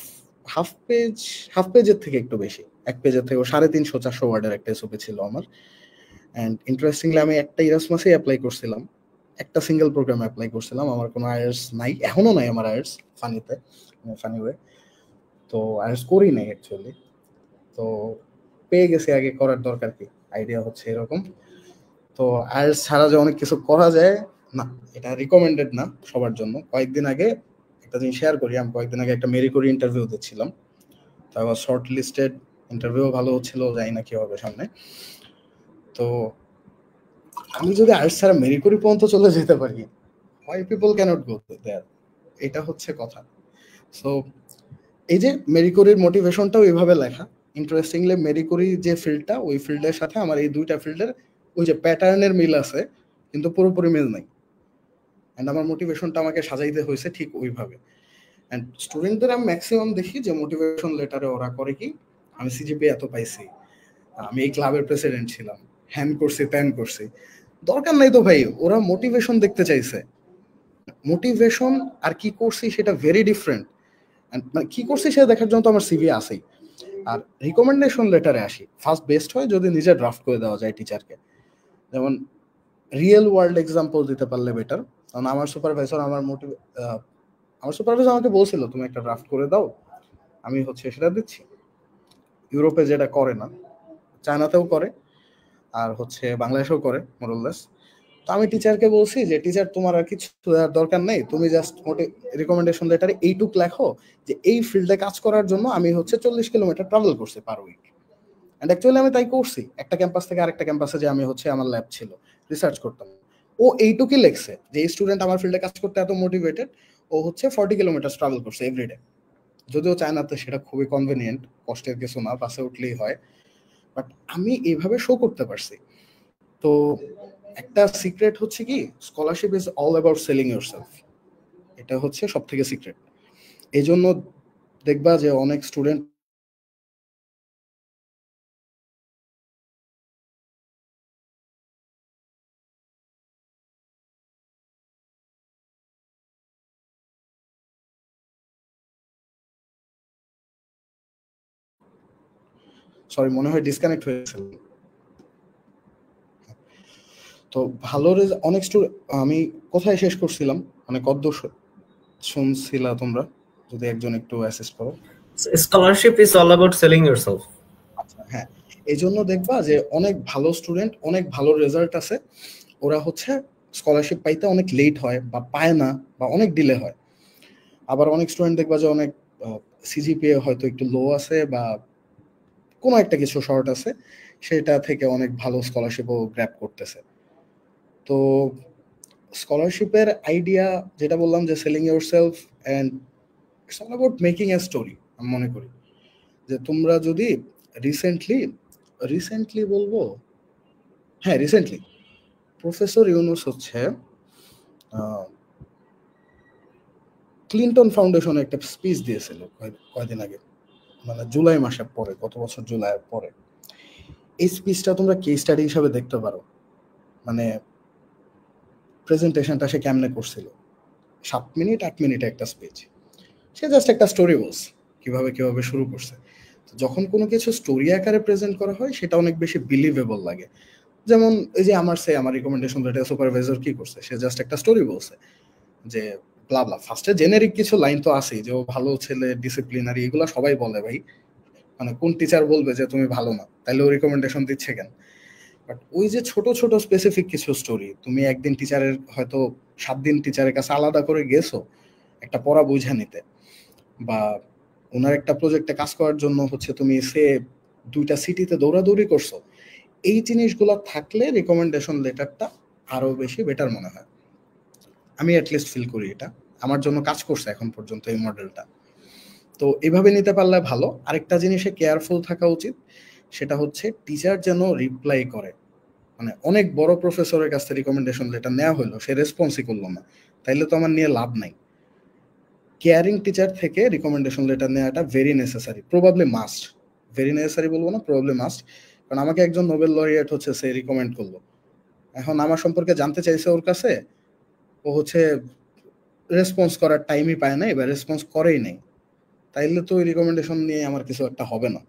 হাফ পেজের থেকে একটু বেশি, এক পেজের থেকে 350-400 ওয়ার্ডের একটা এসওপি ছিল আমার। অ্যান্ড ইন্টারেস্টিংলি আমি একটা ইরাসমাসে অ্যাপ্লাই করছিলাম, একটা সিঙ্গেল প্রোগ্রামে অ্যাপ্লাই করছিলাম। আমার কোনো আয়ার্স নাই, এখনো নাই আমার আয়ার্স, ফানি ওয়ে। তো আয়ার্স করি নাই অ্যাকচুয়ালি। তো পেয়ে গেছি, আগে করার দরকার কি, আইডিয়া হচ্ছে এরকম। তো আয়ার্স ছাড়া যে অনেক কিছু করা যায় না, এটা রিকমেন্ডেড না সবার জন্য। কয়েকদিন আগে একটা জিনিস শেয়ার করি, আমি কয়েকদিন আগে একটা মেরি করি ইন্টারভিউ দিচ্ছিলাম। তো আবার শর্ট লিস্টেড, ইন্টারভিউ ভালো হচ্ছিল, জানি না কি হবে সামনে। তো আমি যদি আয়ার্স ছাড়া মেরি করি পর্যন্ত চলে যেতে পারি, why people cannot go there, এটা হচ্ছে কথা। সো এই যে মেরি কুরির মোটিভেশনটাও এইভাবে লেখা। ইন্টারেস্টিংলি মেরি কুরি যে ফিল্ডটা, ওই ফিল্ডের সাথে আমার এই দুইটা ফিল্ডের ওই যে প্যাটার্নের মিল আছে, কিন্তু পুরোপুরি মিল নাই। অ্যান্ড আমার মোটিভেশনটা আমাকে সাজাইতে হয়েছে ঠিক ওইভাবে। অ্যান্ড স্টুডেন্টদের আমি ম্যাক্সিমাম দেখি যে মোটিভেশন লেটারে ওরা করে কি, আমি সিজিপিএ এত পাইছি, আমি এই ক্লাবের প্রেসিডেন্ট ছিলাম, হ্যান করছি ত্যান করছি। দরকার নাই তো ভাই, ওরা মোটিভেশন দেখতে চাইছে। মোটিভেশন আর কি করছি সেটা ভেরি ডিফারেন্ট। মানে কি করছি সেটা দেখার জন্য তো আমার সিভি আছেই। আর রিকমেন্ডেশন লেটারে আসি, ফার্স্ট বেস্ট হয় যদি নিজে ড্রাফট করে দেওয়া যায় টিচারকে। যেমন রিয়েল ওয়ার্ল্ড এক্সাম্পল দিতে পারলে বেটার। কারণ আমার সুপারভাইজার আমাকে বলছিল তুমি একটা ড্রাফট করে দাও, আমি হচ্ছে সেটা দিচ্ছি। ইউরোপে যেটা করে না, চায়নাতেও করে, আর হচ্ছে বাংলাদেশেও করে মোরলেস। তো আমি টিচারকে বলছি যে টিচার তোমার আর কিছু দেওয়ার দরকার নেই, তুমি জাস্ট রিকমেন্ডেশন লেটারে এইটুক লেখো যে এই ফিল্ডে কাজ করার জন্য আমি হচ্ছে 40 কিলোমিটার ট্রাভেল করছি পার উইক। এন্ড অ্যাকচুয়ালি আমি তাই করছি, একটা ক্যাম্পাস থেকে আরেকটা ক্যাম্পাসে যে আমি হচ্ছে আমার ল্যাব ছিল, রিসার্চ করতাম। ও এইটুকুই লেখছে যে এই স্টুডেন্ট আমার ফিল্ডে কাজ করতে এত মোটিভেটেড, ও হচ্ছে 40 কিলোমিটার ট্রাভেল করছে এভরিডে। যদিও চায়নাতে সেটা খুবই কনভেনিয়েন্ট, কষ্টের কিছু না, বাসে উঠলেই হয়। বাট আমি এইভাবে শো করতে পারছি। তো একটা সিক্রেট হচ্ছে কি, scholarship is all about selling yourself, এটা হচ্ছে সব থেকে সিক্রেট। এই জন্য দেখবা যে অনেক স্টুডেন্ট সরি মনে হয় ডিসকানেক্ট হয়েছিল। তো ভালো অনেক স্টুডেন্ট, আমি কোথায় শেষ করছিলাম, মানে কদ্দূর শুনছিলা তোমরা, যদি একজন একটু অ্যাসিস্ট করো। Scholarship is all about selling yourself. আচ্ছা হ্যাঁ, এই জন্য দেখবা যে অনেক ভালো স্টুডেন্ট, অনেক ভালো রেজাল্ট আছে, ওরা হচ্ছে স্কলারশিপ পাইতে অনেক লেট হয় বা পায় না বা অনেক ডিলে হয়। আবার অনেক স্টুডেন্ট দেখবা যে অনেক সিজিপিএ হয়তো একটু লো আছে বা কোনো একটা কিছু শর্ট আছে, সেটা থেকে অনেক ভালো স্কলারশিপও গ্র্যাব করতেছে। তো স্কলারশিপের আইডিয়া যেটা বললাম যে selling yourself and it's all about making a story. আমি মনে করি যে তোমরা যদি রিসেন্টলি বলবো, হ্যাঁ রিসেন্টলি প্রফেসর ইউনুস হচ্ছে ক্লিনটন ফাউন্ডেশনে একটা স্পিচ দিয়েছিল কয়দিন আগে, মানে জুলাই মাসের পরে, গত বছর জুলাইয়ের পরে। এই স্পিচটা তোমরা কেস স্টাডি হিসাবে দেখতে পারো, মানে প্রেজেন্টেশনটা সে কেমনে করছিল, 7 মিনিট 8 মিনিটে একটা স্পিচ, সে জাস্ট একটা স্টোরি বলছে কিভাবে কিভাবে শুরু করছে। তো যখন কোনো কিছু স্টোরি আকারে প্রেজেন্ট করা হয় সেটা অনেক বেশি বিলিভেবল লাগে। যেমন এই যে আমার রিকমেন্ডেশন লেটার সুপারভাইজার কি করছে, সে জাস্ট একটা স্টোরি বলছে যে ব্লা ব্লা, ফার্স্টে জেনেরিক কিছু লাইন তো আছেই যে ও ভালো ছেলে, ডিসিপ্লিনারি, এগুলো সবাই বলে ভাই, মানে কোন টিচার বলবে যে তুমি ভালো না, তাইলে ও রিকমেন্ডেশন দিচ্ছে কেন? বাট ওই যে ছোট ছোট স্পেসিফিক কিছু স্টোরি, তুমি একদিন টিচারের হয়তো 7 দিন টিচারের কাছে আলাদা করে গেছো একটা পড়া বুঝা নিতে, বা ওনার একটা প্রজেক্টে কাজ করার জন্য হচ্ছে তুমি সে 2টা সিটিতে দৌড়াদৌড়ি করছো, এই জিনিসগুলো থাকলে রিকমেন্ডেশন লেটারটা আরো বেশি বেটার মনে হয়। আমি অ্যাটলিস্ট ফিল করি এটা আমার জন্য কাজ করছে এখন পর্যন্ত এই মডেলটা। তো এভাবে নিতে পারলে ভালো। আরেকটা জিনিসে কেয়ারফুল থাকা উচিত, সেটা হচ্ছে টিচার যেন রিপ্লাই করে। মানে অনেক বড় প্রফেসরের কাছ থেকে রিকমেন্ডেশন লেটার নেওয়া হলো, সে রেসপন্সই করলো না, তাইলে তো আমার নিয়ে লাভ নাই। কেয়ারিং টিচার থেকে রিকমেন্ডেশন লেটার নেওয়াটা very necessary, probably must, very necessary বলবো না, প্রবাবলি মাস্ট। কারণ আমাকে একজন নোবেল লরিয়েট হচ্ছে সে রিকমেন্ড করলো, এখন আমার সম্পর্কে জানতে চাইছে ওর কাছে, ও হচ্ছে রেসপন্স করার টাইমই পায় নাই বা রেসপন্স করেই নাই, তাইলে তো ওই রিকমেন্ডেশন নিয়ে আমার কিছু একটা হবে না।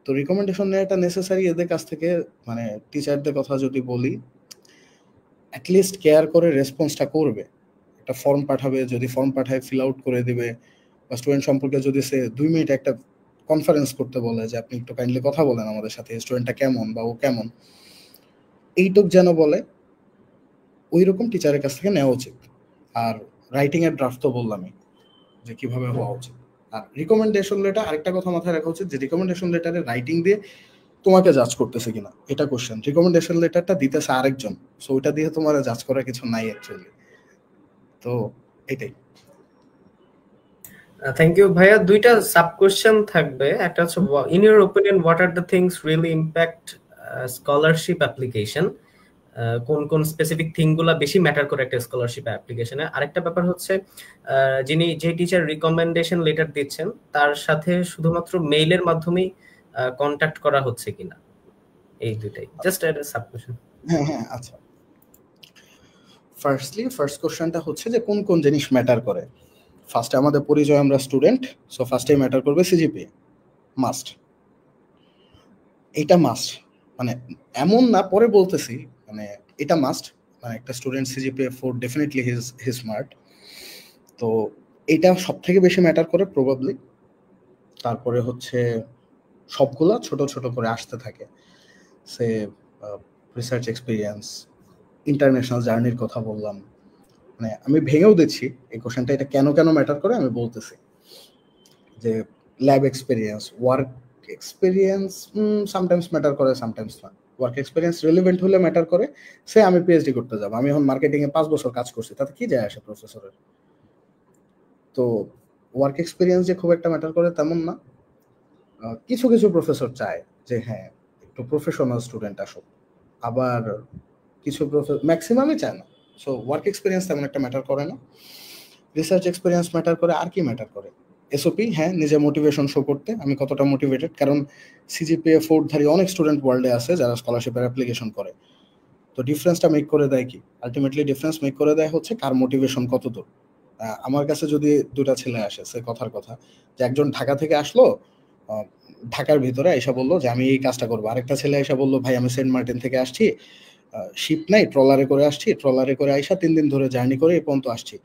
তো রিকমেন্ডেশন নেওয়াটা নেসেসারি এদের কাছ থেকে। মানে টিচারদের কথা যদি বলি, অ্যাটলিস্ট কেয়ার করে রেসপন্সটা করবে, একটা ফর্ম পাঠাবে, যদি ফর্ম পাঠায় ফিল আউট করে দিবে, বা স্টুডেন্ট সম্পর্কে যদি সে 2 মিনিট একটা কনফারেন্স করতে বলে যে আপনি একটু কাইন্ডলি কথা বলেন আমাদের সাথে, স্টুডেন্টটা কেমন বা ও কেমন, এইটুক যেন বলে, ওই রকম টিচারের কাছ থেকে নেওয়া উচিত। আর রাইটিং এর ড্রাফট তো বললামই যে কিভাবে হওয়া উচিত। আর রিকমেন্ডেশন লেটার, আরেকটা কথা মাথায় রাখা উচিত যে রিকমেন্ডেশন লেটারে রাইটিং দিয়ে তোমাকে জাজ করতেছে কিনা এটা কোশ্চেন, রিকমেন্ডেশন লেটারটা দিতেছে আরেকজন, সো ওইটা দিয়ে তোমার জাজ করার কিছু নাই অ্যাকচুয়ালি। তো এটাই। থ্যাংক ইউ ভাইয়া। 2টা সাব কোশ্চেন থাকবে, একটা হচ্ছে in your opinion what are the things really impact scholarship application, কোন কোন স্পেসিফিক থিংগুলা বেশি ম্যাটার করে একটা স্কলারশিপ অ্যাপ্লিকেশনে। আরেকটা ব্যাপার হচ্ছে যে টিচার রিকমেন্ডেশন লেটার দিচ্ছেন তার সাথে শুধুমাত্র মেইলের মাধ্যমেই কন্ট্যাক্ট করা হচ্ছে কিনা, এই দুটাই জাস্ট একটা সাব কোশ্চেন। হ্যাঁ আচ্ছা, ফার্স্ট কোশ্চেনটা হচ্ছে যে কোন কোন জিনিস ম্যাটার করে। ফার্স্টে আমাদের পরিচয়, আমরা স্টুডেন্ট, সো ফার্স্টেই ম্যাটার করবে সিজিপিএ, মাস্ট, এটা মাস্ট। মানে এমন না পরে বলতেছি, মানে এটা মাস্ট। মানে একটা স্টুডেন্ট সিজিপিএ 4 ডেফিনেটলি হি স্মার্ট, তো এটা সব থেকে বেশি ম্যাটার করে প্রবাবলি। তারপরে হচ্ছে সবগুলা ছোট ছোট করে আসতে থাকে, সে রিসার্চ এক্সপিরিয়েন্স, ইন্টারন্যাশনাল জার্নির কথা বললাম। মানে আমি ভেঙেও দিচ্ছি এই কোশ্চেনটা, এটা কেন কেন ম্যাটার করে আমি বলতেছি। যে lab experience, work experience sometimes matter করে, সামটাইমস না। ওয়ার্ক এক্সপিরিয়েন্স রিলেভেন্ট হলে ম্যাটার করে। সে আমি পিএইচডি করতে যাব, আমি এখন মার্কেটিং এ 5 বছর কাজ করছি, তাতে কি যায় আসে প্রফেসরের? তো ওয়ার্ক এক্সপিরিয়েন্স যে খুব একটা ম্যাটার করে তেমন না। কিছু কিছু প্রফেসর চায় যে হ্যাঁ একটু প্রফেশনাল স্টুডেন্ট আসুক, আবার কিছু ম্যাক্সিমামই চায় না। সো ওয়ার্ক এক্সপিরিয়েন্স তেমন একটা ম্যাটার করে না। রিসার্চ এক্সপিরিয়েন্স ম্যাটার করে। আর কি ম্যাটার করে? এসওপি, হ্যাঁ, নিজে মোটিভেশন শো করতে আমি কতটা মোটিভেটেড, কারণ সিজিপিএ 4 ধারী অনেক স্টুডেন্ট ওয়ার্ল্ডে আছে যারা স্কলারশিপের অ্যাপ্লিকেশন করে। তো ডিফারেন্সটা মেক করে দেয় কি? আলটিমেটলি ডিফারেন্স মেক করে দেয় হচ্ছে কার মোটিভেশন কত দূর। আমার কাছে যদি 2টা ছেলে আসে, সে কথার কথা যে একজন ঢাকা থেকে আসলো, ঢাকার ভিতরে এসে বললো যে আমি এই কাজটা করবো, আরেকটা ছেলে এসে বললো ভাই আমি সেন্ট মার্টিন থেকে আসছি, শিপ নাই, ট্রলারে করে আসছি, ট্রলারে করে আইসা 3 দিন ধরে জার্নি করে এই পর্যন্ত আসছি।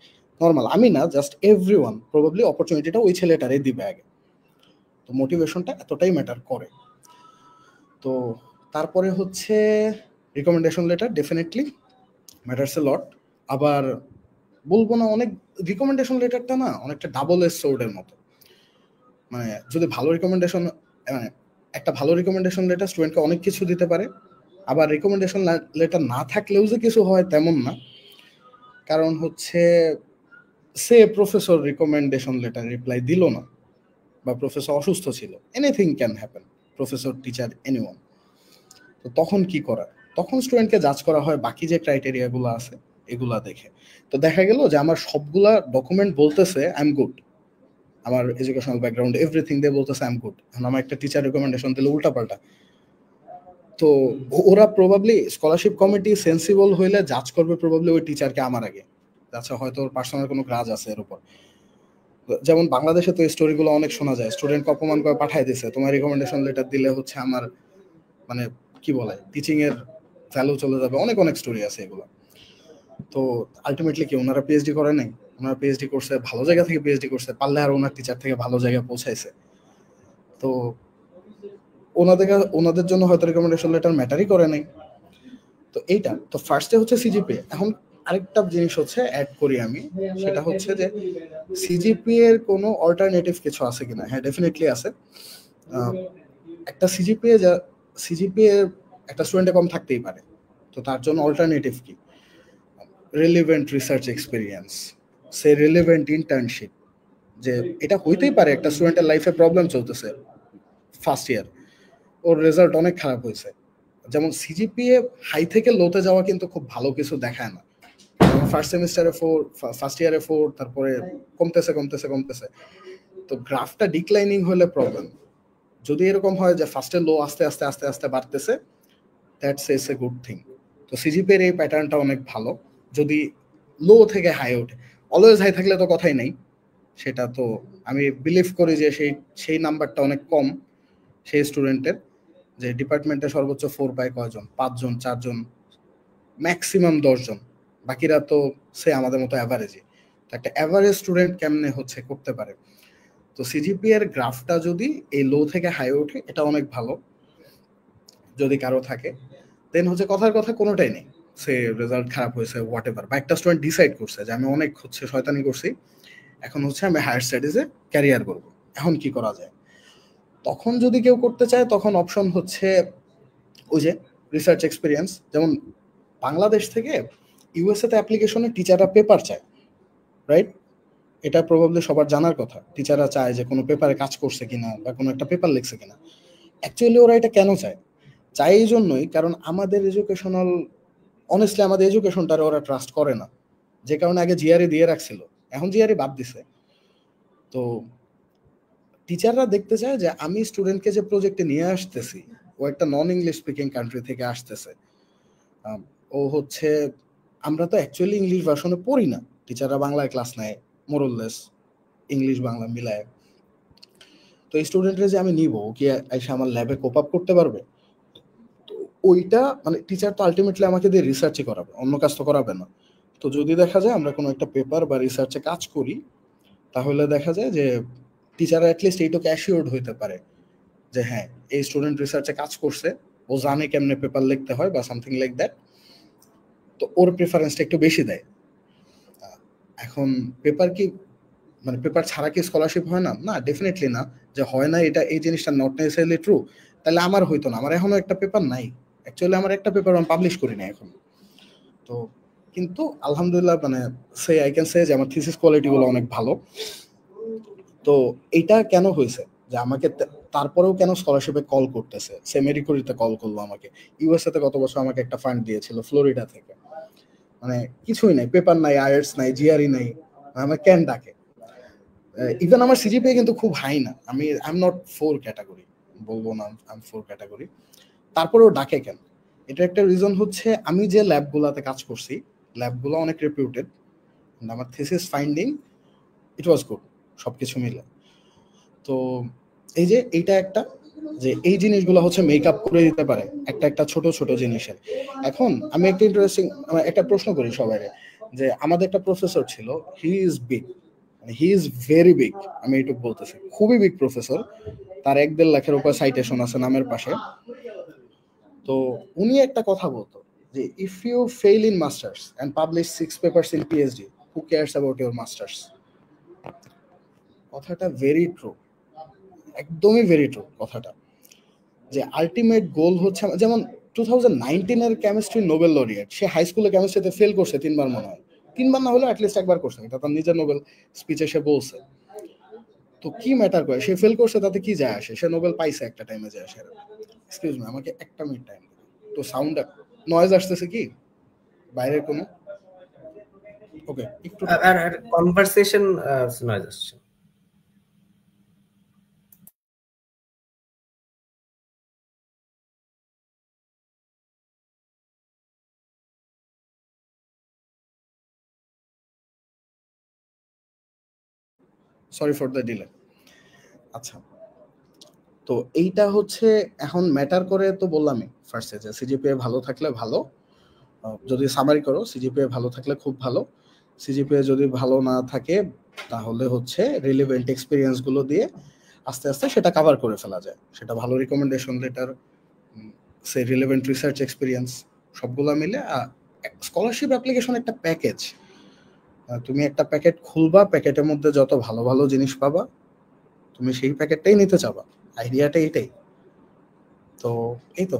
নর্মাল, আমি না, জাস্ট এভরিওয়ান প্রবাবলি অপরচুনিটিটা ওই ছেলেটারই দিবে আগে। তো মোটিভেশনটা এতটাই ম্যাটার করে। তো তারপরে হচ্ছে রিকমেন্ডেশন লেটার ডেফিনেটলি ম্যাটারস এ লট। আবার বলবো না, অনেক রিকমেন্ডেশন লেটারটা না অনেকটা ডাবল এজ সোর্ডের মতো। মানে যদি ভালো রিকমেন্ডেশন, মানে একটা ভালো রিকমেন্ডেশন লেটার স্টুডেন্টকে অনেক কিছু দিতে পারে, আবার রিকমেন্ডেশন লেটার না থাকলেও যে কিছু হয় তেমন না। কারণ হচ্ছে সে প্রফেসর রিকমেন্ডেশন লেটার রিপ্লাই দিল না, বা প্রফেসর অসুস্থ ছিল, anything can happen, professor, teacher, anyone. তো তখন কি করা? তখন স্টুডেন্টকে জাজ করা হয় বাকি যে ক্রাইটেরিয়াগুলো আছে এগুলা দেখে। তো দেখা গেল যে আমার সবগুলা ডকুমেন্ট বলতেছে আই এম গুড, আমার এডুকেশনাল ব্যাকগ্রাউন্ড এভরিথিং দিয়ে বলতেছে আই এম গুড। এখন আমার একটা টিচার রিকমেন্ডেশন দিলে উল্টাপাল্টা, তো ওরা প্রবাবলি স্কলারশিপ কমিটি সেন্সিবল হইলে জাজ করবে প্রবাবলি ওই টিচারকে আমার আগে, আচ্ছা হয়তো ওর পার্সোনাল কোনো গ্রাজ আছে এর উপর। যেমন বাংলাদেশে তো এই স্টোরিগুলো অনেক শোনা যায়, স্টুডেন্টকে অপমান করে পাঠায় দিছে, তোমার রিকমেন্ডেশন লেটার দিলে হচ্ছে আমার মানে কি বলে টিচিং এর ভ্যালু চলে যাবে, অনেক অনেক স্টোরি আছে এগুলো। তো আলটিমেটলি কি ওনারা পিএইচডি করে নাই, ওনারা পিএইচডি করছে, ভালো জায়গা থেকে পিএইচডি করছে, পারলে আর ওনার টিচার থেকে ভালো জায়গায় পৌঁছাইছে। তো ওনাদের জন্য হয়তো রিকমেন্ডেশন লেটার ম্যাটারই করে নাই। তো এইটা তো ফার্স্টে হচ্ছে সিজিপিএ। এখন আরেকটা জিনিস হচ্ছে অ্যাড করি আমি, সেটা হচ্ছে যে সিজিপিএ এর কোনো অল্টারনেটিভ কিছু আছে কিনা। হ্যাঁ, ডেফিনেটলি আছে। একটা সিজিপিএ একটা স্টুডেন্টে কম থাকতেই পারে, তো তার জন্য অল্টারনেটিভ কি, রিলেভেন্ট রিসার্চ এক্সপিরিয়েন্স, সে রিলেভেন্ট ইন্টার্নশিপ। যে এটা হইতেই পারে একটা স্টুডেন্টের লাইফে প্রবলেম চলতেছে ফার্স্ট ইয়ার, ওর রেজাল্ট অনেক খারাপ হয়েছে, যেমন সিজিপিএ হাই থেকে লোতে যাওয়া কিন্তু খুব ভালো কিছু দেখায় না। ফার্স্ট সেমিস্টারে 4, ফার্স্ট ইয়ারে 4, তারপরে কমতেছে কমতেছে কমতেছে, তো গ্রাফটা ডিক্লাইনিং হলে প্রবলেম। যদি এরকম হয় যে ফার্স্টে লো আস্তে আস্তে আস্তে আস্তে বাড়তেছে, that's is a good thing. তো সিজিপিএর এই প্যাটার্নটা অনেক ভালো, যদি লো থেকে হাই ওঠে। অলওয়েজ হাই থাকলে তো কথাই নেই, সেটা তো আমি বিলিভ করি যে সেই নাম্বারটা অনেক কম সেই স্টুডেন্টের, যে ডিপার্টমেন্টে সর্বোচ্চ 4 পায় কয়জন, 5 জন, 4 জন, ম্যাক্সিমাম 10 জন, বাকিরা তো সে আমাদের মতো অ্যাভারেজই। তো একটা অ্যাভারেজ স্টুডেন্ট কেমনে হচ্ছে করতে পারে। তো সিজিপিএ এর গ্রাফটা যদি এই লো থেকে হাই ওঠে, এটা অনেক ভালো যদি কারো থাকে। দেন হচ্ছে কথার কথা কোনোটাই নেই, সে রেজাল্ট খারাপ হয়েছে হোয়াট এভার, বা একটা স্টুডেন্ট ডিসাইড করছে যে আমি অনেক হচ্ছে শয়তানি করছি, এখন হচ্ছে আমি হায়ার স্টাডিজে ক্যারিয়ার করবো, এখন কি করা যায়। তখন যদি কেউ করতে চায়, তখন অপশন হচ্ছে ওই যে রিসার্চ এক্সপিরিয়েন্স। যেমন বাংলাদেশ থেকে ইউএসএতে অ্যাপ্লিকেশনে টিচাররা পেপার চায়, রাইট? এটা প্রবাবলি সবার জানার কথা, টিচাররা চায় যে কোনো পেপারে কাজ করছে কিনা বা কোনো একটা পেপার লিখছে কিনা। অ্যাকচুয়ালি ওরা এটা কেন চায়? চায় এই জন্যই কারণ আমাদের এডুকেশনাল, অনেস্টলি আমাদের এডুকেশনটারে ওরা ট্রাস্ট করে না, যে কারণে আগে জিআরই দিয়ে রাখছিল, এখন জিআরই বাদ দিছে। তো টিচাররা দেখতে চায় যে আমি স্টুডেন্টকে যে প্রজেক্টে নিয়ে আসতেছি, ও একটা নন ইংলিশ স্পিকিং কান্ট্রি থেকে আসতেছে, ও হচ্ছে, আমরা তো অ্যাকচুয়ালি ইংলিশ ভার্সনে পড়ি না, টিচাররা বাংলায় ক্লাস নেয় মোরললেস, ইংলিশ বাংলা মিলায়। তো এই স্টুডেন্টরা যে আমি নিব, কি এসে আমার ল্যাবে কোপ আপ করতে পারবে? তো ওইটা মানে টিচার তো আলটিমেটলি আমাকে দিয়ে রিসার্চই করাবে, অন্য কাজ তো করাবে না। তো যদি দেখা যায় আমরা কোনো একটা পেপার বা রিসার্চে কাজ করি, তাহলে দেখা যায় যে টিচাররা অ্যাটলিস্ট এইটুকু অ্যাসিওর্ড হইতে পারে যে হ্যাঁ, এই স্টুডেন্ট রিসার্চে কাজ করছে, ও জানে কেমনে পেপার লিখতে হয় বা সামথিং লাইক দ্যাট। তো ওর প্রেফারেন্সটা একটু বেশি দেয়। এখন পেপার কি মানে পেপার ছাড়া কি স্কলারশিপ হয় না? না, ডেফিনেটলি না। যে হয় না এটা, এই জিনিসটা নট নেসেসারিলি ট্রু। তাহলে আমার হইতো না, আমার এখনো একটা পেপার নাই, অ্যাকচুয়ালি আমার একটা পেপার আমি পাবলিশ করি না এখন। তো কিন্তু আলহামদুলিল্লাহ মানে সে আই ক্যান সে যে আমার থিসিস কোয়ালিটি গুলো অনেক ভালো। তো এইটা কেন হয়েছে যে আমাকে তারপরেও কেন স্কলারশিপে কল করতেছে, সে মেরিকরিতে কল করলো আমাকে, ইউএসএ তে গত বছর আমাকে একটা ফান্ড দিয়েছিল ফ্লোরিডা থেকে, মানে কিছুই নাই, পেপার নাই, আইএলটিএস নাই, জিআরই নাই, আমার কেন ডাকে? ইভেন আমার সিজিপিএ কিন্তু খুব হাই না, আই এম নট 4 ক্যাটাগরি, বলবো না আই এম 4 ক্যাটাগরি, তারপরেও ডাকে কেন? এটা একটা রিজন হচ্ছে আমি যে ল্যাবগুলোতে কাজ করছি, ল্যাবগুলো অনেক রেপিউটেড, আমার thesis finding it was good, সবকিছু মিলে। তো এই যে এইটা একটা, যে এই জিনিসগুলো হচ্ছে মেকআপ করে দিতে পারে একটা একটা ছোট ছোট জিনিসের। এখন আমি একটা ইন্টারেস্টিং একটা প্রশ্ন করি সবাই, যে আমাদের একটা প্রফেসর ছিল, he is big, he is very big, আমি এইটুকু বলতেছি, খুবই বিগ প্রফেসর, তার 1-1.5 লাখের উপর সাইটেশন আছে নামের পাশে। তো উনি একটা কথা বলতো যে if you fail in masters and publish 6 papers in PhD, who cares about your masters? কথাটা ভেরি ট্রু, একদমই ভেরি ট্রু কথাটা। যে আলটিমেট গোল হচ্ছে, যেমন 2019 কেমিস্ট্রি নোবেল লরিয়েট, সে হাই স্কুলে কেমিস্ট্রিতে ফেল করছে 3 বার মনে হয়, 3 বার না হলেও অ্যাটলিস্ট একবার করছে, এটা তার নিজের নোবেল স্পিচে সে বলছে। তো কি ম্যাটার করে সে ফেল করছে, তাতে কি যায় আসে, সে নোবেল পাইছে একটা টাইমে যায় আসে। এক্সকিউজ মি, আমাকে 1 মিনিট টাইম, তো সাউন্ড নয়েজ আসতেছে কি বাইরের কোনো? ওকে, একটু আর কনভারসেশন নয়েজ আসছে। Sorry for the delay. আচ্ছা, তো এইটা হচ্ছে এখন ম্যাটার করে, তো বললামই ফার্স্টে যে সিজিপিএ ভালো থাকলে ভালো, যদি সামারি করো সিজিপিএ ভালো থাকলে খুব ভালো, সিজিপিএ যদি ভালো না থাকে তাহলে হচ্ছে রিলেভেন্ট এক্সপিরিয়েন্সগুলো দিয়ে আস্তে আস্তে সেটা কভার করে ফেলা যায়। সেটা ভালো রিকমেন্ডেশন লেটার, সে রিলেভেন্ট রিসার্চ এক্সপিরিয়েন্স, সবগুলো মিলে স্কলারশিপ অ্যাপ্লিকেশন একটা প্যাকেজ। তুমি একটা প্যাকেট খুলবা, প্যাকেটের মধ্যে যত ভালো ভালো জিনিস পাবা তুমি সেই প্যাকেটটাই নিতে চাবা, আইডিয়াটা এটাই। তো এই তো।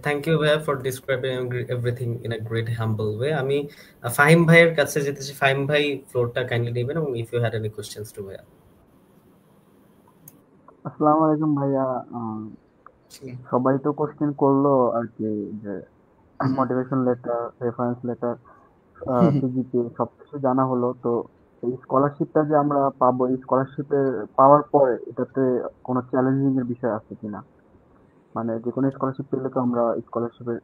থ্যাংক ইউ ভাইয়া for describing everything in a great humble way. আমি ফাহিম ভাইয়ের কাছে যেতেছি। ফাহিম ভাই ফ্লোরটা কাইন্ডলি নেবেন, এবং if you had any questions to ভাইয়া। আসসালামু আলাইকুম ভাইয়া। সবাই তো কোশ্চেন করলো আর কি, যে motivation letter, reference letter, CGPA সবকিছু জানা হলো। তো এই স্কলারশিপটা যে আমরা পাবো, এই স্কলারশিপের পাওয়ার পরে এটাতে কোনো চ্যালেঞ্জিং এর বিষয় আছে কিনা? মানে যে কোনো স্কলারশিপ পেলে তো আমরা স্কলারশিপের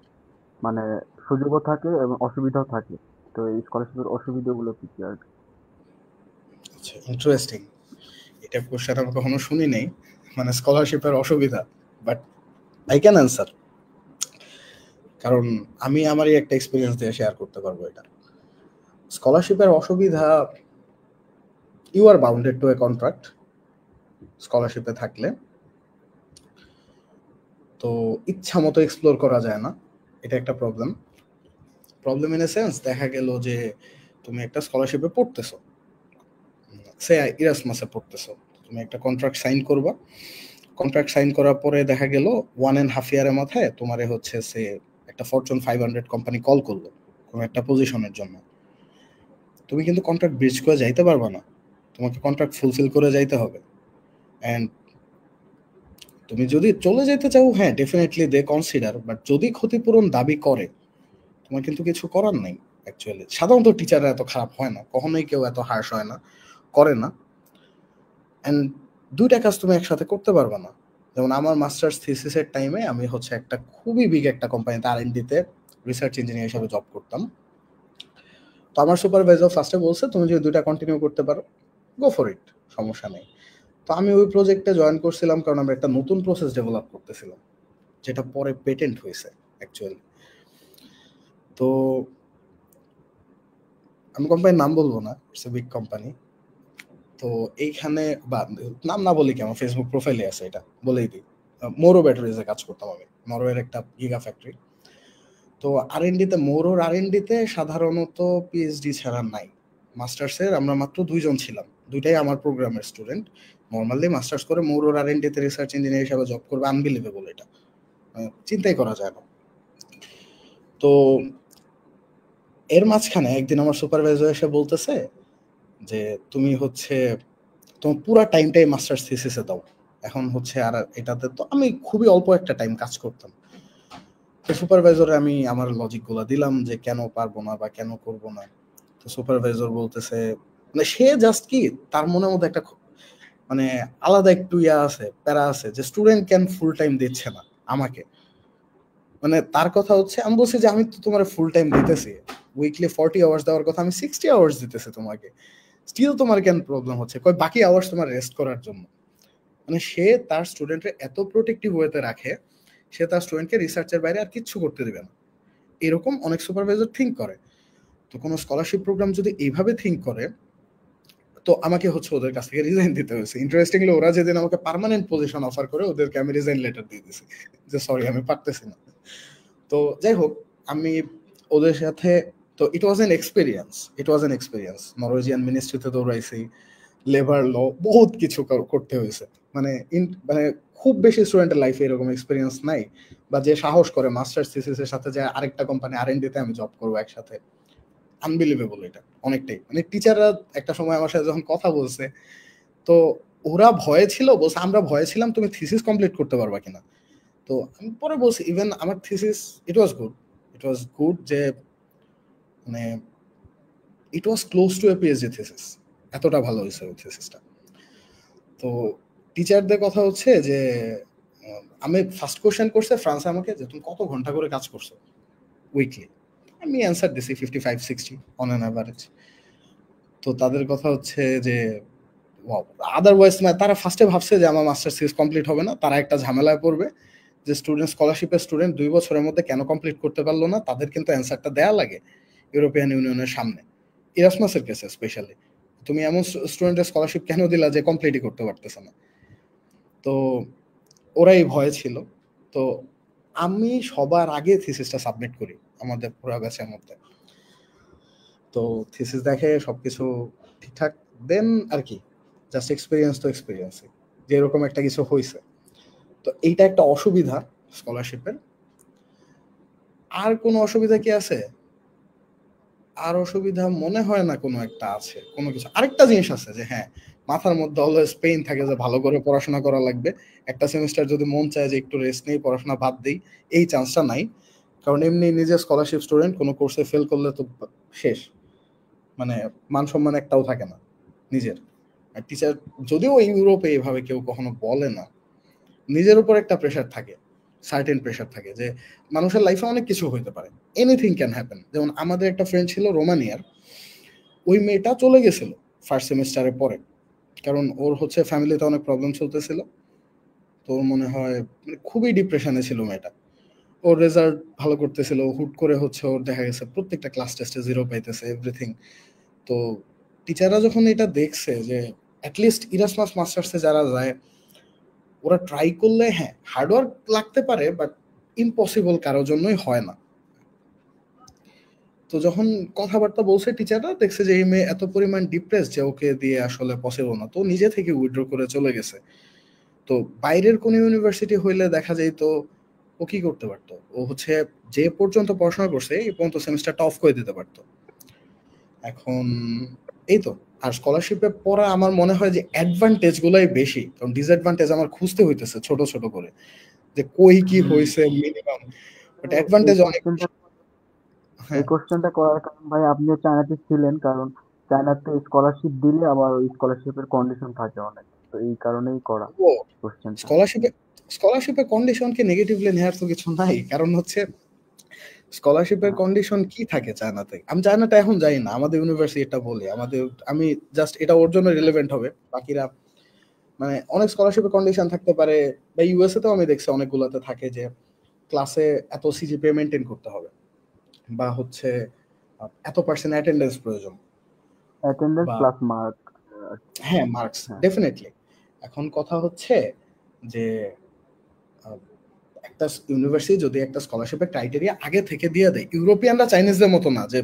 মানে সুযোগও থাকে এবং অসুবিধাও থাকে। তো এই স্কলারশিপের অসুবিধাগুলো কি কি আর কি? আচ্ছা, ইন্টারেস্টিং। এটা কোশ্চেন আমি কখনো শুনি নাই, মানে স্কলারশিপের অসুবিধা, বাট আই ক্যান অ্যান্সার, কারণ আমি আমারই একটা এক্সপিরিয়েন্স দিয়ে শেয়ার করতে পারবো এটা। স্কলারশিপের অসুবিধা, you are bounded to a contract স্কলারশিপে থাকলে, তো ইচ্ছা মতো এক্সপ্লোর করা যায় না, এটা একটা problem. Problem in a sense, দেখা গেল যে তুমি একটা স্কলারশিপে পড়তেছো, সে ইরাসমাসে পড়তেছো, তুমি একটা কন্ট্রাক্ট সাইন করবা, কন্ট্রাক্ট সাইন করার পরে দেখা গেল 1.5 ইয়ারের মাথায় তোমার হচ্ছে সে একটা ফরচুন 500 কোম্পানি কল করলো কোনো একটা পজিশনের জন্য। তুমি কিন্তু কন্ট্রাক্ট ব্রিচ করে যাইতে পারবা না, তোমাকে কন্ট্রাক্ট ফুলফিল করে যাইতে হবে। অ্যান্ড তুমি যদি চলে যেতে চাও, হ্যাঁ ডেফিনেটলি দে কনসিডার, বাট যদি ক্ষতিপূরণ দাবি করে তোমার কিন্তু কিছু করার নেই। অ্যাকচুয়ালি সাধারণত টিচাররা এত খারাপ হয় না, কখনোই কেউ এত হার্শ হয় না, করে না। অ্যান্ড দুইটা কাজ তুমি একসাথে করতে পারবা না। যেমন আমার মাস্টার্স থিসিসের টাইমে আমি হচ্ছে একটা খুবই বিগ একটা কোম্পানিতে R&Dতে রিসার্চ ইঞ্জিনিয়ার হিসেবে জব করতাম। তো আমার সুপারভাইজার ফার্স্টে বলছে তুমি যদি দুইটা কন্টিনিউ করতে পারো গো ফর ইট, সমস্যা নেই। তো আমি ওই প্রজেক্টে জয়েন করছিলাম কারণ আমরা একটা নতুন প্রসেস ডেভেলপ করতেছিলাম, যেটা পরে পেটেন্ট হয়েছে অ্যাকচুয়ালি। তো আমি কোম্পানির নাম বলবো না, ইটস এ বিগ কোম্পানি। তো এইখানে বা নাম না বলি কি, আমার ফেসবুক প্রোফাইলে আছে, এটা বলেই দিই। মোরো ব্যাটারিজে কাজ করতাম আমি, মোরোর একটা গিগা ফ্যাক্টরি। তো R&Dতে, মোরোর R&Dতে সাধারণত পিএইচডি ছাড়া নাই। মাস্টার্সের আমরা মাত্র 2 জন ছিলাম, দুইটাই আমার প্রোগ্রামের স্টুডেন্ট। নর্মালি মাস্টার্স করে মোরোর R&Dতে রিসার্চ ইঞ্জিনিয়ার হিসেবে জব করবে, আনবিলিভেবল, এটা চিন্তাই করা যায় না। তো এর মাঝখানে একদিন আমার সুপারভাইজার এসে বলতেছে যে তুমি হচ্ছে তোমার পুরো টাইমটাই মাস্টার্স থিসিসে দাও। এখন হচ্ছে আর এটাতে তো আমি খুবই অল্প একটা টাইম কাজ করতাম। তো সুপারভাইজারে আমি আমার লজিকগুলো দিলাম যে কেন পারবো না বা কেন করব না। তো সুপারভাইজার বলতেছে, মানে সে জাস্ট কি তার মনের মধ্যে একটা মানে আলাদা একটু ইয়া আছে, প্যারা আছে যে স্টুডেন্ট কেন ফুল টাইম দিচ্ছে না আমাকে। মানে তার কথা হচ্ছে, আমি বলছি যে আমি তো তোমার ফুল টাইম দিতেছি, উইকলি 40 আওয়ার্স দেওয়ার কথা, আমি 60 আওয়ার্স দিতেছি তোমাকে, স্টিল তোমার কেন প্রবলেম হচ্ছে? কই বাকি আওয়ার্স তোমার রেস্ট করার জন্য। মানে সে তার স্টুডেন্টরে এত প্রোটেক্টিভ ওয়েতে রাখে, সে তার স্টুডেন্টকে রিসার্চের বাইরে আর কিচ্ছু করতে দিবে না। এরকম অনেক সুপারভাইজার থিঙ্ক করে। তো কোনো স্কলারশিপ প্রোগ্রাম যদি এইভাবে থিঙ্ক করে, তো আমাকে হচ্ছে ওদের কাছ থেকে রিজাইন দিতে হয়েছে। ইন্টারেস্টিংলি ওরা যেদিন আমাকে পার্মানেন্ট পজিশন অফার করে, ওদেরকে আমি রিজাইন লেটার দিয়ে দিয়েছি যে সরি আমি পারতেছি না। তো যাই হোক, আমি ওদের সাথে, তো it was an experience. Norwegian মিনিস্ট্রিতে দৌড়াইছি, লেবার ল, বহুত কিছু করতে হয়েছে। মানে খুব বেশি স্টুডেন্টের লাইফে এরকম এক্সপিরিয়েন্স নাই, বা যে সাহস করে মাস্টার্স থিসিসের সাথে যে আরেকটা কোম্পানি R&Dতে আমি জব করবো একসাথে, আনবিলিভেবল এটা অনেকটাই। মানে টিচাররা একটা সময় আমার সাথে যখন কথা বলছে, তো ওরা ভয়ে ছিল, বলছে আমরা ভয়ে ছিলাম তুমি থিসিস কমপ্লিট করতে পারবা কিনা। তো আমি পরে বলছি ইভেন আমার থিসিস ইট ওয়াজ গুড, যে মানে it was close to a PhD thesis, এতটা ভালো হয়েছে ওই থিসিসটা। তো টিচারদের কথা হচ্ছে যে আমি ফার্স্ট কোশ্চেন করছে ফ্রান্সে আমাকে যে তুমি কত ঘন্টা করে কাজ করছো উইকলি। আমি অ্যান্সার দিছি 55-60 অন অ্যান অ্যাভারেজ। তো তাদের কথা হচ্ছে যে আদারওয়াইজ তারা ফার্স্টে ভাবছে যে আমার মাস্টার সিরিজ কমপ্লিট হবে না, তারা একটা ঝামেলায় পড়বে যে স্টুডেন্ট স্কলারশিপের স্টুডেন্ট 2 বছরের মধ্যে কেন কমপ্লিট করতে পারলো না, তাদের কিন্তু অ্যান্সারটা দেয়া লাগে ইউরোপিয়ান ইউনিয়নের সামনে, ইরাসমাসের কেসে স্পেশালি। তুমি এমন স্টুডেন্টের স্কলারশিপ কেন দিলা যে কমপ্লিটই করতে পারতেছে না? তো ওরাই ভয় ছিল। তো আমি সবার আগে থিসিসটা সাবমিট করি আমাদের পুরো ব্যাচের মধ্যে। তো থিসিস দেখে সবকিছু ঠিকঠাক, দেন আর কি জাস্ট এক্সপিরিয়েন্স তো এক্সপিরিয়েন্সই, যে এরকম একটা কিছু হয়েছে। তো এইটা একটা অসুবিধা স্কলারশিপের। আর কোনো অসুবিধা কি আছে? আর অসুবিধা মনে হয় না কোনো একটা আছে, কোনো কিছু। আরেকটা জিনিস আছে যে হ্যাঁ, মাথার মধ্যে অলওয়েজ পেইন থাকে যে ভালো করে পড়াশোনা করা লাগবে, একটা সেমিস্টার যদি মন চায় যে একটু রেস্ট নেই, পড়াশোনা বাদ দেই, এই চান্সটা নাই। কারণ এমনি নিজে স্কলারশিপ স্টুডেন্ট, কোনো কোর্সে ফেল করলে তো শেষ, মানে মান সম্মান একটাও থাকে না নিজের। আর টিচার যদিও ইউরোপে এইভাবে কেউ কখনো বলে না, নিজের উপর একটা প্রেশার থাকে, সার্টেন প্রেশার থাকে যে মানুষের লাইফে অনেক কিছু হইতে পারে, এনিথিং ক্যান হ্যাপেন। যেমন আমাদের একটা ফ্রেন্ড ছিল রোমানিয়ার, ওই মেয়েটা চলে গেছিল ফার্স্ট সেমিস্টারের পরে, কারণ ওর হচ্ছে ফ্যামিলিতে অনেক প্রবলেম চলতেছিল। তো ওর মনে হয় খুবই ডিপ্রেশনে ছিল মেয়েটা। ওর রেজাল্ট ভালো করতেছিল, হুট করে হচ্ছে ওর দেখা গেছে প্রত্যেকটা ক্লাস টেস্টে 0 পাইতেছে, এভরিথিং। তো টিচাররা যখন এটা দেখছে যে অ্যাটলিস্ট ইরাসমাস মাস্টার্সে যারা যায় ওরা ট্রাই করলে হ্যাঁ হার্ডওয়ার্ক লাগতে পারে, বাট ইম্পসিবল কারোর জন্যই হয় না। তো যখন কথাবার্তা বলছে টিচাররা, দেখছে যে এই মেয়ে এত পরিমাণ ডিপ্রেস যে ওকে দিয়ে আসলে পসিবল না, তো নিজে থেকে উইথড্র করে চলে গেছে। তো বাইরের কোন ইউনিভার্সিটি হইলে দেখা যায় তো ও কি করতে পারতো, ও হচ্ছে যে পর্যন্ত পড়াশোনা করছে এই পর্যন্ত সেমিস্টারটা অফ করে দিতে পারতো। এখন এই তো। আর স্কলারশিপে পড়া আমার মনে হয় যে অ্যাডভান্টেজ গুলাই বেশি, কারণ ডিসঅ্যাডভান্টেজ আমার খুঁজতে হইতেছে ছোট ছোট করে যে কই কি হয়েছে মিনিমাম, বাট অ্যাডভান্টেজ অনেক। এই হ্যাঁ কোশ্চেনটা করার কারণ ভাই আপনিও চায়নাতে ছিলেন, কারণ চায়নাতে স্কলারশিপ দিলে আবার ওই স্কলারশিপের কন্ডিশন থাকে অনেক, তো এই কারণেই করা ও কোশ্চেনটা। স্কলারশিপে কন্ডিশনকে নেগেটিভলি নেওয়ার তো কিছু নাই, কারণ হচ্ছে স্কলারশিপের কন্ডিশন কি থাকে চায়নাতে, আমি চায়নাটা এখন জানি না, আমাদের ইউনিভার্সিটি এটা বলি, আমি জাস্ট এটা ওর জন্য রিলেভেন্ট হবে, বাকিরা মানে অনেক স্কলারশিপের কন্ডিশন থাকতে পারে, বা ইউএসএ তেও আমি দেখছি অনেকগুলোতে থাকে যে ক্লাসে এত সিজিপিএ মেনটেন করতে হবে, বা হচ্ছে এত পার্সেন্ট অ্যাটেন্ডেন্স প্রয়োজন, অ্যাটেন্ডেন্স বা প্লাস মার্ক। হ্যাঁ মার্কস হ্যাঁ, ডেফিনেটলি। এখন কথা হচ্ছে যে একটা ইউনিভার্সিটি যদি একটা স্কলারশিপের ক্রাইটেরিয়া আগে থেকে দিয়ে দেয়, ইউরোপিয়ানরা চাইনিজদের মতো না যে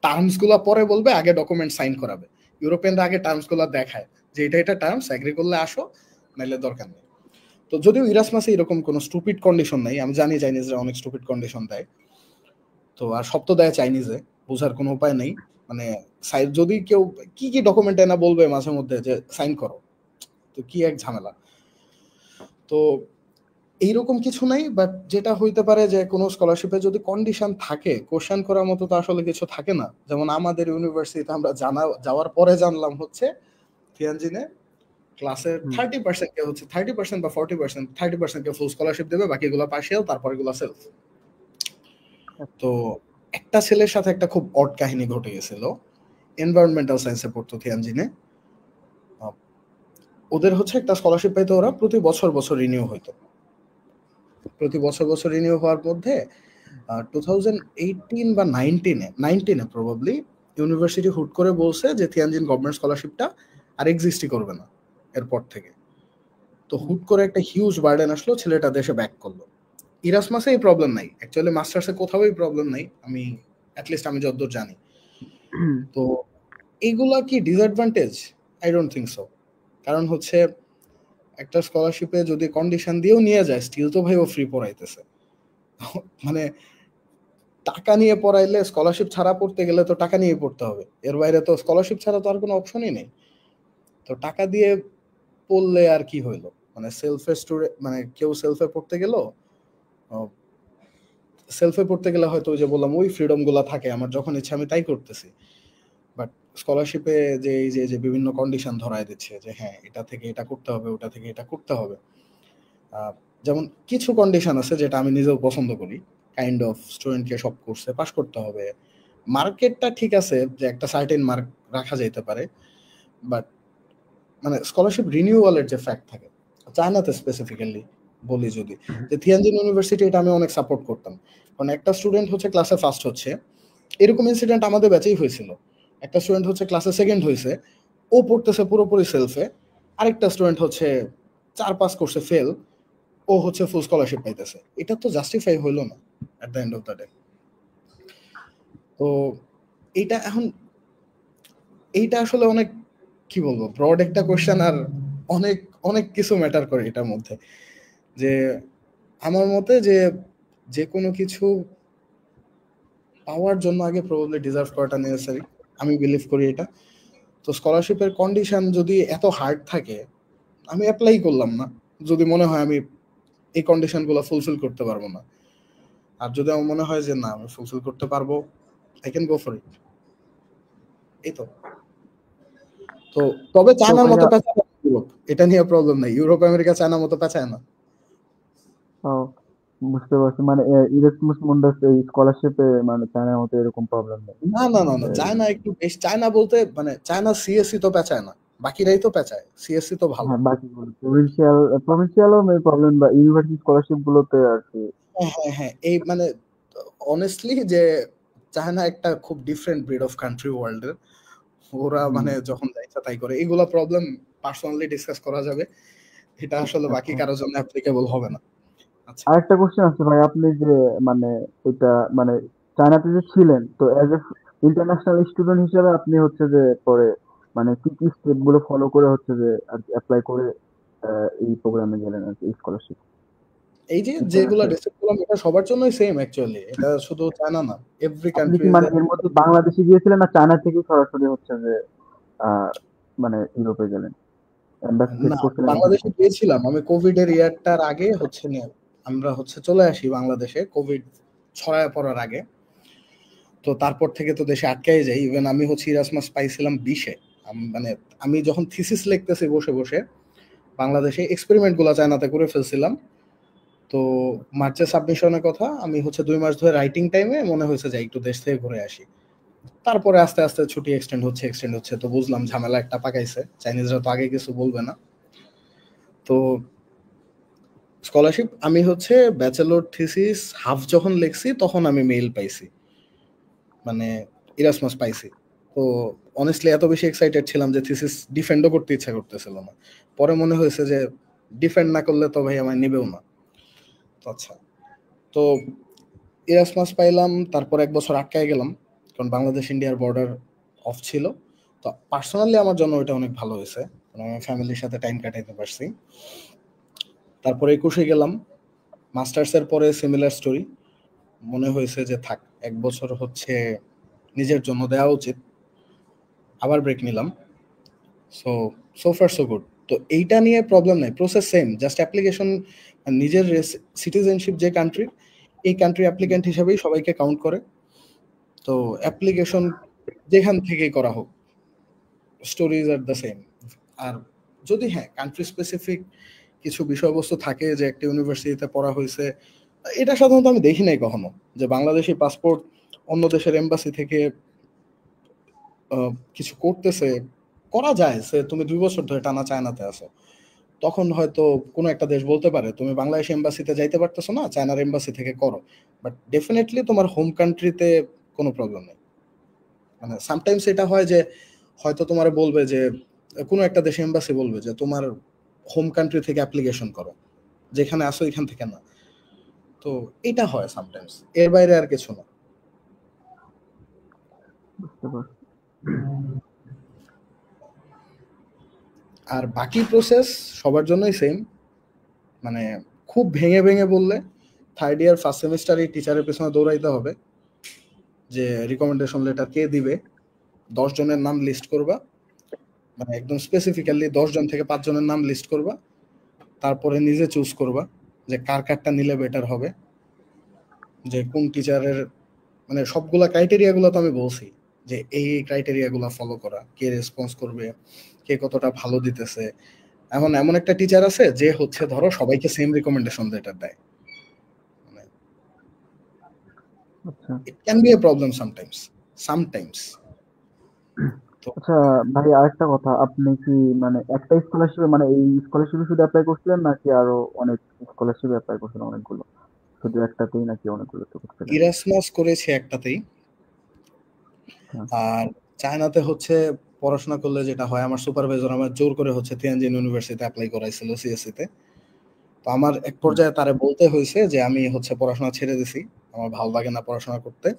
টার্মস গুলা পরে বলবে আগে ডকুমেন্ট সাইন করাবে, ইউরোপিয়ানরা আগে টার্মস গুলা দেখায় যে এটা টার্মস, এগ্রি করলে আসো, নাইলে দরকার নেই। তো যদিও ইরাসমাসে এরকম কোনো স্টুপিড কন্ডিশন নাই, আমি জানি চাইনিজরা অনেক স্টুপিড কন্ডিশন দেয়, তো আর সব তো দেয় চাইনিজে, বোঝার কোনো উপায় নেই। মানে যদি কেউ কি কি ডকুমেন্ট না বলবে মাঝে মধ্যে যে সাইন করো, তো কি এক ঝামেলা। তো এইরকম কিছু নাই, বাট যেটা হইতে পারে যে কোনো স্কলারশিপে যদি কন্ডিশন থাকে, কোশ্চেন করার মতো তো আসলে কিছু থাকে না। যেমন আমাদের ইউনিভার্সিটিতে আমরা যাওয়ার পরে জানলাম হচ্ছে থিয়ানজিনে ক্লাসের 30% কে হচ্ছে 30% বা 40%, 30% কে ফুল স্কলারশিপ দেবে, বাকিগুলো পার্শিয়াল, তারপরে গুলো সেলফ। তো একটা ছেলের সাথে একটা খুব অড কাহিনী ঘটে গেছিল, এনভায়রনমেন্টাল সায়েন্সে পড়তো থিয়ানজিনে। ওদের হচ্ছে একটা স্কলারশিপ পাইতো, ওরা প্রতি বছর বছর রিনিউ হইতো, প্রতি বছর বছর রিনিউ হওয়ার মধ্যে 2018 বা 19-এ প্রবাবলি ইউনিভার্সিটি হুট করে বলছে যে থিয়ানজিন গভর্নমেন্ট স্কলারশিপটা আর এক্সিস্টই করবে না এরপর থেকে। তো হুট করে একটা হিউজ বার্ডেন আসলো, ছেলেটা দেশে ব্যাক করলো। ইরাসমাসে এই প্রবলেম নাই, অ্যাকচুয়ালি মাস্টার্সে কোথাও এই প্রবলেম নাই, আমি অ্যাটলিস্ট আমি যতদূর জানি। তো এইগুলা কি disadvantage? I don't think so. কারণ হচ্ছে একটা স্কলারশিপে যদি কন্ডিশন দিয়েও নিয়ে যায়, স্টিল তো ভাই ও ফ্রি পড়াইতেছে। মানে টাকা নিয়ে পড়াইলে, স্কলারশিপ ছাড়া পড়তে গেলে তো টাকা নিয়ে পড়তে হবে, এর বাইরে তো স্কলারশিপ ছাড়া তো আর কোনো অপশনই নেই। তো টাকা দিয়ে পড়লে আর কি হইলো, মানে সেলফে স্টুডেন্ট, মানে কেউ সেলফে পড়তে গেল, সেলফে পড়তে গেলে হয়তো ওই যে বললাম ওই ফ্রিডম গুলা থাকে, আমার যখন ইচ্ছা আমি তাই করতেছি। বাট স্কলারশিপে যে এই যে বিভিন্ন কন্ডিশন ধরায় দিচ্ছে যে হ্যাঁ এটা থেকে এটা করতে হবে, ওটা থেকে এটা করতে হবে। যেমন কিছু কন্ডিশন আছে যেটা আমি নিজেও পছন্দ করি, কাইন্ড অফ স্টুডেন্টকে সব কোর্সে পাস করতে হবে, মার্কেটটা ঠিক আছে যে একটা সার্টেন মার্ক রাখা যেতে পারে, বাট মানে স্কলারশিপ রিনিউয়ালের যে ফ্যাক্ট থাকে চায়নাতে স্পেসিফিক্যালি বলি যদি, যে থিয়ানজিন ইউনিভার্সিটি এটা আমি অনেক সাপোর্ট করতাম, কারণ একটা স্টুডেন্ট হচ্ছে ক্লাসে ফার্স্ট হচ্ছে, এরকম ইনসিডেন্ট আমাদের ব্যাচেই হয়েছিল। একটা স্টুডেন্ট হচ্ছে ক্লাসে সেকেন্ড হয়েছে, ও পড়তেছে পুরোপুরি সেলফে, আরেকটা স্টুডেন্ট হচ্ছে 4-5 কোর্সে ফেল, ও হচ্ছে ফুল স্কলারশিপ পাইতেছে। এটা তো জাস্টিফাই হইলো না at the end of the day. তো এইটা এখন এইটা আসলে অনেক কি বলবো ব্রড একটা কোশ্চেন, আর অনেক অনেক কিছু ম্যাটার করে এটার মধ্যে। যে আমার মতে যে যে কোনো কিছু পাওয়ার জন্য আগে প্রবাবলি ডিজার্ভ করাটা নেসেসারি, আমি বিলিভ করি এটা। তো স্কলারশিপের কন্ডিশন যদি এত হার্ড থাকে, আমি অ্যাপ্লাই করলাম না যদি মনে হয় আমি এই কন্ডিশনগুলো ফুলফিল করতে পারবো না। আর যদি আমার মনে হয় যে না আমি ফুলফিল করতে পারবো, I can go for it. এই তো। তো তবে চায়নার মতো পেঁচায় না ইউরোপ, এটা নিয়ে প্রবলেম নাই। ইউরোপ আমেরিকা চায়নার মতো পেঁচায় না। বুঝতে পারছি, মানে ইরাসমাস মুন্ডাস এই স্কলারশিপে মানে চায়নার মতো এরকম প্রবলেম নেই। না না না না, চায়না একটু বেশ, চায়না বলতে মানে চায়না সিএসসি তো পেঁচায় না, বাকিরাই তো পেঁচায়, সিএসসি তো ভালো। হ্যাঁ, বাকিগুলো প্রভিন্সিয়ালও মেই প্রবলেম, বা ইউনিভার্সিটি স্কলারশিপ গুলোতে আর কি। হ্যাঁ হ্যাঁ হ্যাঁ, এই মানে অনেস্টলি যে চায়না একটা খুব ডিফারেন্ট ব্রিড অফ কান্ট্রি ওয়ার্ল্ডের। ওরা মানে যখন যা ইচ্ছা তাই করে, এগুলা প্রবলেম পার্সোনালি ডিসকাস করা যাবে, এটা আসলে বাকি কারোর জন্য অ্যাপ্লিকেবল হবে না। আচ্ছা, আরেকটা কোশ্চেন আছে ভাই, আপনি যে মানে এটা মানে চায়নাতে যে ছিলেন, তো অ্যাজ এ ইন্টারন্যাশনাল স্টুডেন্ট হিসেবে আপনি হচ্ছে যে পরে মানে কি কি স্টেপ গুলো ফলো করে হচ্ছে যে আর কি অ্যাপ্লাই করে এই প্রোগ্রামে গেলেন আর কি স্কলারশিপ? এই যে যেগুলা ডিসকাস করলাম এটা সবার জন্যই সেম অ্যাকচুয়ালি, এটা শুধু চায়না না, এভরি আপনি কান্ট্রি। কি মানে এর মধ্যে বাংলাদেশে গিয়েছিলেন না চায়না থেকে সরাসরি হচ্ছে যে মানে ইউরোপে গেলেন? এমবাসি চেক না, করছিলেন? বাংলাদেশে গিয়েছিলাম আমি কোভিড এর ইয়ারটার আগে, হচ্ছে আমরা হচ্ছে চলে আসি বাংলাদেশে কোভিড ছড়ায় পড়ার আগে। তো তারপর থেকে তো দেশে আটকাই যাই। ইভেন আমি হচ্ছে ইরাসমাস পাইছিলাম 20-এ। মানে আমি যখন থিসিস লিখতেছি বসে বসে, বাংলাদেশে এক্সপেরিমেন্ট গুলো চায়নাতে করে ফেলছিলাম। তো মার্চে সাবমিশনের কথা, আমি হচ্ছে 2 মাস ধরে রাইটিং টাইমে মনে হয়েছে যে একটু দেশ থেকে ঘুরে আসি। তারপরে আস্তে আস্তে ছুটি এক্সটেন্ড হচ্ছে, তো বুঝলাম ঝামেলা একটা পাকাইছে, চাইনিজরা তো আগে কিছু বলবে না। তো স্কলারশিপ আমি হচ্ছে ব্যাচেলর থিসিস হাফ যখন লিখছি তখন আমি মেইল পাইছি, মানে ইরাসমাস পাইছি। তো অনেস্টলি এত বেশি এক্সাইটেড ছিলাম যে থিসিস ডিফেন্ডও করতে ইচ্ছা করতেছিল না। পরে মনে হয়েছে যে ডিফেন্ড না করলে তো ভাই আমায় নিবেও না। তো আচ্ছা, তো ইরাসমাস পাইলাম, তারপর 1 বছর আটকায় গেলাম কারণ বাংলাদেশ ইন্ডিয়ার বর্ডার অফ ছিল। তো পার্সোনালি আমার জন্য ওইটা অনেক ভালো হয়েছে, কারণ আমি ফ্যামিলির সাথে টাইম কাটাইতে পারছি। তারপরে 21-এ গেলাম, মাস্টার্সের পরে সিমিলার স্টোরি, মনে হয়েছে যে থাক 1 বছর হচ্ছে নিজের জন্য দেওয়া উচিত, আবার ব্রেক নিলাম। So far so good. তো এইটা নিয়ে প্রবলেম নাই, প্রসেস সেম, জাস্ট অ্যাপ্লিকেশন নিজের সিটিজেনশিপ যে কান্ট্রি, এই কান্ট্রি অ্যাপ্লিক্যান্ট হিসেবেই সবাইকে কাউন্ট করে। তো অ্যাপ্লিকেশন যেখান থেকেই করা হোক, স্টোরিজ আর দ্য সেম। আর যদি হ্যাঁ কান্ট্রি স্পেসিফিক কিছু বিষয়বস্তু থাকে যে একটা ইউনিভার্সিটিতে পড়া হয়েছে, এটা সাধারণত আমি দেখি নাই কখনো যে বাংলাদেশি পাসপোর্ট অন্য দেশের এম্বাসি থেকে কিছু করতেছে। করা যায় সে তুমি 2 বছর ধরে টানা চায়নাতে আছো, তখন হয়তো কোনো একটা দেশ বলতে পারে তুমি বাংলাদেশ এম্বাসিতে যাইতে পারতেছো না, চায়নার এম্বাসি থেকে করো। বাট ডেফিনেটলি তোমার হোম কান্ট্রিতে কোনো প্রবলেম নেই। মানে সামটাইমস এটা হয় যে হয়তো তোমার বলবে যে কোনো একটা দেশে এম্বাসি বলবে যে তোমার হোম কান্ট্রি থেকে অ্যাপ্লিকেশন করো, যেখানে আসো এখান থেকে না। তো এটা হয় সামটাইমস, এর বাইরে আর কিছু না। বুঝতে পারছি। আর বাকি প্রসেস সবার জন্যই সেম। মানে খুব ভেঙে ভেঙে বললে 3rd ইয়ার 1st সেমিস্টারে টিচারের পেছনে দৌড়াইতে হবে যে রিকমেন্ডেশন লেটার কে দিবে, 10 জনের নাম লিস্ট করবা, মানে একদম স্পেসিফিক্যালি 10 জন থেকে 5 জনের নাম লিস্ট করবা, তারপরে নিজে চুজ করবা যে কার কারটা নিলে বেটার হবে, যে কোন টিচারের, মানে সবগুলা ক্রাইটেরিয়াগুলো তো আমি বলছি যে এই ক্রাইটেরিয়াগুলো ফলো করা, কে রেসপন্স করবে, কে কতটা ভালো দিতেছে। এখন এমন একটা টিচার আছে যে হচ্ছে ধরো সবাইকে সেম রিকমেন্ডেশন লেটার দেয়, আচ্ছা, it can B A problem sometimes. Sometimes. আচ্ছা ভাই, আরেকটা কথা, আপনি কি মানে একটা স্কলারশিপে মানে এই স্কলারশিপে শুধু অ্যাপ্লাই করছিলেন নাকি আরো অনেক স্কলারশিপ অ্যাপ্লাই করছিলেন অনেকগুলো? শুধু একটাতেই নাকি অনেকগুলোতে করছিলেন? ইরাসমাস করেছি একটাতেই, আর চায়নাতে হচ্ছে পড়াশোনা করলে যেটা হয়, আমার সুপারভাইজার আমার জোর করে হচ্ছে থিয়ানজিন ইউনিভার্সিটিতে অ্যাপ্লাই করাইছিল সিএসসি তে। তো আমার এক পর্যায়ে তারে বলতে হয়েছে যে আমি হচ্ছে পড়াশোনা ছেড়ে দিছি, আমার ভালো লাগে না পড়াশোনা করতে।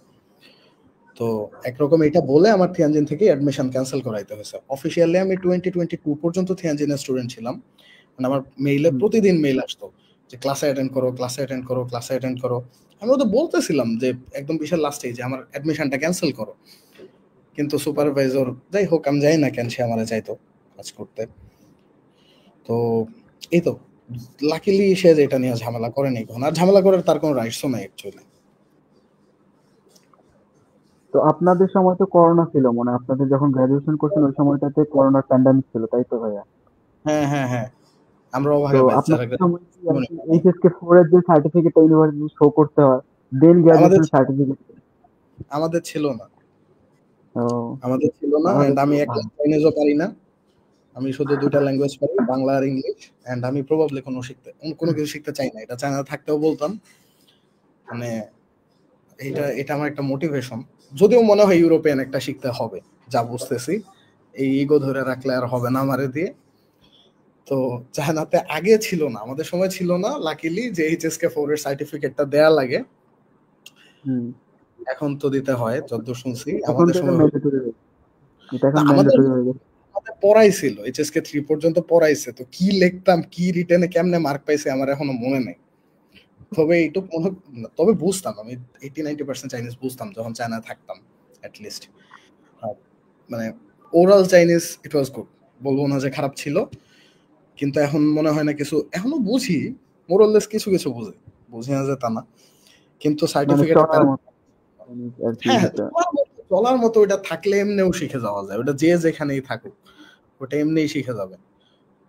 তো একরকম এটা বলে আমার থিয়ানজিন থেকে অ্যাডমিশন ক্যান্সেল করাইতে হয়েছে। অফিসিয়ালি আমি 2022 পর্যন্ত থিয়ানজিনের স্টুডেন্ট ছিলাম, মানে আমার মেইলে প্রতিদিন মেইল আসতো যে ক্লাসে অ্যাটেন্ড করো, ক্লাসে অ্যাটেন্ড করো, ক্লাসে অ্যাটেন্ড করো। আমি ওদের বলতেছিলাম যে একদম বিশাল লাস্টে যে আমার অ্যাডমিশনটা ক্যান্সেল করো, কিন্তু সুপারভাইজার যাই হোক আমি যাই না কেন, সে আমারে চাইতো কাজ করতে। তো এই তো লাকিলি সে যেটা নিয়ে ঝামেলা করেনি এখন, আর ঝামেলা করার তার কোনো রাইটসও নাই অ্যাকচুয়ালি। তো আপনাদের সময় তো করোনা ছিল, মানে আপনাদের যখন গ্রাজুয়েশন করছেন ওই সময়টাতে করোনার প্যান্ডামিক ছিল, তাই তো ভাইয়া? হ্যাঁ হ্যাঁ হ্যাঁ, আমরাও তো ভাগে ব্যাচ যারা আপনাদের সময় কি এইচএসকে 4 এর যে সার্টিফিকেটটা ইউনিভার্সিটি শো করতে হয়, দেন গ্রাজুয়েশন সার্টিফিকেট? আমাদের ছিল না, ও আমাদের ছিল না। এন্ড আমি একটা ল্যাঙ্গুয়েজও পারি না, আমি শুধু দুইটা ল্যাঙ্গুয়েজ পারি, বাংলা আর ইংলিশ। এন্ড আমি প্রবাবলি কোনো কিছু শিখতে চাই না, এটা চায়না থাকতেও বলতাম। মানে এটা আমার একটা মোটিভেশন, যদিও মনে হয় ইউরোপিয়ান একটা শিখতে হবে, যা বুঝতেছি এই ইগো ধরে রাখলে আর হবে না আমারে দিয়ে। তো চায়নাতে আগে ছিল না, আমাদের সময় ছিল না লাকিলি, যে এইচএসকে 4 এর সার্টিফিকেটটা দেয়া লাগে। এখন তো দিতে হয় যতদূর শুনছি। আমাদের সময় আমাদের পড়াইছিল এইচএসকে 3 পর্যন্ত পড়াইছে, তো কি লিখতাম কি রিটেনে কেমনে মার্ক পাইছে আমার এখনো মনে নাই। তবে বুঝতাম, আমি 80-90% চাইনিজ বুঝতাম যখন চায়না থাকতাম অ্যাটলিস্ট। মানে oral Chinese it was good, বলবো না যে খারাপ ছিল, কিন্তু এখন মনে হয় না কিছু, এখনো বুঝি মোরাললেস কিছু কিছু বুঝি না যে তা না, কিন্তু সার্টিফিকেট হ্যাঁ চলার মতো ওটা থাকলে এমনিও শিখে যাওয়া যায়, ওটা যে যেখানেই থাকুক ওটা এমনিই শিখে যাবে,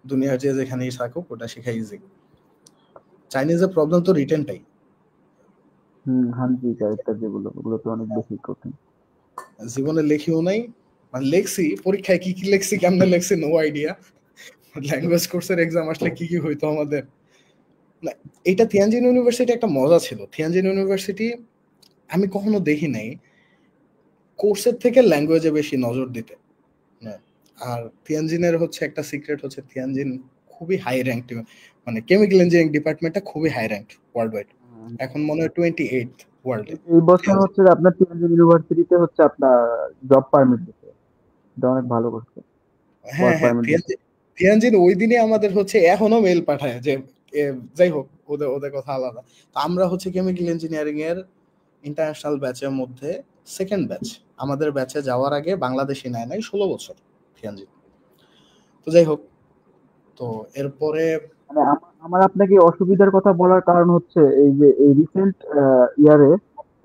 দুনিয়ার যে যেখানেই থাকুক ওটা শেখা ইজি। চাইনিজের প্রবলেম তো রিটেনটাই। হানজি ক্যারেক্টার যেগুলো, ওগুলো তো অনেক বেশি কঠিন। জীবনে লেখিও নাই, মানে লেখছি পরীক্ষায় কি কি লেখছি কেমনে লেখছি নো আইডিয়া। ল্যাঙ্গুয়েজ কোর্সের এক্সাম আসলে কি কি হইতো আমাদের। এটা থিয়ানজিন ইউনিভার্সিটি একটা মজা ছিল। থিয়ানজিন ইউনিভার্সিটি আমি কখনো দেখি নাই কোর্সের থেকে ল্যাঙ্গুয়েজে বেশি নজর দিতে। আর থিয়ানজিনের হচ্ছে একটা সিক্রেট হচ্ছে থিয়ানজিন খুবই হাই র্যাঙ্কড, মানে কেমিক্যাল ইঞ্জিনিয়ারিং ডিপার্টমেন্টটা খুবই হাই র্যাঙ্কড ওয়ার্ল্ড ওয়াইড, এখন মনে হয় 28th ওয়ার্ল্ডে। এই বছর হচ্ছে আপনার থিয়ানজিন ইউনিভার্সিটিতে হচ্ছে আপনার জব পারমিট দিতে, এটা অনেক ভালো করছে। হ্যাঁ হ্যাঁ, থিয়ানজিন ওই দিনে আমাদের হচ্ছে এখনো মেল পাঠায় যে যাই হোক ওদের কথা আলাদা। তো আমরা হচ্ছে কেমিক্যাল ইঞ্জিনিয়ারিং এর ইন্টারন্যাশনাল ব্যাচের মধ্যে সেকেন্ড ব্যাচ, আমাদের ব্যাচে যাওয়ার আগে বাংলাদেশি নেয় নাই 16 বছর থিয়ানজিন। তো যাই হোক, তো এরপরে মানে আমার আপনাকে অসুবিধার কথা বলার কারণ হচ্ছে এই যে এই রিসেন্ট ইয়ারে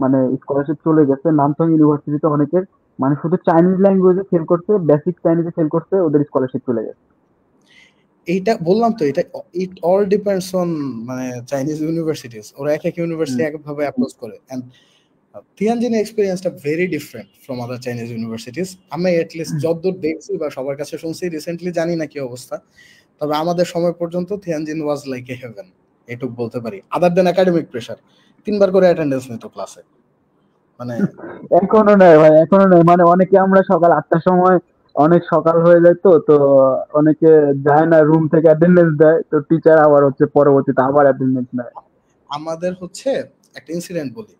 মানে স্কলারশিপ চলে গেছে নামথং ইউনিভার্সিটিতে অনেকের, মানে শুধু চাইনিজ ল্যাঙ্গুয়েজে ফেল করছে, বেসিক চাইনিজে ফেল করছে, ওদের স্কলারশিপ চলে গেছে। এইটা বললাম তো, এটা ইট অল ডিপেন্ডস অন মানে চাইনিজ ইউনিভার্সিটিজ, ওরা এক এক ইউনিভার্সিটি একভাবে অ্যাপ্রোচ করে। এন্ড থিয়ানজিনের এক্সপেরিয়েন্সটা very different from other Chinese universities. আমি এটলিস্ট যতদূর দেখছি বা সবার কাছে শুনছি, রিসেন্টলি জানি না কি অবস্থা, তবে আমাদের সময় পর্যন্ত থিয়ানজিন ওয়াজ লাইক এ হেভেন, এটুকু বলতে পারি। আদার দেন একাডেমিক প্রেসার, 3 বার করে অ্যাটেন্ডেন্স নিত ক্লাসে, মানে এখনো নেই ভাই, এখনো নেই। মানে অনেকে আমরা সকাল 8টার সময়, অনেক সকাল হয়ে যায় তো অনেকে যায় না, রুম থেকে অ্যাটেন্ডেন্স দেয়, তো টিচার আবার হচ্ছে পরবর্তীতে আবার অ্যাটেন্ডেন্স নেয়। আমাদের হচ্ছে একটা ইনসিডেন্ট বলি,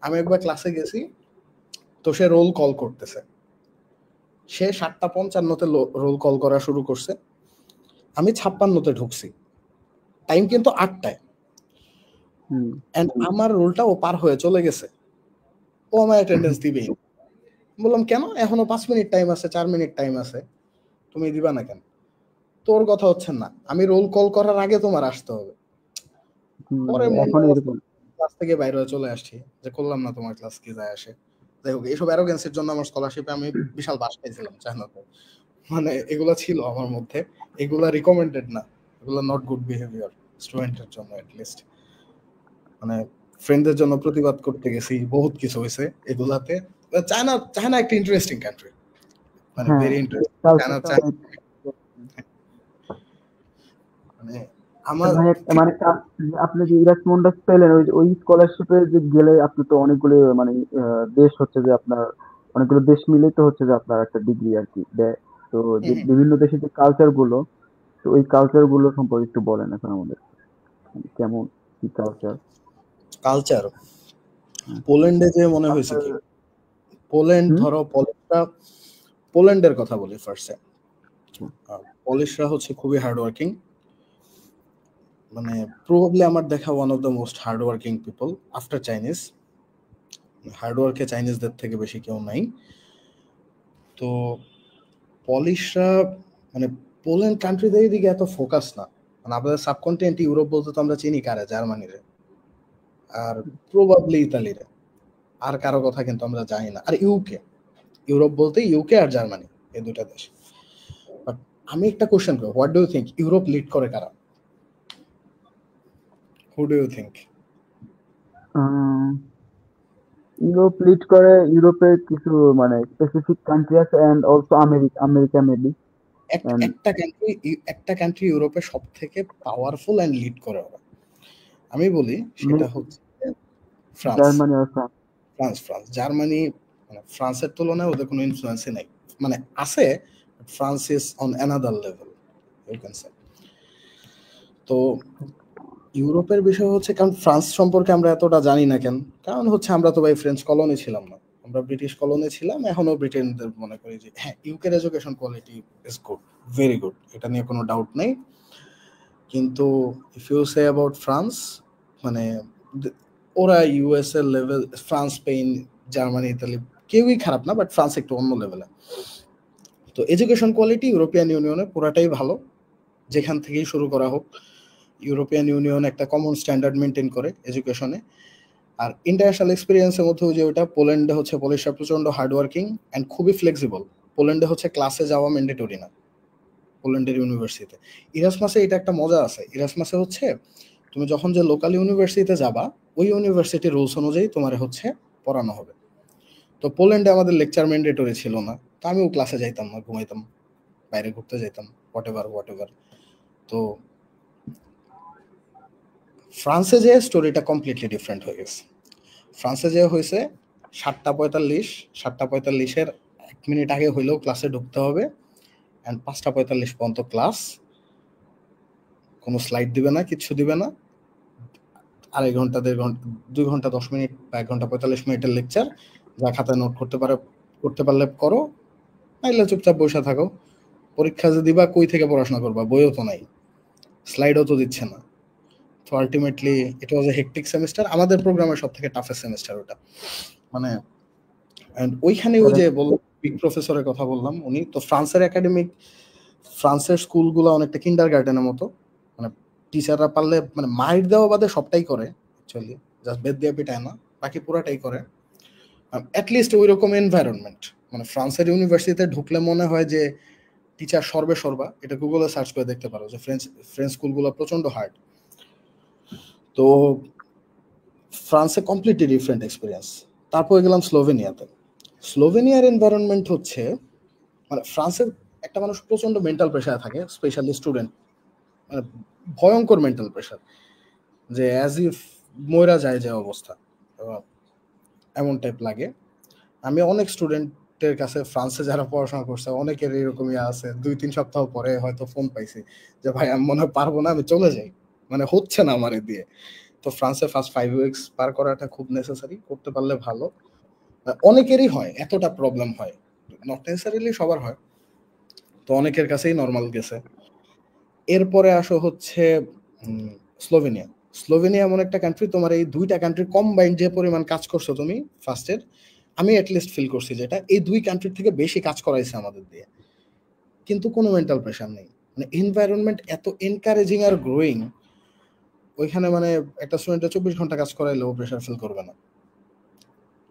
আমি একবার ক্লাসে গেছি, তো সে রোল কল করতেছে, সে 7:55-তে রোল কল করা শুরু করছে, আমি 56-তে ঢুকছি, টাইম কিন্তু 8টায়, এন্ড আমার রোলটা ও পার হয়ে চলে গেছে, ও আমার অ্যাটেন্ডেন্স দিবেই। বললাম কেন, এখনো 5 মিনিট টাইম আছে, 4 মিনিট টাইম আছে, তুমি দিবা না কেন? তোর কথা হচ্ছে না, আমি রোল কল করার আগে তোমার আসতে হবে। পরে ক্লাস থেকে বাইরে হয়ে চলে আসছি, যে করলাম না তোমার ক্লাস, কি যায় আসে। যাই হোক, এইসব অ্যারোগেন্সির জন্য আমার স্কলারশিপে আমি বিশাল বাস পাইছিলাম চায়নাতে, মানে এগুলা ছিল আমার মধ্যে, এগুলা রিকমেন্ডেড না, এগুলা নট গুড বিহেভিয়ার স্টুডেন্টের জন্য। অ্যাটলিস্ট মানে ফ্রেন্ডদের জন্য প্রতিবাদ করতে গেছি, বহুত কিছু হয়েছে এগুলাতে, চায়না একটা ইন্টারেস্টিং কান্ট্রি, মানে হ্যাঁ ভেরি ইন্টারেস্টিং। কালচারটা অনেক মানে আমার ভাই মানে আপনি যে ইরাসমুন্ডাস পেলেন ওই স্কলারশিপে যে গেলে আপনি তো অনেকগুলো মানে দেশ হচ্ছে যে আপনার অনেকগুলো দেশ মিলেই তো হচ্ছে যে আপনার একটা ডিগ্রি আর কি দেয়। তো যে বিভিন্ন দেশের যে কালচার গুলো, তো ওই কালচার গুলো সম্পর্কে একটু বলেন এখন আমাদের, মানে কেমন কি কালচার। কালচার পোল্যান্ডে যে মনে হয়েছে কি, পোল্যান্ড ধরো পোল্যান্ডের কথা বলি ফার্স্টে। পলিশরা হচ্ছে খুবই হার্ড ওয়ার্কিং, মানে প্রবাবলি আমার দেখা one of the most hard working people after Chinese. Hard ওয়ার্কে চাইনিজদের থেকে বেশি কেউ নাই। তো পলিশরা মানে পোল্যান্ড কান্ট্রিদের দিকে এত ফোকাস না, মানে আমাদের সাবকন্টিনেন্ট ইউরোপ বলতে তো আমরা চিনি কারে, জার্মানিরে আর প্রবাবলি ইতালিরে, আর কারো কথা কিন্তু আমরা জানি না। আর ইউরোপ বলতে ইউকে আর জার্মানি, এই দুটা দেশ। বাট আমি একটা কোশ্চেন করব, what do you think Europe lead করে কারা? Who do you think? Europe lead করে ইউরোপের কিছু মানে স্পেসিফিক কান্ট্রি আছে এন্ড অলসো আমেরিকা মেবি। একটা কান্ট্রি ইউরোপে সব থেকে পাওয়ারফুল এন্ড লিড করে ওরা, আমি বলি সেটা হচ্ছে ফ্রান্স। জার্মানি আর ফ্রান্স জার্মানি মানে ফ্রান্সের তুলনায় ওদের কোনো ইনফ্লুয়েন্সই নাই, মানে আছে, France is on another level you can say. তো ইউরোপের বিষয় হচ্ছে, কারণ ফ্রান্স সম্পর্কে আমরা এতটা জানি না কেন, কারণ হচ্ছে আমরা তো ভাই ফ্রেঞ্চ কলোনি ছিলাম না, আমরা ব্রিটিশ কলোনি ছিলাম। এখনো ব্রিটেনদের মনে করি যে হ্যাঁ ইউকের education quality is good, very good, এটা নিয়ে কোনো ডাউট নেই। কিন্তু if you say about France, মানে ওরা ইউএস এর level, France, Spain, Germany, Italy কেউই খারাপ না, বাট ফ্রান্স একটু অন্য লেভেলে। তো এডুকেশন কোয়ালিটি ইউরোপিয়ান ইউনিয়নে পুরাটাই ভালো, যেখান থেকেই শুরু করা হোক। ইউরোপিয়ান ইউনিয়ন একটা কমন স্ট্যান্ডার্ড মেনটেন করে এডুকেশনে। আর ইন্টারন্যাশনাল এক্সপিরিয়েন্সের মধ্যে যে ওটা পোল্যান্ডে হচ্ছে, পলিশরা প্রচন্ড হার্ডওয়ার্কিং অ্যান্ড খুবই ফ্লেক্সিবল। পোল্যান্ডে হচ্ছে ক্লাসে যাওয়া ম্যান্ডেটরি না পোল্যান্ডের ইউনিভার্সিটিতে। ইরাসমাসে এটা একটা মজা আছে, ইরাসমাসে হচ্ছে তুমি যখন যে লোকাল ইউনিভার্সিটিতে যাবা, ওই ইউনিভার্সিটির রুলস অনুযায়ী তোমার হচ্ছে পড়ানো হবে। তো পোল্যান্ডে আমাদের লেকচার ম্যান্ডেটরি ছিল না, তো আমিও ক্লাসে যাইতাম না, ঘুমাইতাম, বাইরে ঘুরতে যাইতাম, হোয়াট এভার। তো ফ্রান্সে যে স্টোরিটা কমপ্লিটলি ডিফারেন্ট হয়ে গেছে। ফ্রান্সে যে হয়েছে 7:45 1 মিনিট আগে হইলেও ক্লাসে ঢুকতে হবে, অ্যান্ড 5:45 পর্যন্ত ক্লাস, কোনো স্লাইড দিবে না, কিচ্ছু দিবে না। 2.5 ঘন্টা 2 ঘন্টা 10 মিনিট বা 1 ঘন্টা 45 মিনিটের লেকচার, যা খাতায় নোট করতে পারলে করো, নাইলে চুপচাপ বসে থাকো। পরীক্ষা যে দিবা, কই থেকে পড়াশোনা করবা, বইও তো নাই, স্লাইডও তো দিচ্ছে না। তো আলটিমেটলি ইট ওয়াজ এ হেক্টিক সেমিস্টার, আমাদের প্রোগ্রামের সব থেকে টাফেস্ট সেমিস্টার ওটা। মানে ওইখানে ওই যে বিগ প্রফেসরের কথা বললাম, উনি তো ফ্রান্সের স্কুলগুলো অনেকটা কিন্ডার গার্ডেনের মতো, মানে টিচাররা পারলে মানে মাইর দেওয়া বাদে সবটাই করে, অ্যাকচুয়ালি জাস্ট বেদ দিয়ে পিটায় না, বাকি পুরাটাই করে। অ্যাটলিস্ট ওই রকম এনভায়রনমেন্ট, মানে ফ্রান্সের ইউনিভার্সিটিতে ঢুকলে মনে হয় যে টিচার সর্বা, এটা গুগলে সার্চ করে দেখতে পারো যে ফ্রেঞ্চ স্কুলগুলো প্রচন্ড হার্ড। তো ফ্রান্সে কমপ্লিটলি ডিফারেন্ট এক্সপিরিয়েন্স। তারপরে গেলাম স্লোভেনিয়ার এনভায়রনমেন্ট হচ্ছে, মানে ফ্রান্সের একটা মানুষ প্রচন্ড মেন্টাল প্রেশারে থাকে, স্পেশালি স্টুডেন্ট, মানে ভয়ঙ্কর মেন্টাল প্রেশার, যে অ্যাজ ইফ ময়রা যায় যে অবস্থা, এমন টাইপ লাগে। আমি অনেক স্টুডেন্টের কাছে ফ্রান্সে যারা পড়াশোনা করছে অনেকের এরকমই আছে, 2-3 সপ্তাহ পরে হয়তো ফোন পাইছি যে ভাই আমি মনে হয় পারবো না, আমি চলে যাই, মানে হচ্ছে না আমার দিয়ে। তো ফ্রান্সে ফার্স্ট 5 উইকস পার করাটা খুব নেসেসারি, করতে পারলে ভালো। অনেকেরই হয়, এতটা প্রবলেম হয়, নট নেসেসারিলি সবার হয়, তো অনেকের কাছেই নর্মাল গেছে। এরপরে আসো হচ্ছে স্লোভেনিয়া এমন একটা কান্ট্রি, তোমার এই দুইটা কান্ট্রি কম্বাইন্ড যে পরিমাণ কাজ করছো তুমি ফার্স্টের, আমি অ্যাটলিস্ট ফিল করছি যেটা এই দুই কান্ট্রির থেকে বেশি কাজ করাইছে আমাদের দিয়ে, কিন্তু কোনো মেন্টাল প্রেশার নেই, মানে এনভায়রনমেন্ট এত এনকারেজিং আর গ্রোয়িং, ওইখানে মানে একটা স্টুডেন্টে 24 ঘন্টা কাজ করাইলেও প্রেশার ফিল করবে না,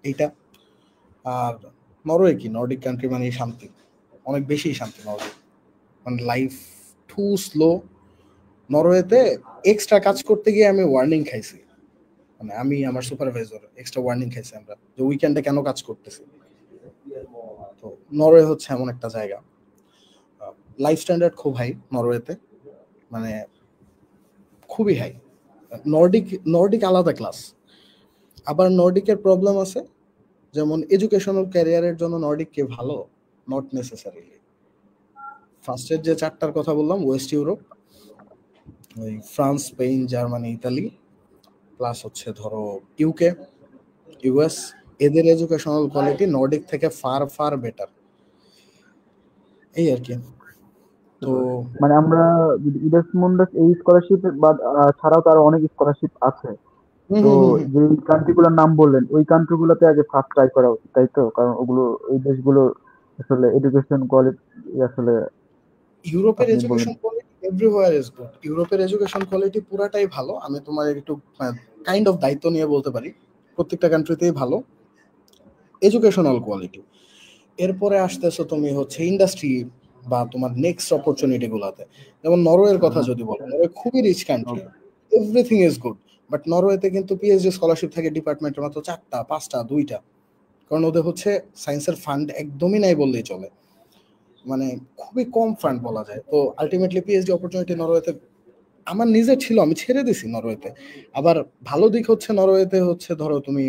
এইটা। আর নরওয়ে কি, নর্ডিক কান্ট্রি মানে শান্তি, অনেক বেশি শান্তি নরওয়ে, মানে লাইফ টু স্লো। নরওয়েতে এক্সট্রা কাজ করতে গিয়ে আমি ওয়ার্নিং খাইছি, মানে আমি আমার সুপারভাইজার এক্সট্রা ওয়ার্নিং খাইছি আমরা, যে উইকেন্ডে কেন কাজ করতেছি, তো নরওয়ে হচ্ছে এমন একটা জায়গা, লাইফ স্ট্যান্ডার্ড খুব হাই নরওয়েতে, মানে খুবই হাই। নর্ডিক আলাদা ক্লাস। আবার নর্ডিকের প্রবলেম আছে, যেমন এডুকেশনাল ক্যারিয়ারের জন্য নর্ডিক কে ভালো, নট নেসেসারিলি। ফার্স্টের যে 4টার কথা বললাম, ওয়েস্ট ইউরোপ, ওই France, Spain, Germany, Italy, plus হচ্ছে ধরো ইউকে, ইউএস, এদের এডুকেশনাল কোয়ালিটি নর্ডিক থেকে ফার ফার বেটার, এই আর কি। তো মানে আমরা ইরাসমাস এই স্কলারশিপ বা ছাড়াও তো আরো অনেক স্কলারশিপ আছে, তো যে কান্ট্রিগুলোর নাম বললেন ওই কান্ট্রিগুলোতে আগে ফার্স্ট ট্রাই করা উচিত, তাই তো? কারণ ওগুলো ওই দেশগুলো আসলে এডুকেশন কোয়ালিটি আসলে ইউরোপের education quality everywhere is good. ইউরোপের এডুকেশন কোয়ালিটি পুরাটাই ভালো। আমি তোমার একটু কাইন্ড অফ দায়িত্ব নিয়ে বলতে পারি, প্রত্যেকটা কান্ট্রিতেই ভালো এডুকেশনাল কোয়ালিটি। এরপরে আসতেছো তুমি হচ্ছে ইন্ডাস্ট্রি বা তোমার নেক্সট অপরচুনিটি গুলাতে। যেমন নরওয়ের কথা যদি বলো, নরওয়ে খুবই rich country, everything is good, but নরওয়েতে কিন্তু পিএইচডি স্কলারশিপ থাকে ডিপার্টমেন্টের মাত্র 4টা, 5টা, 2টা, কারণ ওদের হচ্ছে সায়েন্সের ফান্ড একদমই নাই বললেই চলে, মানে খুবই কম ফান্ড বলা যায়। তো আলটিমেটলি পিএইচডি অপরচুনিটি নরওয়েতে আমার নিজের ছিল, আমি ছেড়ে দিছি নরওয়েতে। আবার ভালো দিক হচ্ছে নরওয়েতে হচ্ছে ধরো তুমি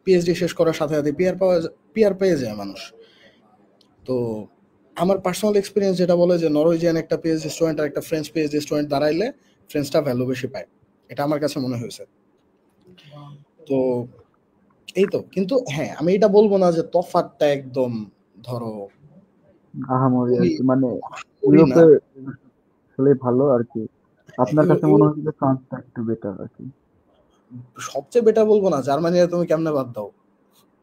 পিএইচডি শেষ করার সাথে সাথে পিআর পেয়ে যায় মানুষ। তো আমার পার্সোনাল এক্সপিরিয়েন্স যেটা বলে যে নরওয়েজিয়ান একটা পিএইচডি স্টুডেন্ট আর একটা ফ্রেঞ্চ পিএইচডি স্টুডেন্ট দাঁড়াইলে ফ্রেঞ্চটা ভ্যালু বেশি পায়, এটা আমার কাছে মনে হয়েছে। তো এই তো, কিন্তু হ্যাঁ আমি এটা বলবো না যে তফাৎটা একদম ধরো আহামরি আর কি, মানে ইউরোপে আসলে ভালো আর কি। আপনার কাছে মনে হচ্ছে যে ফ্রান্সটা একটু বেটার আর কি? সবচেয়ে বেটার বলবো না, জার্মানি তুমি কেমনে বাদ দাও,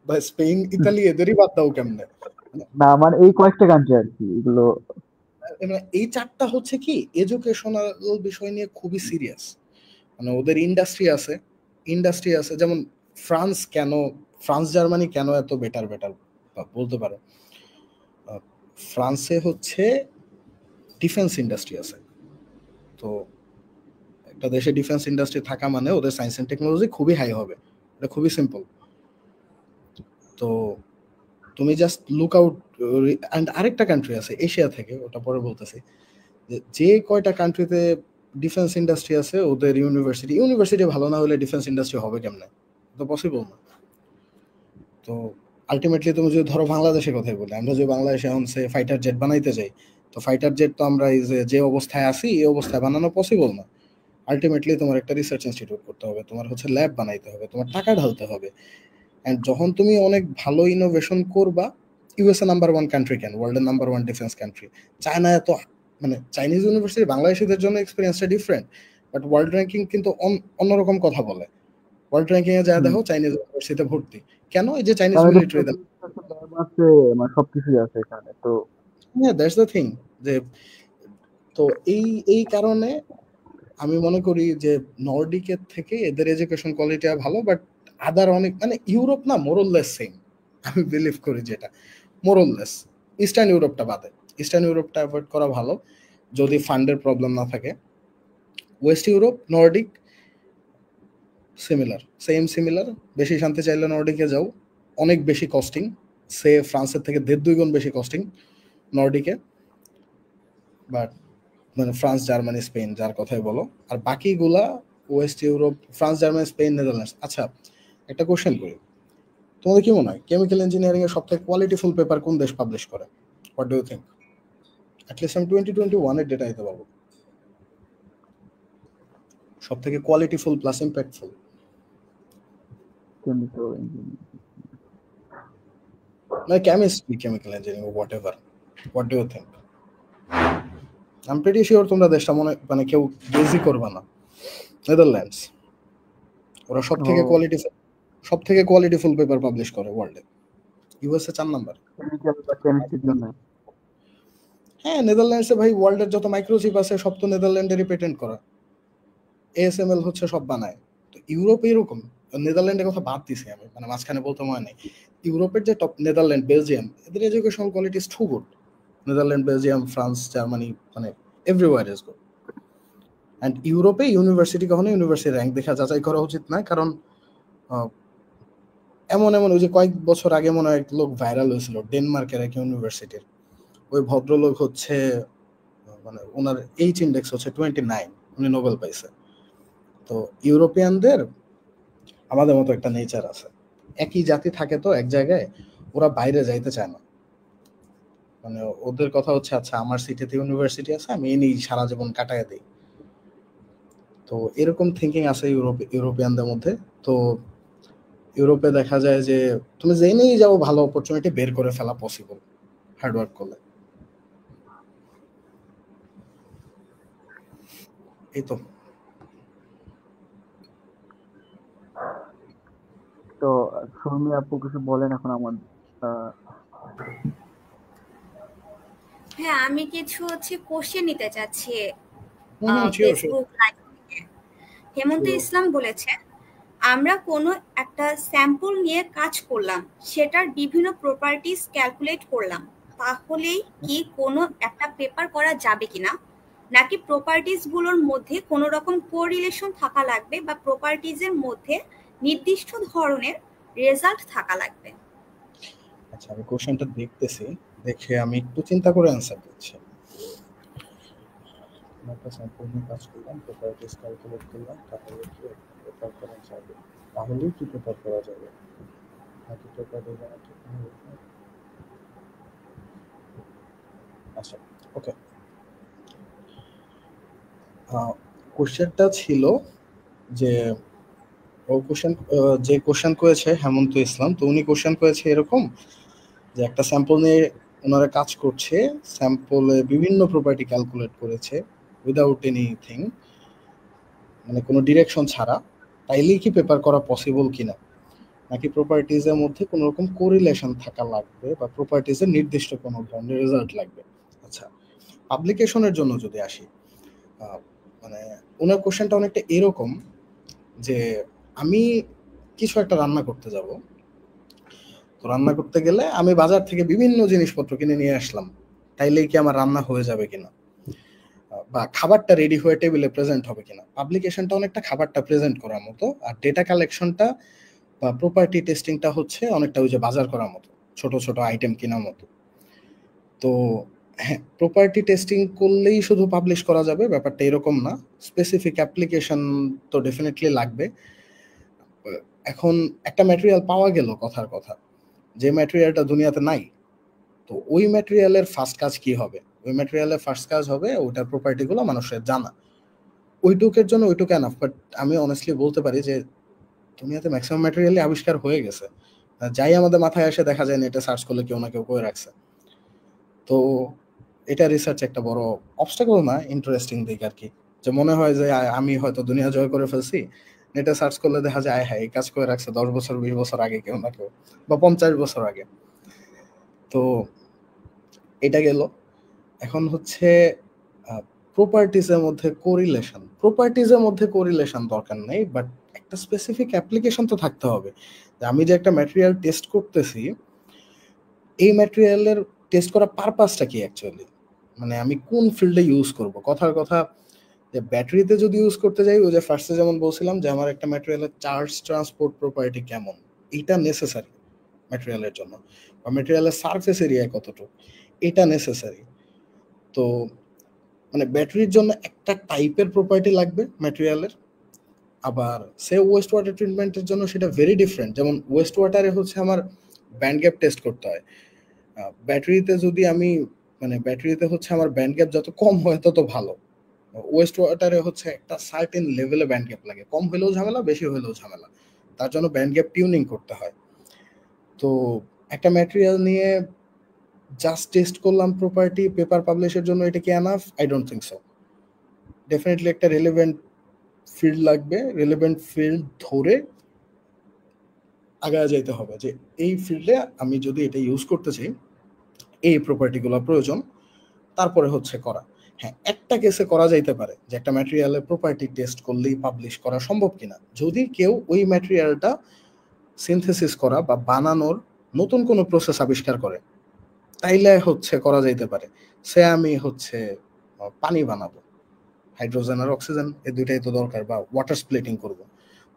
বা স্পেন, ইতালি এদেরই বাদ দাও কেমনে? না মানে এই কয়েকটা কান্ট্রি আর কি, এগুলো এই 4টা হচ্ছে কি এডুকেশনাল বিষয় নিয়ে খুবই সিরিয়াস, মানে ওদের ইন্ডাস্ট্রি আছে। যেমন ফ্রান্স জার্মানি কেন এত বেটার বলতে পারো, ফ্রান্সে হচ্ছে ডিফেন্স ইন্ডাস্ট্রি আছে। তো একটা দেশে ডিফেন্স ইন্ডাস্ট্রি থাকা মানে ওদের সায়েন্স এন্ড টেকনোলজি খুবই হাই হবে, এটা খুবই সিম্পল। তো তুমি জাস্ট লুক আউট। অ্যান্ড আরেকটা কান্ট্রি আছে এশিয়া থেকে, ওটা পরে বলতেছি, যে কয়টা কান্ট্রিতে ডিফেন্স ইন্ডাস্ট্রি আছে ওদের ইউনিভার্সিটি ভালো না হলে ডিফেন্স ইন্ডাস্ট্রি হবে কেমনে? তো পসিবল না। তো আলটিমেটলি তুমি যদি ধরো বাংলাদেশের কথাই বলি, আমরা যদি বাংলাদেশে এখন সে ফাইটার জেট বানাইতে যাই, তো ফাইটার জেট তো আমরা এই যে অবস্থায় আছি এই অবস্থায় বানানো পসিবল না। আলটিমেটলি তোমার একটা রিসার্চ ইনস্টিটিউট করতে হবে, তোমার হচ্ছে ল্যাব বানাইতে হবে, তোমার টাকা ঢালতে হবে। অ্যান্ড যখন তুমি অনেক ভালো ইনোভেশন করবা, ইউএসএ নাম্বার 1 কান্ট্রি কেন, ওয়ার্ল্ডের নাম্বার 1 ডিফেন্স কান্ট্রি। চায়না এত, মানে চাইনিজ ইউনিভার্সিটি বাংলাদেশিদের জন্য এক্সপিরিয়েন্সটা ডিফারেন্ট, বাট ওয়ার্ল্ড র্যাঙ্কিং কিন্তু অন্যরকম কথা বলে। ওয়ার্ল্ড র্যাঙ্কিং এ যা দেখো চাইনিজ ইউনিভার্সিটিতে ভর্তি কেন, এই যে চাইনিজ মিলিটারি আছে, মানে সবকিছুই আছে এখানে। তো হ্যাঁ, দ্যাটস দ্য থিং, যে তো এই কারণে আমি মনে করি যে নর্ডিকের থেকে এদের এডুকেশন কোয়ালিটি ভালো, বাট আদার অনেক, মানে ইউরোপ না মোরললেস সেম, আমি বিলিভ করি যেটা মোরললেস। ইস্টার্ন ইউরোপটা বাদে, ইস্টার্ন ইউরোপটা অ্যাভয়েড করা ভালো যদি ফান্ডের প্রবলেম না থাকে। West Europe, Nordic similar. বেশি শান্তি চাইলে নর্ডিকে যাও, অনেক বেশি কস্টিং, সে ফ্রান্সের থেকে 1.5-2 গুণ বেশি কস্টিং নর্ডিকে। বাট মানে ফ্রান্স, জার্মানি, স্পেন যার কথাই বলো, আর বাকিগুলা west Europe, France, Germany, Spain, Netherlands. আচ্ছা একটা কোশ্চেন করি, তোমাদের কি মনে হয় কেমিক্যাল ইঞ্জিনিয়ারিং এর সবথেকে কোয়ালিটিফুল পেপার কোন দেশ পাবলিশ করে? What do you think? At least আমি 2021 এর ডেটা দিতে পারবো। সবথেকে qualityful plus impactful chemical engineering, মানে chemistry, chemical engineering, whatever, what do you think? I am pretty sure তোমরা দেশটা মানে কেউ গেজই করবে না। নেদারল্যান্ডস, ওরা সবথেকে কোয়ালিটিফুল পেপার পাবলিশ করে ওয়ার্ল্ডে। USA 4 number. কেমিক্যাল বা কেমিস্ট্রির জন্য। হ্যাঁ, নেদারল্যান্ডসে ভাই ওয়ার্ল্ডের যত মাইক্রোচিপ আছে সব তো নেদারল্যান্ডেরই পেটেন্ট করা, এএসএমএল হচ্ছে সব বানায়। তো ইউরোপে এরকম, নেদারল্যান্ডের কথা বাদ দিছি আমি, মানে মাঝখানে বলতে মনে নেই। ইউরোপের যে টপ, নেদারল্যান্ড, বেলজিয়াম, এদের education quality is too good. Netherland, Belgium, France, Germany, মানে এভরিওয়্যার ইজ গুড। অ্যান্ড ইউরোপে ইউনিভার্সিটি কখনো ইউনিভার্সিটি র্যাঙ্ক দেখা যাচাই করা উচিত না, কারণ এমন এমন ওই যে কয়েক বছর আগে মনে হয় এক লোক ভাইরাল হয়েছিল ডেনমার্কের এক ইউনিভার্সিটির, ওই ভদ্রলোক হচ্ছে মানে ওনার এইচ ইন্ডেক্স হচ্ছে 29, উনি নোবেল পাইছে। তো ইউরোপিয়ানদের আমাদের মতো একটা নেচার আছে, একই জাতি থাকে তো এক জায়গায়, ওরা বাইরে যাইতে চায় না। মানে ওদের কথা হচ্ছে আচ্ছা আমার সিটিতে ইউনিভার্সিটি আছে, আমি এই নিয়ে সারা জীবন কাটায় দিই। তো এরকম থিঙ্কিং আছে ইউরোপিয়ানদের মধ্যে। তো ইউরোপে দেখা যায় যে তুমি জেনেই যাও ভালো অপরচুনিটি বের করে ফেলা পসিবল হার্ডওয়ার্ক করলে। এই তো। তো শর্মি আপু কিছু বলেন এখন আমার। হ্যাঁ, আমি কিছু কোশ্চেন নিতে চাচ্ছি শিওর শিওর। ফেসবুক লাইভ থেকে। হেমন্ত Sure. ইসলাম বলেছে, আমরা কোনো একটা স্যাম্পল নিয়ে কাজ করলাম, সেটার বিভিন্ন প্রপার্টিজ ক্যালকুলেট করলাম, তাহলেই কি কোনো একটা পেপার করা যাবে কিনা, নাকি প্রপার্টিজ গুলোর মধ্যে কোনো রকম কোরিলেশন থাকা লাগবে বা প্রপার্টিজের মধ্যে নির্দিষ্ট ধরনের রেজাল্ট থাকা লাগবে? আচ্ছা আমি কোশ্চেনটা দেখতেছি, দেখে আমি একটু চিন্তা করে অ্যান্সার দিচ্ছি। একটা স্যাম্পল নিয়ে কাজ করলাম, প্রপার্টিজ ক্যালকুলেট করলাম, তাহলে কি পেপার করা যাবে, তাহলেই কি পেপার করা যাবে, নাকি পেপার দেওয়া ঠিক না? আচ্ছা ওকে, কোশ্চেনটা ছিল যে ও কোশ্চেন, যে কোশ্চেন করেছে হেমন্ত ইসলাম, তো উনি কোশ্চেন করেছে এরকম যে একটা স্যাম্পল নিয়ে ওনারা কাজ করছে, স্যাম্পলে বিভিন্ন প্রপার্টি ক্যালকুলেট করেছে উইদাউট এনিথিং, মানে কোনো ডিরেকশন ছাড়া, তাইলেই কি পেপার করা পসিবল কিনা, নাকি প্রপার্টিজের মধ্যে কোনো রকম কোরিলেশন থাকা লাগবে বা প্রপার্টিজের নির্দিষ্ট কোনো ধরনের রেজাল্ট লাগবে। আচ্ছা পাবলিকেশনের জন্য যদি আসি, মানে ওনার কোশ্চেনটা অনেকটা এরকম যে আমি কিছু একটা রান্না করতে যাব, তো রান্না করতে গেলে আমি বাজার থেকে বিভিন্ন জিনিসপত্র কিনে নিয়ে আসলাম, তাইলেই কি আমার রান্না হয়ে যাবে কিনা, বা খাবারটা রেডি হয়ে টেবিলে প্রেজেন্ট হবে কিনা। পাবলিকেশনটা অনেকটা খাবারটা প্রেজেন্ট করার মতো, আর ডেটা কালেকশনটা বা প্রপার্টি টেস্টিংটা হচ্ছে অনেকটা ওই যে বাজার করার মতো, ছোট ছোট আইটেম কেনার মতো। তো হ্যাঁ, প্রপার্টি টেস্টিং করলেই শুধু পাবলিশ করা যাবে ব্যাপারটা এরকম না, স্পেসিফিক অ্যাপ্লিকেশন তো ডেফিনেটলি লাগবে। এখন একটা ম্যাটেরিয়াল পাওয়া গেল, কথার কথা, যে ম্যাটেরিয়ালটা দুনিয়াতে নাই, তো ওই ম্যাটেরিয়ালের ফার্স্ট কাজ কি হবে? ওই ম্যাটেরিয়ালের ফার্স্ট কাজ হবে ওটার প্রপার্টিগুলো মানুষের জানা, ওইটুকের জন্য ওইটুকু এনাফ। বাট আমি অনেস্টলি বলতে পারি যে দুনিয়াতে ম্যাক্সিমাম ম্যাটেরিয়ালই আবিষ্কার হয়ে গেছে, যাই আমাদের মাথায় আসে দেখা যায় নেটে সার্চ করলে কেউ না কেউ করে রাখছে। তো এটা রিসার্চ একটা বড় অবস্টাকল না, ইন্টারেস্টিং দিক আর কি, যে মনে হয় যে আমি হয়তো দুনিয়া জয় করে ফেলছি, নেটে সার্চ করলে দেখা যায় হ্যাঁ এই কাজ করে রাখছে 10 বছর 20 বছর আগে কেউ না কেউ, বা 50 বছর আগে। তো এটা গেল। এখন হচ্ছে প্রপার্টিজের মধ্যে কোরিলেশন দরকার নেই, বাট একটা স্পেসিফিক অ্যাপ্লিকেশন তো থাকতে হবে। আমি যে একটা ম্যাটেরিয়াল টেস্ট করতেছি, এই ম্যাটেরিয়ালের টেস্ট করার পারপাসটা কি অ্যাকচুয়ালি, মানে আমি কোন ফিল্ডে ইউজ করব। কথার কথা যে ব্যাটারিতে যদি ইউজ করতে যাই, ওই যে ফার্স্টে যেমন বলছিলাম যে আমার একটা ম্যাটেরিয়ালের চার্জ ট্রান্সপোর্ট প্রপার্টি কেমন, এটা নেসেসারি ম্যাটেরিয়ালের জন্য, বা ম্যাটেরিয়ালের সারফেস এরিয়া কতটুকু, এটা নেসেসারি। তো মানে ব্যাটারির জন্য একটা টাইপের প্রপার্টি লাগবে ম্যাটেরিয়ালের, আবার সে ওয়েস্ট ওয়াটার ট্রিটমেন্টের জন্য সেটা ভেরি ডিফারেন্ট। যেমন ওয়েস্ট ওয়াটারে হচ্ছে আমার ব্যান্ড গ্যাপ টেস্ট করতে হয়, ব্যাটারিতে যদি আমি মানে ব্যাটারিতে হচ্ছে আমার ব্যান্ড গ্যাপ যত কম হয় তত ভালো, ওয়েস্ট ওয়াটারে হচ্ছে একটা সার্টেন লেভেলে ব্যান্ড গ্যাপ লাগে, কম হলেও ঝামেলা বেশি হলেও ঝামেলা, তার জন্য ব্যান্ড গ্যাপ টিউনিং করতে হয়। তো একটা ম্যাটেরিয়াল নিয়ে জাস্ট টেস্ট করলাম প্রপার্টি, পেপার পাবলিশের জন্য এটা কি enough? I don't think so. Definitely একটা রিলেভেন্ট ফিল্ড লাগবে, রিলেভেন্ট ফিল্ড ধরে আগায় যেতে হবে যে এই ফিল্ডে আমি যদি এটা ইউজ করতে চাই এই প্রপার্টিগুলো প্রয়োজন, তারপরে হচ্ছে করা। হ্যাঁ, একটা কেসে করা যাইতে পারে যে একটা ম্যাটেরিয়ালের প্রপার্টি টেস্ট করলেই পাবলিশ করা সম্ভব কিনা, যদি কেউ ওই ম্যাটেরিয়ালটা সিনথেসিস করা বা বানানোর নতুন কোনো প্রসেস আবিষ্কার করে, তাইলে হচ্ছে করা যাইতে পারে। সে আমি হচ্ছে পানি বানাবো, হাইড্রোজেন আর অক্সিজেন এই দুইটাই তো দরকার, বা ওয়াটার স্প্লিটিং করব,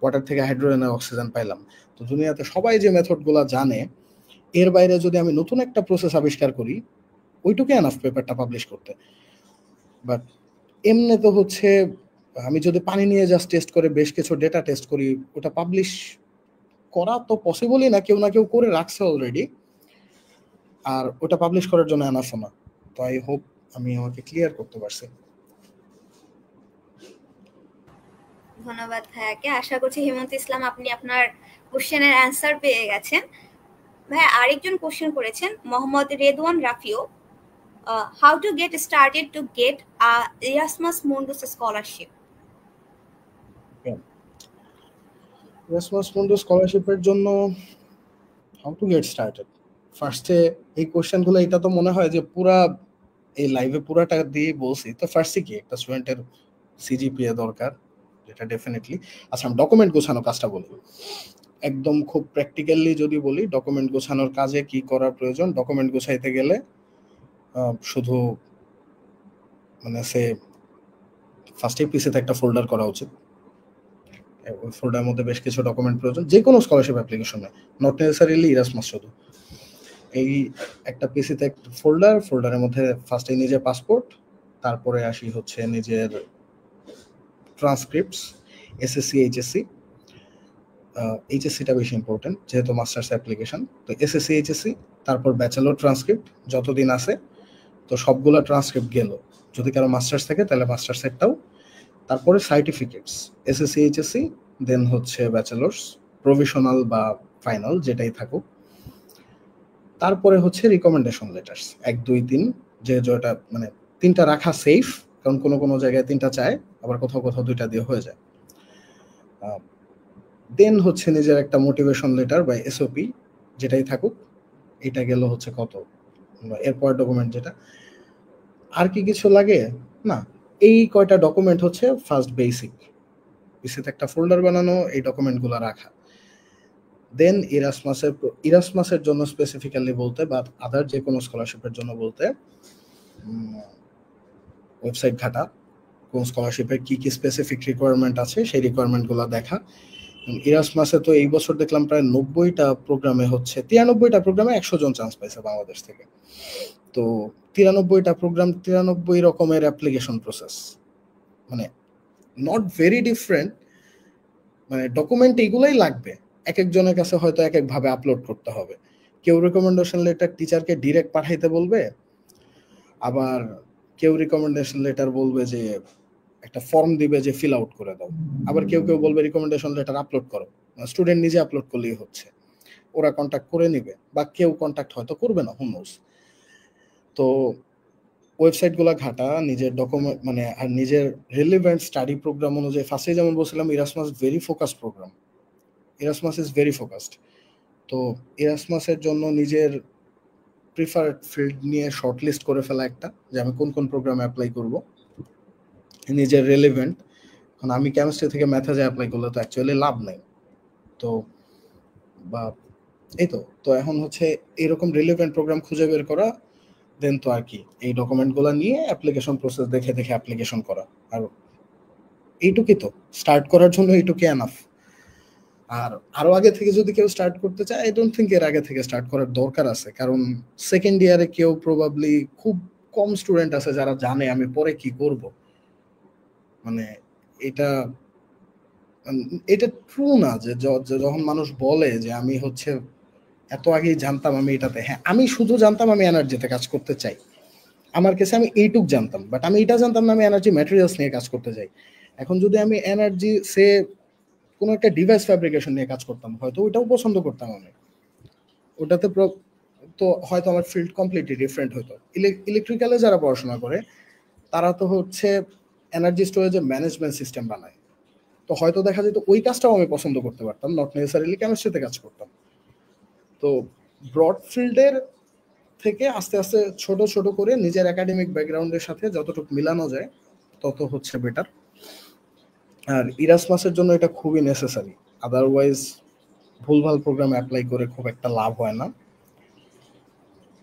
ওয়াটার থেকে হাইড্রোজেন আর অক্সিজেন পাইলাম। তো দুনিয়াতে সবাই যে মেথডগুলো জানে, এর বাইরে যদি আমি নতুন একটা প্রসেস আবিষ্কার করি, ওইটুকু এনাফ পেপারটা পাবলিশ করতে। বাট এমনি তো হচ্ছে আমি যদি পানি নিয়ে জাস্ট টেস্ট করে বেশ কিছু ডেটা টেস্ট করি, ওটা পাবলিশ করা তো পসিবলই না, কেউ না কেউ করে রাখছে অলরেডি, আর ওটা পাবলিশ করার জন্য এনাফ না। তো আই হোপ আমি আমাকে ক্লিয়ার করতে পারছি। ধন্যবাদ ভাইয়াকে। আশা করছি হেমন্ত ইসলাম আপনি আপনার কোশ্চেনের অ্যান্সার পেয়ে গেছেন। ভাইয়া আরেকজন কোশ্চেন করেছেন মোহাম্মদ রেদওয়ান রাফিও, how to get started to get Erasmus Mundus scholarship. Erasmus Mundus স্কলারশিপের জন্য হাউ টু গেট স্টার্টেড, ফার্স্টে এই কোশ্চেনগুলো, এটা তো মনে হয় যে পুরা এই লাইভে পুরাটা দিয়ে বলছি। তো ফার্স্টে কি একটা স্টুডেন্টের সিজিপিএ দরকার, যেটা ডেফিনেটলি। আচ্ছা, আমি ডকুমেন্ট গোছানো কাজটা বলি একদম খুব প্র্যাকটিক্যালি যদি বলি, ডকুমেন্ট গোছানোর কাজে কি করার প্রয়োজন। ডকুমেন্ট গোছাইতে গেলে শুধু মানে সে ফার্স্টে পিসিতে একটা ফোল্ডার করা উচিত। ওই ফোল্ডারের মধ্যে বেশ কিছু ডকুমেন্ট প্রয়োজন, যে কোনো স্কলারশিপ অ্যাপ্লিকেশনে, নট নেসেসারিলি ইরাসমাস শুধু। এই একটা পিসিতে একটা ফোল্ডারের মধ্যে ফার্স্টে নিজের পাসপোর্ট, তারপরে আসি হচ্ছে নিজের ট্রান্সক্রিপ্টস, এসএসসি এইচএসসি। এইচএসসিটা বেশি ইম্পর্টেন্ট যেহেতু মাস্টার্স অ্যাপ্লিকেশন। তো এসএসসি এইচএসসি, তারপর ব্যাচেলর ট্রান্সক্রিপ্ট যতদিন আছে, তো সবগুলো ট্রান্সক্রিপ্ট গেল। যদি কারো মাস্টার্স থাকে তাহলে মাস্টার্সেরটাও, তারপরে সার্টিফিকেটস এসএসসি এইচএসসি, দেন হচ্ছে ব্যাচেলর্স, প্রভিশনাল বা ফাইনাল যেটাই থাকুক, তারপরে হচ্ছে রিকমেন্ডেশন লেটার্স 1 2 3, যে যেটা মানে 3টা রাখা সেফ, কারণ কোনো কোনো জায়গায় 3টা চায়, আবার কোথাও কোথাও 2টা দিয়ে হয়ে যায়। দেন হচ্ছে নিজের একটা মোটিভেশন লেটার বা এসওপি যেটাই থাকুক, এটা গেল হচ্ছে কত, এরপর ডকুমেন্ট যেটা। আর কি কিছু লাগে না, এই কয়টা ডকুমেন্ট হচ্ছে ফার্স্ট বেসিক। পিসিতে একটা ফোল্ডার বানানো, এই ডকুমেন্টগুলো রাখা। দেন ইরাসমাসের জন্য স্পেসিফিক্যালি বলতে বা আদার যে কোনো স্কলারশিপের জন্য বলতে, ওয়েবসাইট ঘাটা, কোন স্কলারশিপের কি কি স্পেসিফিক রিকোয়ারমেন্ট আছে সেই রিকোয়ারমেন্টগুলো দেখা। ইরাসমাসে তো এই বছর দেখলাম প্রায় 90টা প্রোগ্রামে হচ্ছে 93টা প্রোগ্রামে 100 জন চান্স পাইছে বাংলাদেশ থেকে। তো 93টা প্রোগ্রাম, 93 রকমের অ্যাপ্লিকেশন প্রসেস, মানে নট ভেরি ডিফারেন্ট, মানে ডকুমেন্ট এগুলোই লাগবে। এক একজনের কাছে হয়তো এক একভাবে আপলোড করতে হবে। কেউ রিকমেন্ডেশন লেটার টিচারকে ডিরেক্ট পাঠাইতে বলবে, আবার কেউ রিকমেন্ডেশন লেটার বলবে যে একটা ফর্ম দিবে যে ফিল আউট করে দাও, আবার কেউ কেউ বলবে রিকমেন্ডেশন লেটার আপলোড করো, স্টুডেন্ট নিজে আপলোড করলেই হচ্ছে, ওরা কন্ট্যাক্ট করে নিবে, বা কেউ কন্ট্যাক্ট হয়তো করবে না, হু নোস। তো ওয়েবসাইটগুলো ঘাটা, নিজের ডকুমেন্ট মানে আর নিজের রিলেভেন্ট স্টাডি প্রোগ্রাম অনুযায়ী। ফার্স্টে যেমন বলছিলাম Erasmus very focus programme, Erasmus is very focused. তো ইরাসমাসের জন্য নিজের প্রিফার্ড ফিল্ড নিয়ে শর্ট লিস্ট করে ফেলা একটা, যে আমি কোন কোন প্রোগ্রামে অ্যাপ্লাই করব, নিজের রেলেভেন্ট। কারণ আমি কেমিস্ট্রি থেকে ম্যাথে যে অ্যাপ্লাই করলে তো অ্যাকচুয়ালি লাভ নেই। তো বা এই তো এখন হচ্ছে এরকম রিলেভেন্ট প্রোগ্রাম খুঁজে বের করা, দেন তো আর কি এই ডকুমেন্টগুলো নিয়ে অ্যাপ্লিকেশন প্রসেস দেখে দেখে অ্যাপ্লিকেশন করা। আর এইটুকুই তো স্টার্ট করার জন্য, এইটুকুই এনাফ। আর আরো আগে থেকে যদি কেউ স্টার্ট করতে চায়, আই ডোন্ট থিঙ্ক এর আগে থেকে স্টার্ট করার দরকার আছে, কারণ সেকেন্ড ইয়ারে কেউ প্রবাবলি খুব কম স্টুডেন্ট আছে যারা জানে আমি পরে কি করব। মানে এটা ট্রু না যে যখন মানুষ বলে যে আমি হচ্ছে এত আগেই জানতাম আমি এটাতে, হ্যাঁ আমি শুধু জানতাম আমি এনার্জিতে কাজ করতে চাই, আমার কাছে আমি এইটুক জানতাম, বাট আমি এটা জানতাম না আমি এনার্জি ম্যাটেরিয়ালস নিয়ে কাজ করতে চাই। এখন যদি আমি এনার্জি সে কোনো একটা ডিভাইস ফ্যাব্রিকেশন নিয়ে কাজ করতাম, হয়তো ওইটাও পছন্দ করতাম আমি, ওটাতে তো হয়তো আমার ফিল্ড কমপ্লিটলি ডিফারেন্ট হতো। ইলেকট্রিক্যালে যারা পড়াশোনা করে তারা তো হচ্ছে এনার্জি স্টোরেজের ম্যানেজমেন্ট সিস্টেম বানায়, তো হয়তো দেখা যেত ওই কাজটাও আমি পছন্দ করতে পারতাম, নট নেসেসারিলি কেমিস্ট্রিতে কাজ করতাম। তো ব্রড ফিল্ডের থেকে আস্তে আস্তে ছোট ছোট করে নিজের একাডেমিক ব্যাকগ্রাউন্ডের সাথে যতটুকু মিলানো যায় তত হচ্ছে বেটার। আর ইরাসমাসের জন্য এটা খুবই নেসেসারি, আদারওয়াইজ ভুলভাল প্রোগ্রাম অ্যাপ্লাই করে খুব একটা লাভ হয় না।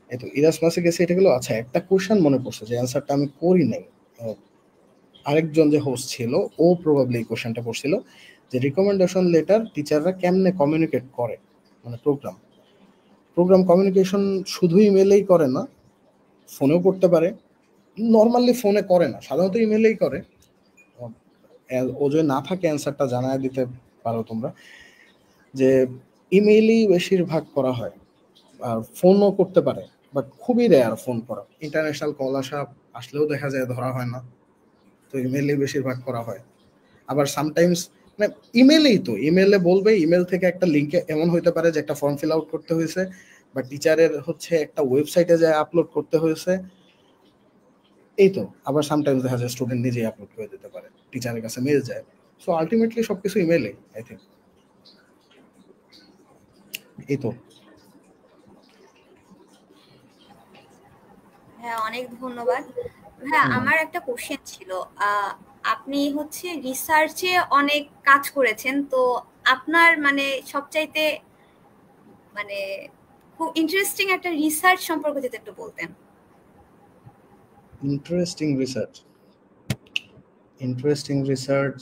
এই তো ইরাসমাসে গেছে, এটা গেলো। আচ্ছা, একটা কোশ্চেন মনে পড়ছে যে অ্যান্সারটা আমি করি নাই, আরেকজন যে হোস্ট ছিল ও প্রবাবলি এই কোশ্চেনটা করছিল যে রিকমেন্ডেশন লেটার টিচাররা কেমনে কমিউনিকেট করে, মানে প্রোগ্রাম কমিউনিকেশন শুধু ইমেলেই করে না, ফোনেও করতে পারে। নর্মালি ফোনে করে না, সাধারণত ইমেলেই করে। ও যদি না থাকে অ্যান্সারটা জানায় দিতে পারো তোমরা, যে ইমেইলই বেশিরভাগ করা হয়, আর ফোনও করতে পারে, বাট খুবই রেয়ার ফোন করা। ইন্টারন্যাশনাল কল আসলেও দেখা যায় ধরা হয় না, তো ইমেইলেই বেশিরভাগ করা হয়। আবার সামটাইমস মানে ইমেলে বলবে, ইমেল থেকে একটা লিঙ্কে এমন হইতে পারে যে একটা ফর্ম ফিল আউট করতে হয়েছে, বা টিচারের হচ্ছে একটা ওয়েবসাইটে যায় আপলোড করতে হয়েছে, এই তো। আবার সামটাইমস দেখা যায় স্টুডেন্ট নিজেই আপলোড করে দিতে পারে, টিচারের কাছে মেল যায়। সো আলটিমেটলি সবকিছু ইমেলে, আই থিঙ্ক। এই তো। হ্যাঁ, অনেক ধন্যবাদ। হ্যাঁ, আমার একটা কোশ্চেন ছিল। আপনি হচ্ছে রিসার্চে অনেক কাজ করেছেন, তো আপনার মানে সবচাইতে মানে খুব ইন্টারেস্টিং একটা রিসার্চ সম্পর্কে যদি একটু বলতেন। ইন্টারেস্টিং রিসার্চ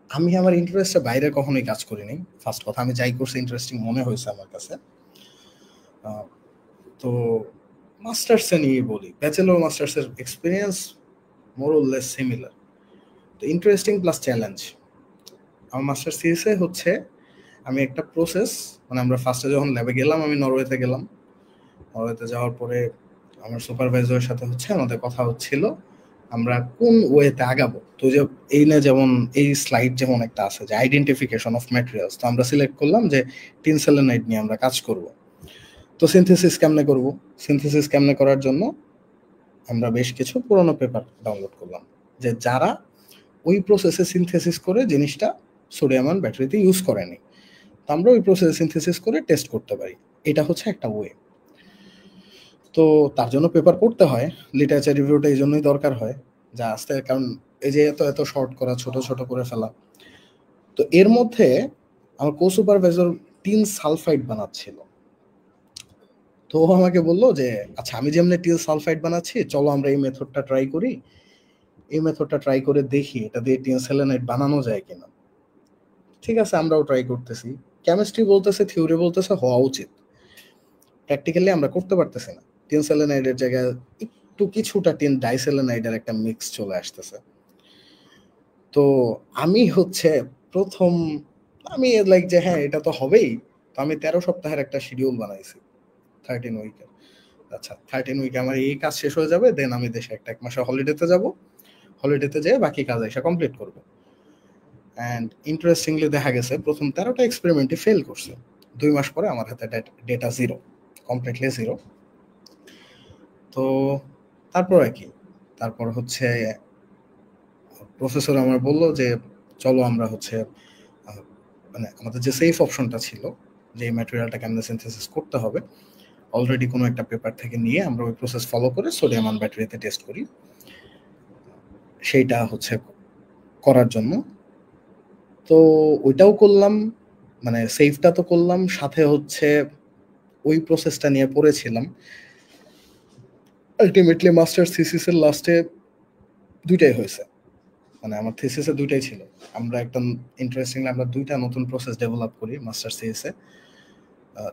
আমি আমার ইন্টারেস্টের বাইরে কখনোই কাজ করিনি। ফার্স্ট কথা, আমি যাই করছি ইন্টারেস্টিং মনে হয়েছে আমার কাছে। তো মাস্টার্সে নিয়ে বলি, ব্যাচেলর মাস্টার্সের experience more or less similar. তো ইন্টারেস্টিং প্লাস চ্যালেঞ্জ। আমার মাস্টার্স থিসিসে হচ্ছে আমি একটা প্রসেস, মানে আমরা ফার্স্টে যখন ল্যাবে গেলাম, আমি নরওয়েতে গেলাম। নরওয়েতে যাওয়ার পরে আমার সুপারভাইজারের সাথে হচ্ছে আমাদের কথা হচ্ছিল আমরা কোন ওয়েতে আগাবো। তো যে এই না, যেমন এই স্লাইড যেমন একটা আছে যে আইডেন্টিফিকেশন অফ ম্যাটেরিয়ালস, তো আমরা সিলেক্ট করলাম যে টিন সেলেনাইড নিয়ে আমরা কাজ করব। তো সিনথেসিস কেমনে করার জন্য আমরা বেশ কিছু পুরোনো পেপার ডাউনলোড করলাম, যে যারা ওই প্রসেসে সিনথেসিস করে জিনিসটা সোডিয়াম আয়ন ব্যাটারিতে ইউজ করেনি, তো আমরা ওই প্রসেসে সিনথেসিস করে টেস্ট করতে পারি। এটা হচ্ছে একটা ওয়ে। তো তার জন্য পেপার পড়তে হয়, লিটারেচার রিভিউটা এই জন্যই দরকার হয়, যা আসতে, কারণ এই যে এত শর্ট করা, ছোট ছোট করে ফেলা। তো এর মধ্যে আমার কো সুপারভাইজার টিন সালফাইড বানাচ্ছিল। তো ও আমাকে বললো যে আচ্ছা, আমি যেমনি টিন সালফাইড বানাচ্ছি, চলো আমরা এই মেথডটা ট্রাই করি, দেখি এটা দিয়ে টিন সেলেনাইড বানানো যায় কিনা। ঠিক আছে, আমরাও ট্রাই করতেছি। কেমিস্ট্রি বলতেছে, থিওরি বলতেছে হওয়া উচিত, প্র্যাকটিক্যালি আমরা করতে পারতেছি না। টিন সেলেনাইডের জায়গায় একটু কিছুটা টিন ডাইসেলেনাইডের একটা মিক্স চলে আসতেছে। তো আমি হচ্ছে আমি লাইক যে হ্যাঁ এটা তো হবেই। তো আমি 13 সপ্তাহের একটা শিডিউল বানাইছি 13 উইকে। আচ্ছা, 13 উইকে আমার এই কাজ শেষ হয়ে যাবে, দেন আমি দেশে এক মাসে হলিডেতে যাব, হলিডেতে যেয়ে বাকি কাজ এসে কমপ্লিট করব। অ্যান্ড ইন্টারেস্টিংলি দেখা গেছে প্রথম 13টা এক্সপেরিমেন্টই ফেল করছে। 2 মাস পরে আমার হাতে ডেটা জিরো, কমপ্লিটলি জিরো। তো তারপর হচ্ছে প্রফেসর আমার বললো যে চলো আমরা হচ্ছে মানে আমাদের যে সেফ অপশনটা ছিল, যে এই ম্যাটেরিয়ালটা কেমনে সিনথেসিস করতে হবে, অলরেডি কোনো একটা পেপার থেকে নিয়ে আমরা ওই প্রসেস ফলো করে সোডিয়াম আয়ন ব্যাটারিতে টেস্ট করি, সেইটা হচ্ছে করার জন্য। তো ওইটাও করলাম, মানে সেফটা তো করলাম, সাথে হচ্ছে ওই প্রসেসটা নিয়ে পড়েছিলাম। আলটিমেটলি মাস্টার্স থিসিসের লাস্টে দুইটাই হয়েছে, মানে আমার থিসিসে দুইটাই ছিল। আমরা একটা ইন্টারেস্টিংলি আমরা দুইটা নতুন প্রসেস ডেভেলপ করি মাস্টার্স থিসিসে,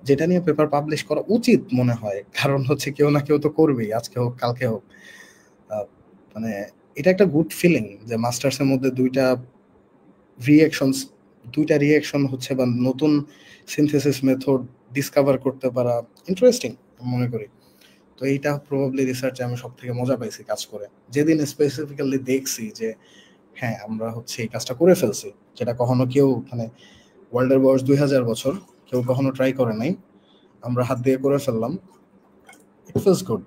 যেটা নিয়ে পেপার পাবলিশ করা উচিত মনে হয়, কারণ হচ্ছে কেউ না কেউ তো করবেই, আজকে হোক কালকে হোক। মানে এটা একটা গুড ফিলিং যে মাস্টার্সের মধ্যে দুইটা রিঅ্যাকশন হচ্ছে, বা নতুন সিনথেসিস মেথড ডিসকভার করতে পারা ইন্টারেস্টিং মনে করি। তো এইটা প্রবাবলি রিসার্চে আমি সব থেকে মজা পাইছি কাজ করে, যেদিন স্পেসিফিক্যালি দেখছি যে হ্যাঁ আমরা হচ্ছে এই কাজটা করে ফেলছি, যেটা কখনো কেউ, মানে ওয়ার্ল্ডের বয়স 2000 বছর, কেউ কখনো ট্রাই করে নাই, আমরা হাত দিয়ে করে ফেললাম। It feels good.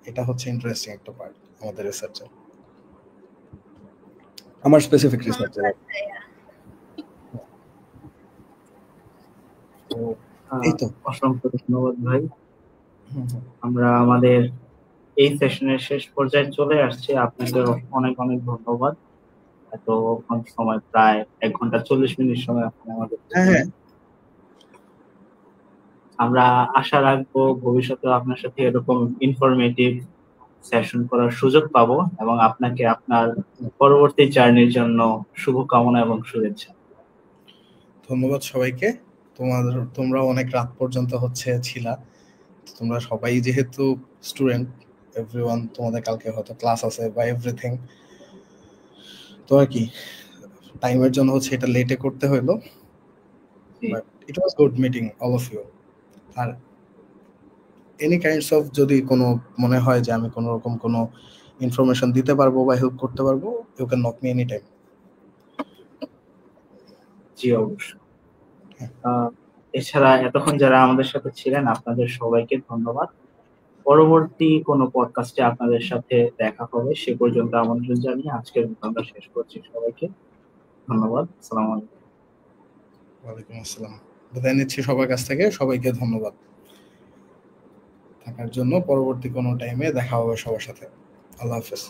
এটা হচ্ছে ইন্টারেস্টিং একটা পার্ট আমাদের রিসার্চে, আমার স্পেসিফিক রিসার্চে। এই তো, অসংখ্য ধন্যবাদ ভাই। আমরা আমাদের এই সেশনের শেষ পর্যায়ে চলে আসছি। আপনাকে অনেক অনেক ধন্যবাদ। এত সময়, প্রায় 1 ঘন্টা 40 মিনিট সময় আপনি আমাদের। আমরা আশা রাখবো ভবিষ্যতে আপনার সাথে এরকম ইনফরমেটিভ সেশন করার সুযোগ পাবো, এবং আপনাকে আপনার পরবর্তী জার্নির জন্য শুভকামনা এবং শুভেচ্ছা। ধন্যবাদ সবাইকে। তোমরা অনেক রাত পর্যন্ত ছিলা। তোমরা সবাই যেহেতু স্টুডেন্ট, এভরিওয়ান, তোমাদের কালকে হয়তো ক্লাস আছে বা এভরিথিং, তো আর কি টাইমের জন্য এটা লেটে করতে হলো, but it was good meeting all of you. আর এনি কাইন্ডস অফ যদি কোনো মনে হয় যে আমি কোনো রকম কোনো ইনফরমেশন দিতে পারবো বা হেল্প করতে পারবো, you can knock me any time. জি অবশ্যই। এছাড়া এতক্ষণ যারা আমাদের সাথে ছিলেন আপনাদের সবাইকে ধন্যবাদ। পরবর্তী কোনো পডকাস্টে আপনাদের সাথে দেখা হবে, সে পর্যন্ত আমন্ত্রণ জানিয়ে আজকের মতো আমরা শেষ করছি। সবাইকে ধন্যবাদ। আসসালামু আলাইকুম। ওয়ালাইকুম আসসালাম। বিদায় নিচ্ছি সবার কাছ থেকে। সবাইকে ধন্যবাদ থাকার জন্য। পরবর্তী কোনো টাইমে দেখা হবে সবার সাথে। আল্লাহ হাফেজ।